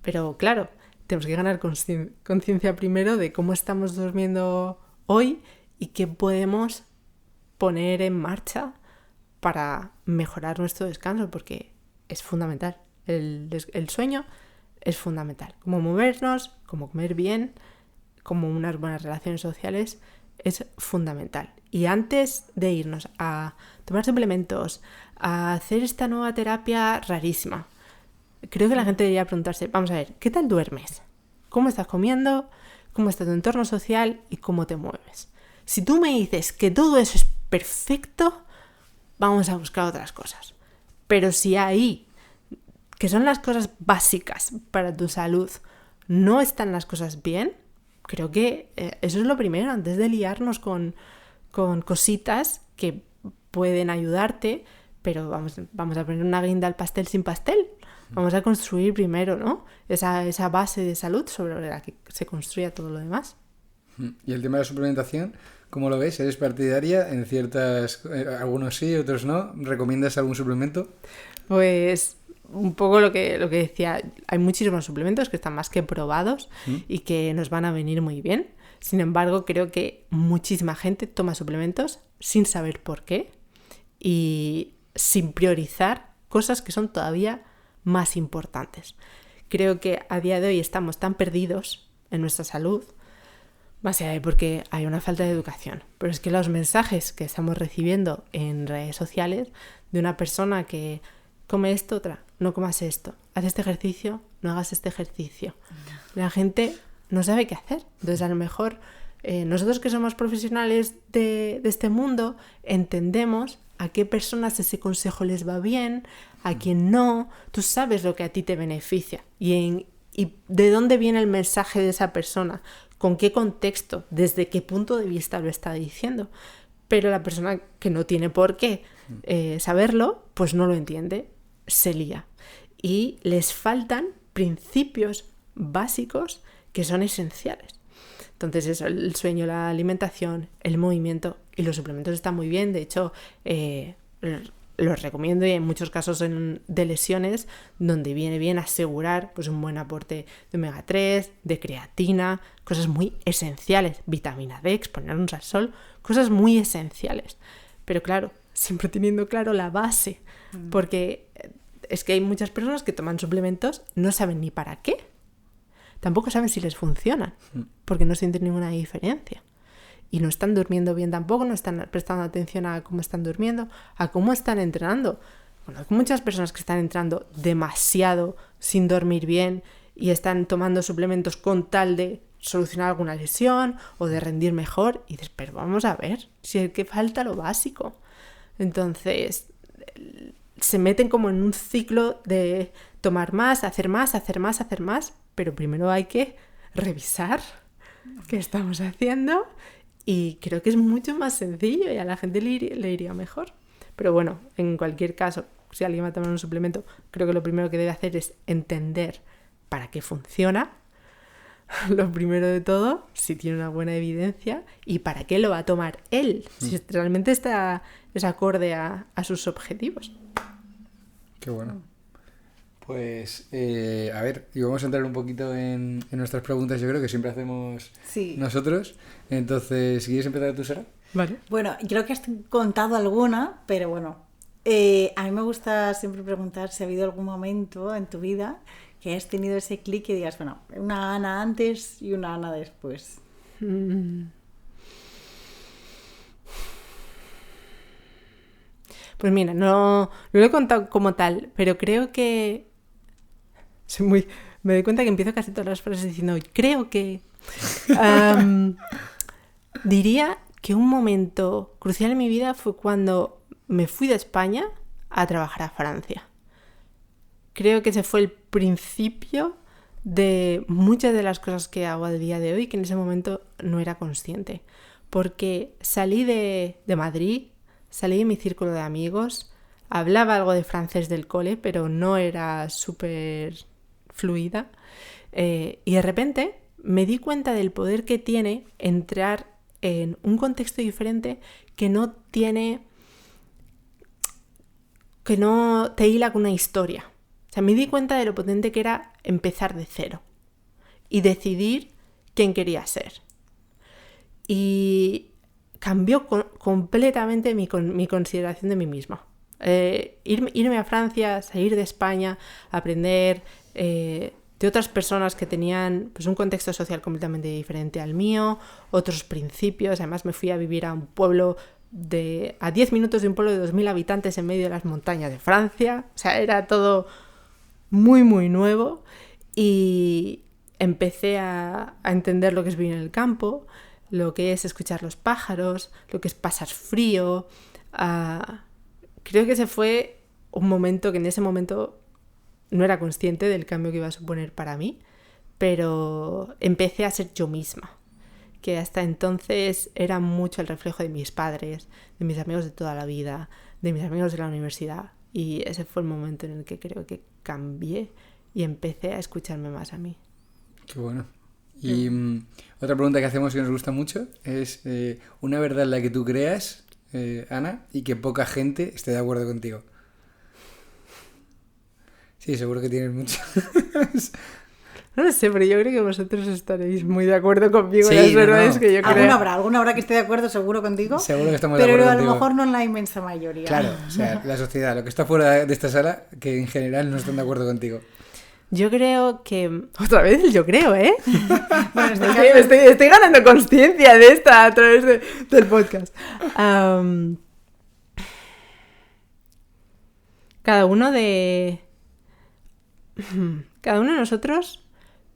Pero claro, tenemos que ganar conciencia primero de cómo estamos durmiendo hoy y qué podemos poner en marcha para mejorar nuestro descanso, porque es fundamental. El sueño es fundamental. Cómo movernos, cómo comer bien, como unas buenas relaciones sociales, es fundamental. Y antes de irnos a tomar suplementos, a hacer esta nueva terapia rarísima, creo que la gente debería preguntarse, vamos a ver, ¿qué tal duermes? ¿Cómo estás comiendo? ¿Cómo está tu entorno social? ¿Y cómo te mueves? Si tú me dices que todo eso es perfecto, vamos a buscar otras cosas. Pero si ahí, que son las cosas básicas para tu salud, no están las cosas bien, creo que eso es lo primero, antes de liarnos con cositas que pueden ayudarte, pero vamos a poner una guinda al pastel sin pastel. Vamos a construir primero, ¿no? Esa base de salud sobre la que se construya todo lo demás. ¿Y el tema de la suplementación, cómo lo ves? ¿Eres partidaria? En ciertas, algunos sí, otros no. ¿Recomiendas algún suplemento? Pues un poco lo que decía, hay muchísimos suplementos que están más que probados y que nos van a venir muy bien. Sin embargo, creo que muchísima gente toma suplementos sin saber por qué y sin priorizar cosas que son todavía más importantes. Creo que a día de hoy estamos tan perdidos en nuestra salud, más allá de porque hay una falta de educación. Pero es que los mensajes que estamos recibiendo en redes sociales de una persona que come esto, otra, no comas esto, haz este ejercicio, no hagas este ejercicio. La gente no sabe qué hacer. Entonces, a lo mejor nosotros que somos profesionales de este mundo entendemos a qué personas ese consejo les va bien, a quién no. Tú sabes lo que a ti te beneficia y de dónde viene el mensaje de esa persona, con qué contexto, desde qué punto de vista lo está diciendo. Pero la persona que no tiene por qué saberlo, pues no lo entiende, se lía. Y les faltan principios básicos que son esenciales. Entonces eso, el sueño, la alimentación, el movimiento y los suplementos están muy bien. De hecho, los recomiendo, y en muchos casos de lesiones donde viene bien asegurar pues un buen aporte de omega 3, de creatina, cosas muy esenciales, vitamina D, exponernos al sol, cosas muy esenciales. Pero claro, siempre teniendo claro la base, porque es que hay muchas personas que toman suplementos, no saben ni para qué, tampoco saben si les funcionan, porque no sienten ninguna diferencia. Y no están durmiendo bien tampoco, no están prestando atención a cómo están durmiendo, a cómo están entrenando. Bueno, hay muchas personas que están entrando demasiado sin dormir bien y están tomando suplementos con tal de solucionar alguna lesión o de rendir mejor. Y dices, pero vamos a ver, si es que falta lo básico. Entonces, se meten como en un ciclo de tomar más, hacer más, hacer más, hacer más, pero primero hay que revisar qué estamos haciendo. Y creo que es mucho más sencillo y a la gente le iría mejor. Pero bueno, en cualquier caso, si alguien va a tomar un suplemento, creo que lo primero que debe hacer es entender para qué funciona. Lo primero de todo, si tiene una buena evidencia, y para qué lo va a tomar él, si realmente es acorde a sus objetivos. Qué bueno. Pues, a ver, y vamos a entrar un poquito en nuestras preguntas, yo creo que siempre hacemos nosotros. Entonces, ¿quieres empezar tú, Sara? Vale. Bueno, creo que has contado alguna, pero bueno, a mí me gusta siempre preguntar si ha habido algún momento en tu vida que has tenido ese clic y digas, bueno, una Ana antes y una Ana después. Pues mira, no lo he contado como tal, pero creo que me doy cuenta que empiezo casi todas las frases diciendo creo que diría que un momento crucial en mi vida fue cuando me fui de España a trabajar a Francia. Creo que ese fue el principio de muchas de las cosas que hago a día de hoy, que en ese momento no era consciente, porque salí de Madrid, salí de mi círculo de amigos, hablaba algo de francés del cole, pero no era súper fluida, y de repente me di cuenta del poder que tiene entrar en un contexto diferente que no te hila con una historia. O sea, me di cuenta de lo potente que era empezar de cero y decidir quién quería ser. Y cambió completamente mi consideración de mí misma. Irme a Francia, salir de España, aprender de otras personas que tenían pues, un contexto social completamente diferente al mío, otros principios. Además me fui a vivir a un pueblo a 10 minutos de un pueblo de 2.000 habitantes en medio de las montañas de Francia. O sea, era todo muy, muy nuevo. Y empecé a entender lo que es vivir en el campo, lo que es escuchar los pájaros, lo que es pasar frío. Creo que ese fue un momento que en ese momento no era consciente del cambio que iba a suponer para mí, pero empecé a ser yo misma, que hasta entonces era mucho el reflejo de mis padres, de mis amigos de toda la vida, de mis amigos de la universidad, y ese fue el momento en el que creo que cambié y empecé a escucharme más a mí. Qué bueno. Y otra pregunta que hacemos que nos gusta mucho es una verdad en la que tú creas, Ana, y que poca gente esté de acuerdo contigo. Sí, seguro que tienes muchas. No lo sé, pero yo creo que vosotros estaréis muy de acuerdo conmigo. Sí, las verdades no. que yo creo. Alguna habrá que esté de acuerdo seguro contigo. Seguro que estamos de pero acuerdo a contigo. lo mejor no en la inmensa mayoría. Claro, o sea, la sociedad, lo que está fuera de esta sala, que en general no están de acuerdo contigo. Yo creo que... Otra vez el yo creo, ¿eh? Bueno, estoy ganando consciencia de esta a través del podcast. Cada uno de nosotros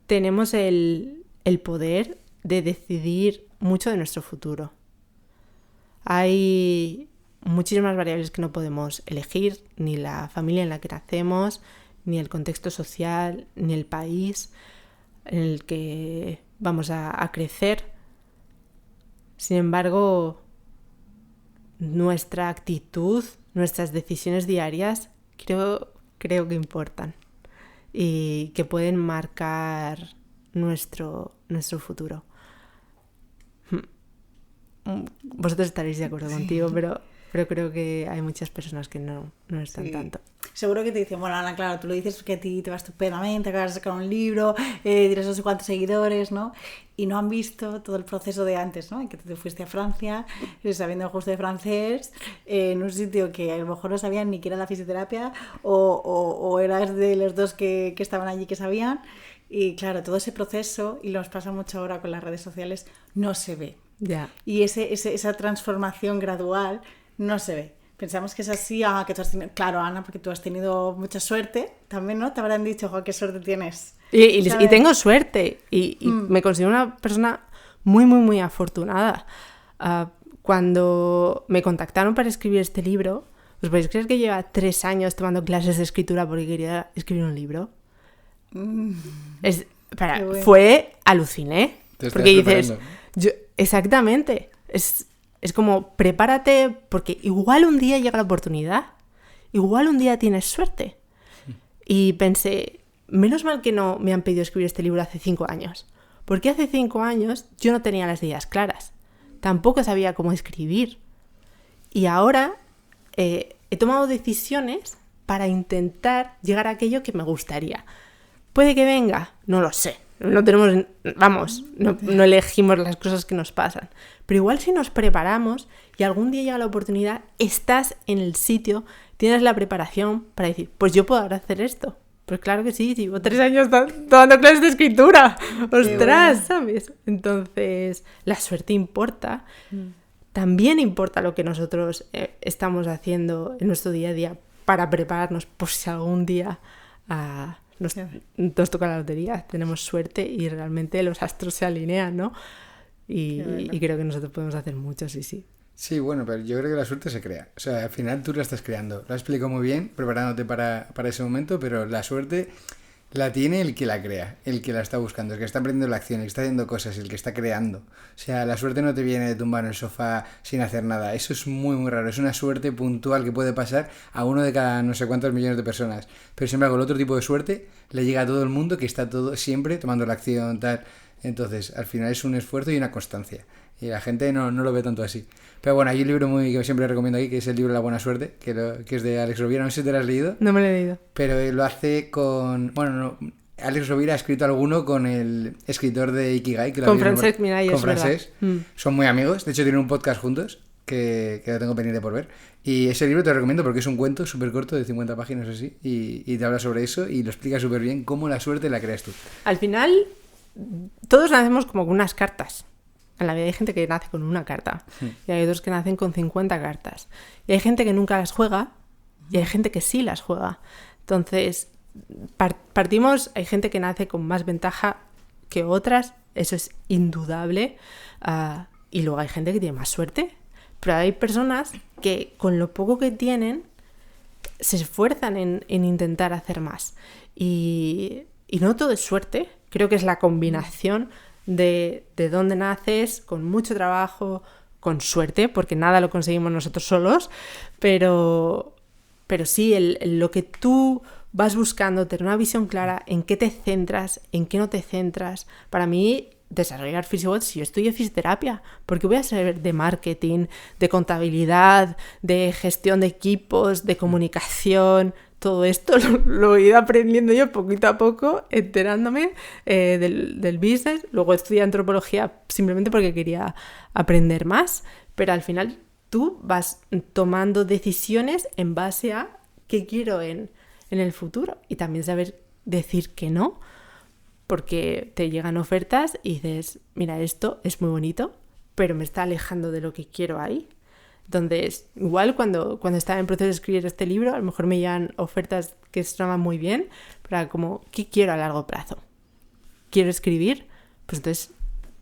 tenemos el poder de decidir mucho de nuestro futuro. Hay muchísimas variables que no podemos elegir, ni la familia en la que nacemos, ni el contexto social, ni el país en el que vamos a crecer. Sin embargo, nuestra actitud, nuestras decisiones diarias creo que importan y que pueden marcar nuestro futuro. Vosotros estaréis de acuerdo contigo, pero creo que hay muchas personas que no están tanto. Seguro que te dicen, bueno, Ana, claro, tú lo dices porque a ti te va estupendamente, acabas de sacar un libro, tienes no sé cuántos seguidores, ¿no? Y no han visto todo el proceso de antes, ¿no? En que te fuiste a Francia, sabiendo justo de francés, en un sitio que a lo mejor no sabían ni qué era la fisioterapia, o eras de los dos que estaban allí que sabían. Y claro, todo ese proceso, y nos pasa mucho ahora con las redes sociales, no se ve. Ya. Y esa transformación gradual no se ve. Pensamos que es así, que tú has tenido... Claro, Ana, porque tú has tenido mucha suerte también, ¿no? Te habrán dicho, qué suerte tienes. Y tengo suerte. Y me considero una persona muy, muy, muy afortunada. Cuando me contactaron para escribir este libro, ¿os podéis creer que lleva 3 años tomando clases de escritura porque quería escribir un libro? Fue aluciné. Porque dices... exactamente. Es como, prepárate, porque igual un día llega la oportunidad, igual un día tienes suerte. Y pensé, menos mal que no me han pedido escribir este libro hace 5 años, porque hace 5 años yo no tenía las ideas claras, tampoco sabía cómo escribir. Y ahora he tomado decisiones para intentar llegar a aquello que me gustaría. ¿Puede que venga? No lo sé. No tenemos, no elegimos las cosas que nos pasan. Pero igual si nos preparamos y algún día llega la oportunidad, estás en el sitio, tienes la preparación para decir, pues yo puedo ahora hacer esto. Pues claro que sí, llevo 3 años dando clases de escritura. ¡Ostras! ¿Sabes? Entonces, la suerte importa. También importa lo que nosotros estamos haciendo en nuestro día a día para prepararnos por si algún día... Nos toca la lotería, tenemos suerte y realmente los astros se alinean, ¿no? Y creo que nosotros podemos hacer mucho, sí. Sí, bueno, pero yo creo que la suerte se crea. O sea, al final tú la estás creando. Lo has explicado muy bien, preparándote para ese momento, pero la suerte la tiene el que la crea, el que la está buscando, el que está aprendiendo la acción, el que está haciendo cosas, el que está creando. O sea, la suerte no te viene de tumbar en el sofá sin hacer nada. Eso es muy, muy raro. Es una suerte puntual que puede pasar a uno de cada no sé cuántos millones de personas. Pero sin embargo, el otro tipo de suerte le llega a todo el mundo que está todo siempre tomando la acción, tal. Entonces, al final es un esfuerzo y una constancia. Y la gente no lo ve tanto así. Pero bueno, hay un libro que siempre recomiendo aquí, que es el libro La Buena Suerte, que es de Alex Rovira. No sé si te lo has leído. No me lo he leído. Pero lo hace con... Bueno, no, Alex Rovira ha escrito alguno con el escritor de Ikigai. Que con Francesc Miralles, con Francesc. Son muy amigos. De hecho, tienen un podcast juntos que lo tengo pendiente por ver. Y ese libro te lo recomiendo porque es un cuento súper corto de 50 páginas así. Y te habla sobre eso y lo explica súper bien cómo la suerte la creas tú. Al final, todos nacemos como con unas cartas. En la vida hay gente que nace con una carta y hay otros que nacen con 50 cartas. Y hay gente que nunca las juega y hay gente que sí las juega. Entonces, partimos, hay gente que nace con más ventaja que otras, eso es indudable. Y luego hay gente que tiene más suerte. Pero hay personas que con lo poco que tienen se esfuerzan en intentar hacer más. Y no todo es suerte, creo que es la combinación de dónde naces, con mucho trabajo, con suerte, porque nada lo conseguimos nosotros solos, pero sí, lo que tú vas buscando, tener una visión clara en qué te centras, en qué no te centras. Para mí, desarrollar Physiobot, si yo estudio fisioterapia, porque voy a saber de marketing, de contabilidad, de gestión de equipos, de comunicación. Todo esto lo he ido aprendiendo yo poquito a poco, enterándome del business. Luego estudié antropología simplemente porque quería aprender más, pero al final tú vas tomando decisiones en base a qué quiero en el futuro y también saber decir que no, porque te llegan ofertas y dices, mira, esto es muy bonito, pero me está alejando de lo que quiero ahí. Entonces, igual cuando estaba en proceso de escribir este libro, a lo mejor me llegan ofertas que sonaban muy bien, pero como, ¿qué quiero a largo plazo? ¿Quiero escribir? Pues entonces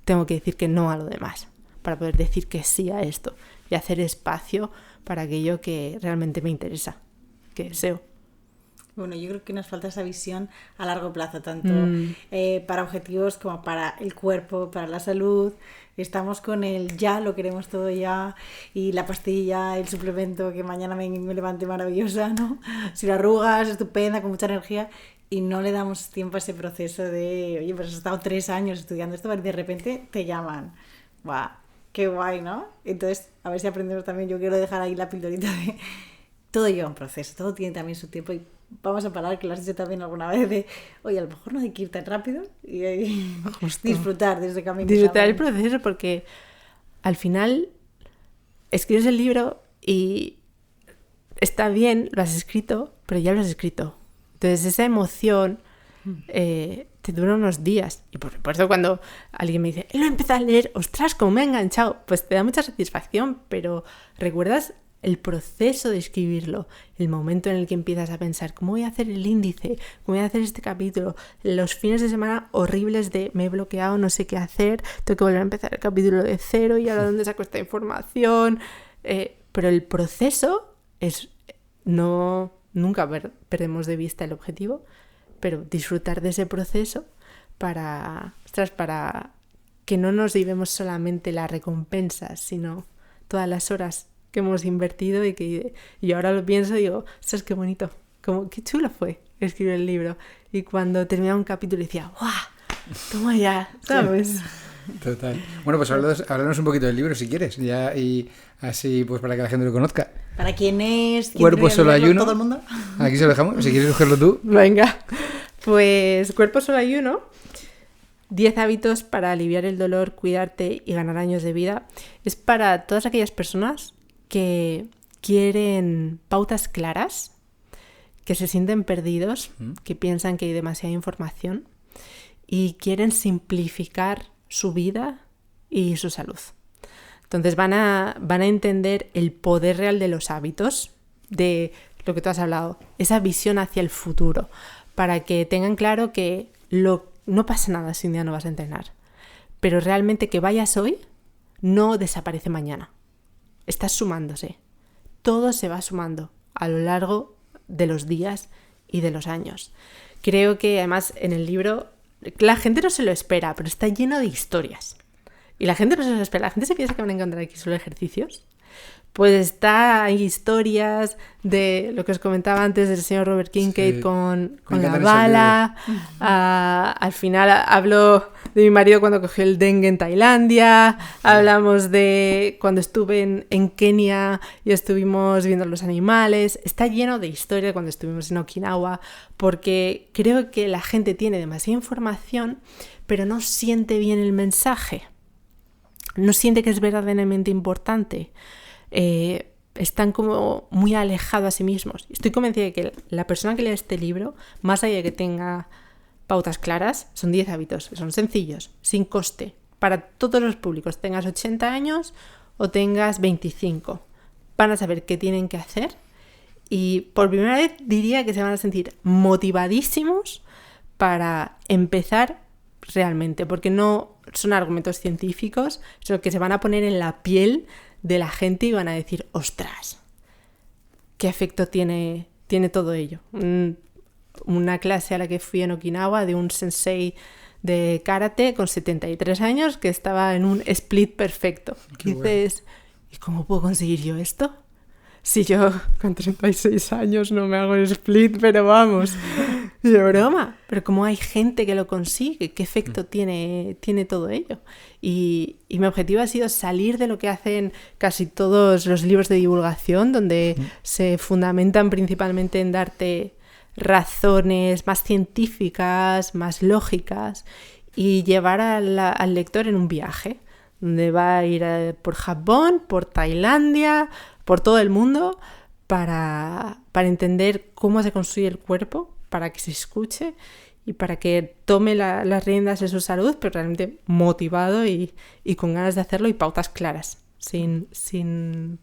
tengo que decir que no a lo demás, para poder decir que sí a esto y hacer espacio para aquello que realmente me interesa, que deseo. Bueno, yo creo que nos falta esa visión a largo plazo, tanto para objetivos como para el cuerpo, para la salud. Estamos con el ya, lo queremos todo ya, y la pastilla, el suplemento, que mañana me levante maravillosa, ¿no? Sin arrugas, estupenda, con mucha energía, y no le damos tiempo a ese proceso de, oye, pues has estado 3 años estudiando esto, y de repente te llaman. ¡Guau! ¡Qué guay!, ¿no? Entonces, a ver si aprendemos también. Yo quiero dejar ahí la pildorita de... Todo lleva un proceso, todo tiene también su tiempo, y vamos a parar, que lo has dicho también alguna vez, de, oye, a lo mejor no hay que ir tan rápido y disfrutar de ese camino. Disfrutar el proceso, porque al final escribes el libro y está bien, lo has escrito, pero ya lo has escrito. Entonces esa emoción te dura unos días. Y por supuesto, cuando alguien me dice, lo he empezado a leer, ostras, cómo me ha enganchado, pues te da mucha satisfacción, pero recuerdas el proceso de escribirlo, el momento en el que empiezas a pensar cómo voy a hacer el índice, cómo voy a hacer este capítulo, los fines de semana horribles de me he bloqueado, no sé qué hacer, tengo que volver a empezar el capítulo de cero y ahora dónde saco esta información, pero el proceso es, nunca perdemos de vista el objetivo, pero disfrutar de ese proceso para que no nos llevemos solamente las recompensas, sino todas las horas que hemos invertido y ahora lo pienso y digo, ¿sabes qué bonito? Qué chulo fue escribir el libro. Y cuando terminaba un capítulo decía, ¡guau! Toma ya, ¿sabes? Sí. Total. Bueno, pues háblanos un poquito del libro si quieres, ya, y así pues para que la gente lo conozca. ¿Para quién es? Cuerpo solo ayuno. ¿Todo el mundo? Aquí se lo dejamos, si quieres cogerlo tú. Venga, pues Cuerpo solo ayuno. 10 hábitos para aliviar el dolor, cuidarte y ganar años de vida. Es para todas aquellas personas que quieren pautas claras, que se sienten perdidos, que piensan que hay demasiada información y quieren simplificar su vida y su salud. Entonces van a entender el poder real de los hábitos, de lo que tú has hablado, esa visión hacia el futuro, para que tengan claro que no pasa nada si un día no vas a entrenar, pero realmente que vayas hoy no desaparece mañana. Estás sumándose. Todo se va sumando a lo largo de los días y de los años. Creo que además en el libro la gente no se lo espera, pero está lleno de historias. Y la gente no se lo espera. La gente se piensa que van a encontrar aquí solo ejercicios. Pues hay historias de lo que os comentaba antes del señor Robert Kincaid, sí, con la bala. Al final hablo de mi marido cuando cogió el dengue en Tailandia. Hablamos de cuando estuve en Kenia y estuvimos viendo los animales. Está lleno de historia cuando estuvimos en Okinawa, porque creo que la gente tiene demasiada información, pero no siente bien el mensaje. No siente que es verdaderamente importante. Están como muy alejados a sí mismos. Estoy convencida de que la persona que lea este libro, más allá de que tenga pautas claras, son 10 hábitos, son sencillos, sin coste, para todos los públicos, tengas 80 años o tengas 25. Van a saber qué tienen que hacer y por primera vez diría que se van a sentir motivadísimos para empezar realmente, porque no son argumentos científicos, sino que se van a poner en la piel de la gente y van a decir, ostras, ¿qué efecto tiene todo ello? Una clase a la que fui en Okinawa de un sensei de karate con 73 años que estaba en un split perfecto. ¿Qué dices? ¿Y cómo puedo conseguir yo esto? Si yo con 36 años no me hago el split, pero vamos, de broma. Pero como hay gente que lo consigue, ¿qué efecto tiene todo ello? Y mi objetivo ha sido salir de lo que hacen casi todos los libros de divulgación, donde se fundamentan principalmente en darte razones más científicas, más lógicas, y llevar al lector en un viaje, donde va a ir por Japón, por Tailandia, por todo el mundo, para entender cómo se construye el cuerpo, para que se escuche y para que tome las riendas de su salud, pero realmente motivado y con ganas de hacerlo y pautas claras, sin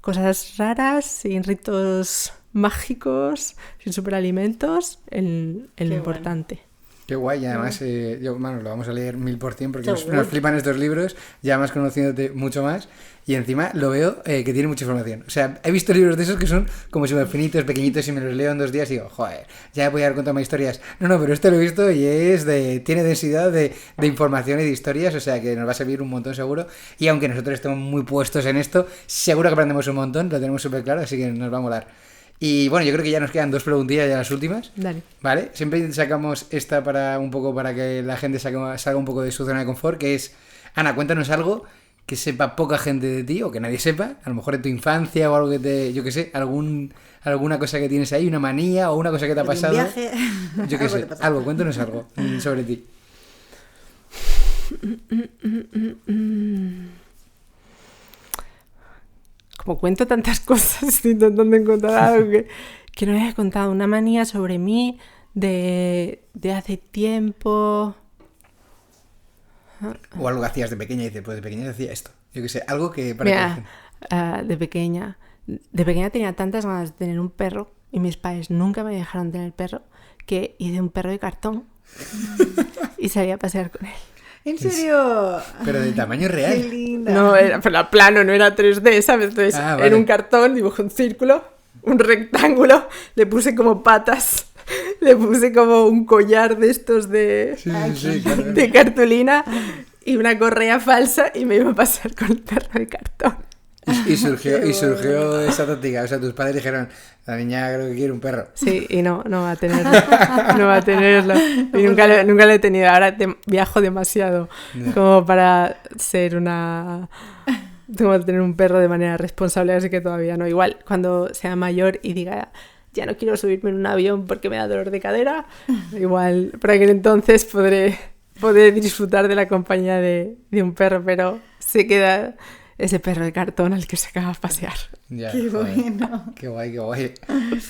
cosas raras, sin ritos mágicos, sin superalimentos, lo importante. Bueno. Qué guay, y además, lo vamos a leer 1000% porque Seguro. nos flipan estos libros, ya más conociéndote mucho más, y encima lo veo que tiene mucha información. O sea, he visto libros de esos que son como súper finitos, pequeñitos, y me los leo en 2 días y digo, joder, ya voy a dar cuenta más historias. No, pero este lo he visto y tiene densidad de información y de historias, o sea que nos va a servir un montón seguro, y aunque nosotros estemos muy puestos en esto, seguro que aprendemos un montón, lo tenemos súper claro, así que nos va a molar. Y bueno, yo creo que ya nos quedan 2 preguntillas, ya las últimas. Dale. ¿Vale? Siempre sacamos esta para que la gente salga un poco de su zona de confort, que es, Ana, cuéntanos algo que sepa poca gente de ti o que nadie sepa, a lo mejor de tu infancia o algo yo qué sé, alguna cosa que tienes ahí, una manía o una cosa que te ha pasado. Un viaje. Yo qué sé, cuéntanos algo sobre ti. Como cuento tantas cosas, estoy intentando encontrar algo que no haya contado. Una manía sobre mí de hace tiempo. O algo que hacías de pequeña y dices, pues de pequeña hacía esto. Yo qué sé, algo que Mira, de pequeña tenía tantas ganas de tener un perro y mis padres nunca me dejaron tener perro que hice un perro de cartón y salí a pasear con él. ¿En serio? Pero de tamaño Qué real. linda. No, era plano, no era 3D, ¿sabes? Entonces, Vale. en un cartón dibujé un círculo, un rectángulo, le puse como patas, le puse como un collar de estos de Claro. de cartulina y una correa falsa y me iba a pasar con el perro de cartón. Y surgió esa táctica, o sea, tus padres dijeron, la niña creo que quiere un perro. Sí, y no va a tenerlo. No va a tenerlo. Y nunca lo he tenido. Ahora viajo demasiado como para ser tengo que tener un perro de manera responsable, así que todavía no. Igual, cuando sea mayor y diga, ya no quiero subirme en un avión porque me da dolor de cadera, igual, por aquel entonces podré disfrutar de la compañía de un perro, pero se queda ese perro de cartón al que se acaba de pasear. Ya, Qué joder. bueno. Qué guay, qué guay.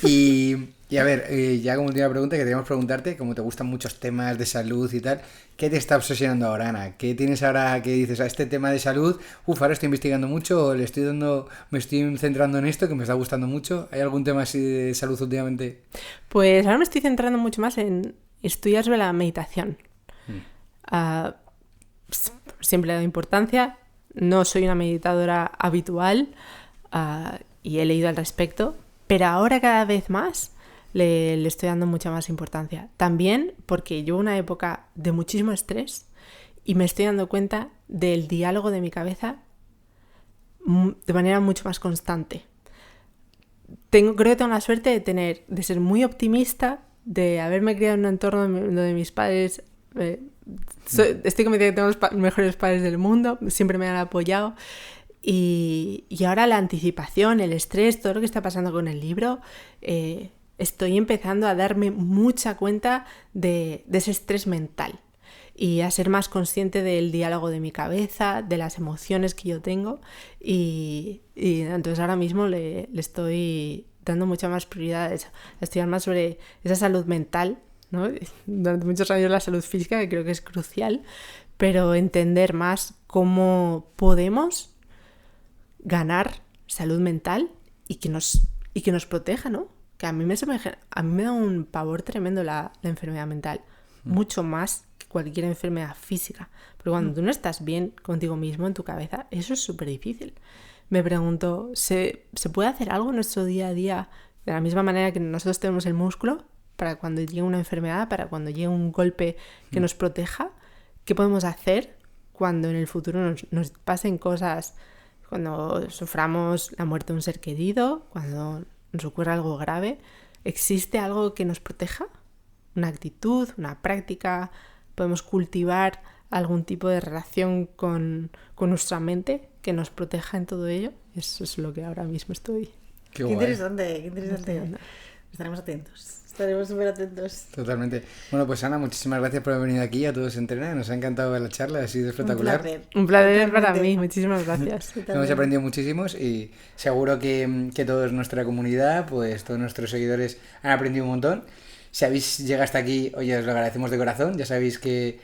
Y a ver, ya como última pregunta que queríamos preguntarte, como te gustan muchos temas de salud y tal, ¿qué te está obsesionando ahora, Ana? ¿Qué tienes ahora que dices a este tema de salud? Ahora estoy investigando mucho, o me estoy centrando en esto que me está gustando mucho. ¿Hay algún tema así de salud últimamente? Pues ahora me estoy centrando mucho más en estudiar sobre la meditación. Siempre le he dado importancia. No soy una meditadora habitual y he leído al respecto, pero ahora cada vez más le estoy dando mucha más importancia. También porque llevo una época de muchísimo estrés y me estoy dando cuenta del diálogo de mi cabeza de manera mucho más constante. Creo que tengo la suerte de ser muy optimista, de haberme criado en un entorno donde mis padres... estoy convencida que tengo los mejores padres del mundo, siempre me han apoyado y ahora la anticipación, el estrés, todo lo que está pasando con el libro, estoy empezando a darme mucha cuenta de ese estrés mental y a ser más consciente del diálogo de mi cabeza, de las emociones que yo tengo y entonces ahora mismo le estoy dando mucha más prioridad a estudiar más sobre esa salud mental, ¿no? Durante muchos años la salud física, que creo que es crucial, pero entender más cómo podemos ganar salud mental y que nos proteja, ¿no? Que a mí me da un pavor tremendo la enfermedad mental, mucho más que cualquier enfermedad física, porque cuando tú no estás bien contigo mismo en tu cabeza, eso es súper difícil. Me pregunto, ¿se puede hacer algo en nuestro día a día de la misma manera que nosotros tenemos el músculo para cuando llegue una enfermedad, para cuando llegue un golpe que nos proteja? ¿Qué podemos hacer cuando en el futuro nos pasen cosas, cuando suframos la muerte de un ser querido, cuando nos ocurra algo grave? ¿Existe algo que nos proteja? ¿Una actitud, una práctica? ¿Podemos cultivar algún tipo de relación con nuestra mente que nos proteja en todo ello? Eso es lo que ahora mismo estoy. Qué interesante, qué interesante. Estaremos atentos. Estaremos súper atentos. Totalmente. Bueno, pues Ana, muchísimas gracias por haber venido aquí a Todos Entrena. Nos ha encantado la charla, ha sido espectacular. Un placer para mí, muchísimas gracias. Hemos aprendido muchísimos y seguro que toda nuestra comunidad, pues todos nuestros seguidores han aprendido un montón. Si habéis llegado hasta aquí, oye, os lo agradecemos de corazón. Ya sabéis que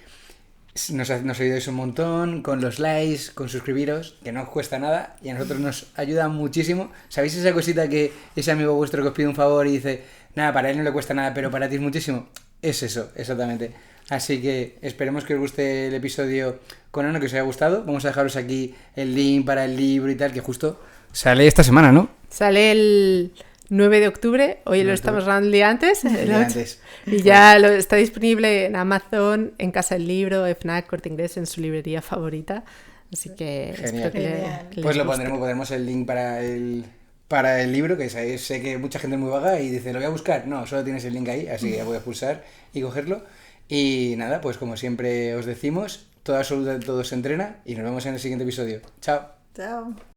nos ayudáis un montón con los likes, con suscribiros, que no os cuesta nada y a nosotros nos ayuda muchísimo. ¿Sabéis esa cosita que ese amigo vuestro que os pide un favor y dice, nada, para él no le cuesta nada, pero para ti es muchísimo? Es eso, exactamente. Así que esperemos que os guste el episodio con Ana, que os haya gustado. Vamos a dejaros aquí el link para el libro y tal, que justo sale esta semana, ¿no? Sale el 9 de octubre, hoy lo estamos grabando el día antes. El día antes. Y ya está disponible en Amazon, en Casa del Libro, FNAC, Corte Inglés, en su librería favorita. Así que Genial. espero que les Pues lo guste. pondremos el link para el libro, que sé que mucha gente es muy vaga y dice, ¿lo voy a buscar? No, solo tienes el link ahí, así que ya voy a pulsar y cogerlo. Y nada, pues como siempre os decimos, toda salud de todos se entrena y nos vemos en el siguiente episodio. Chao. Chao.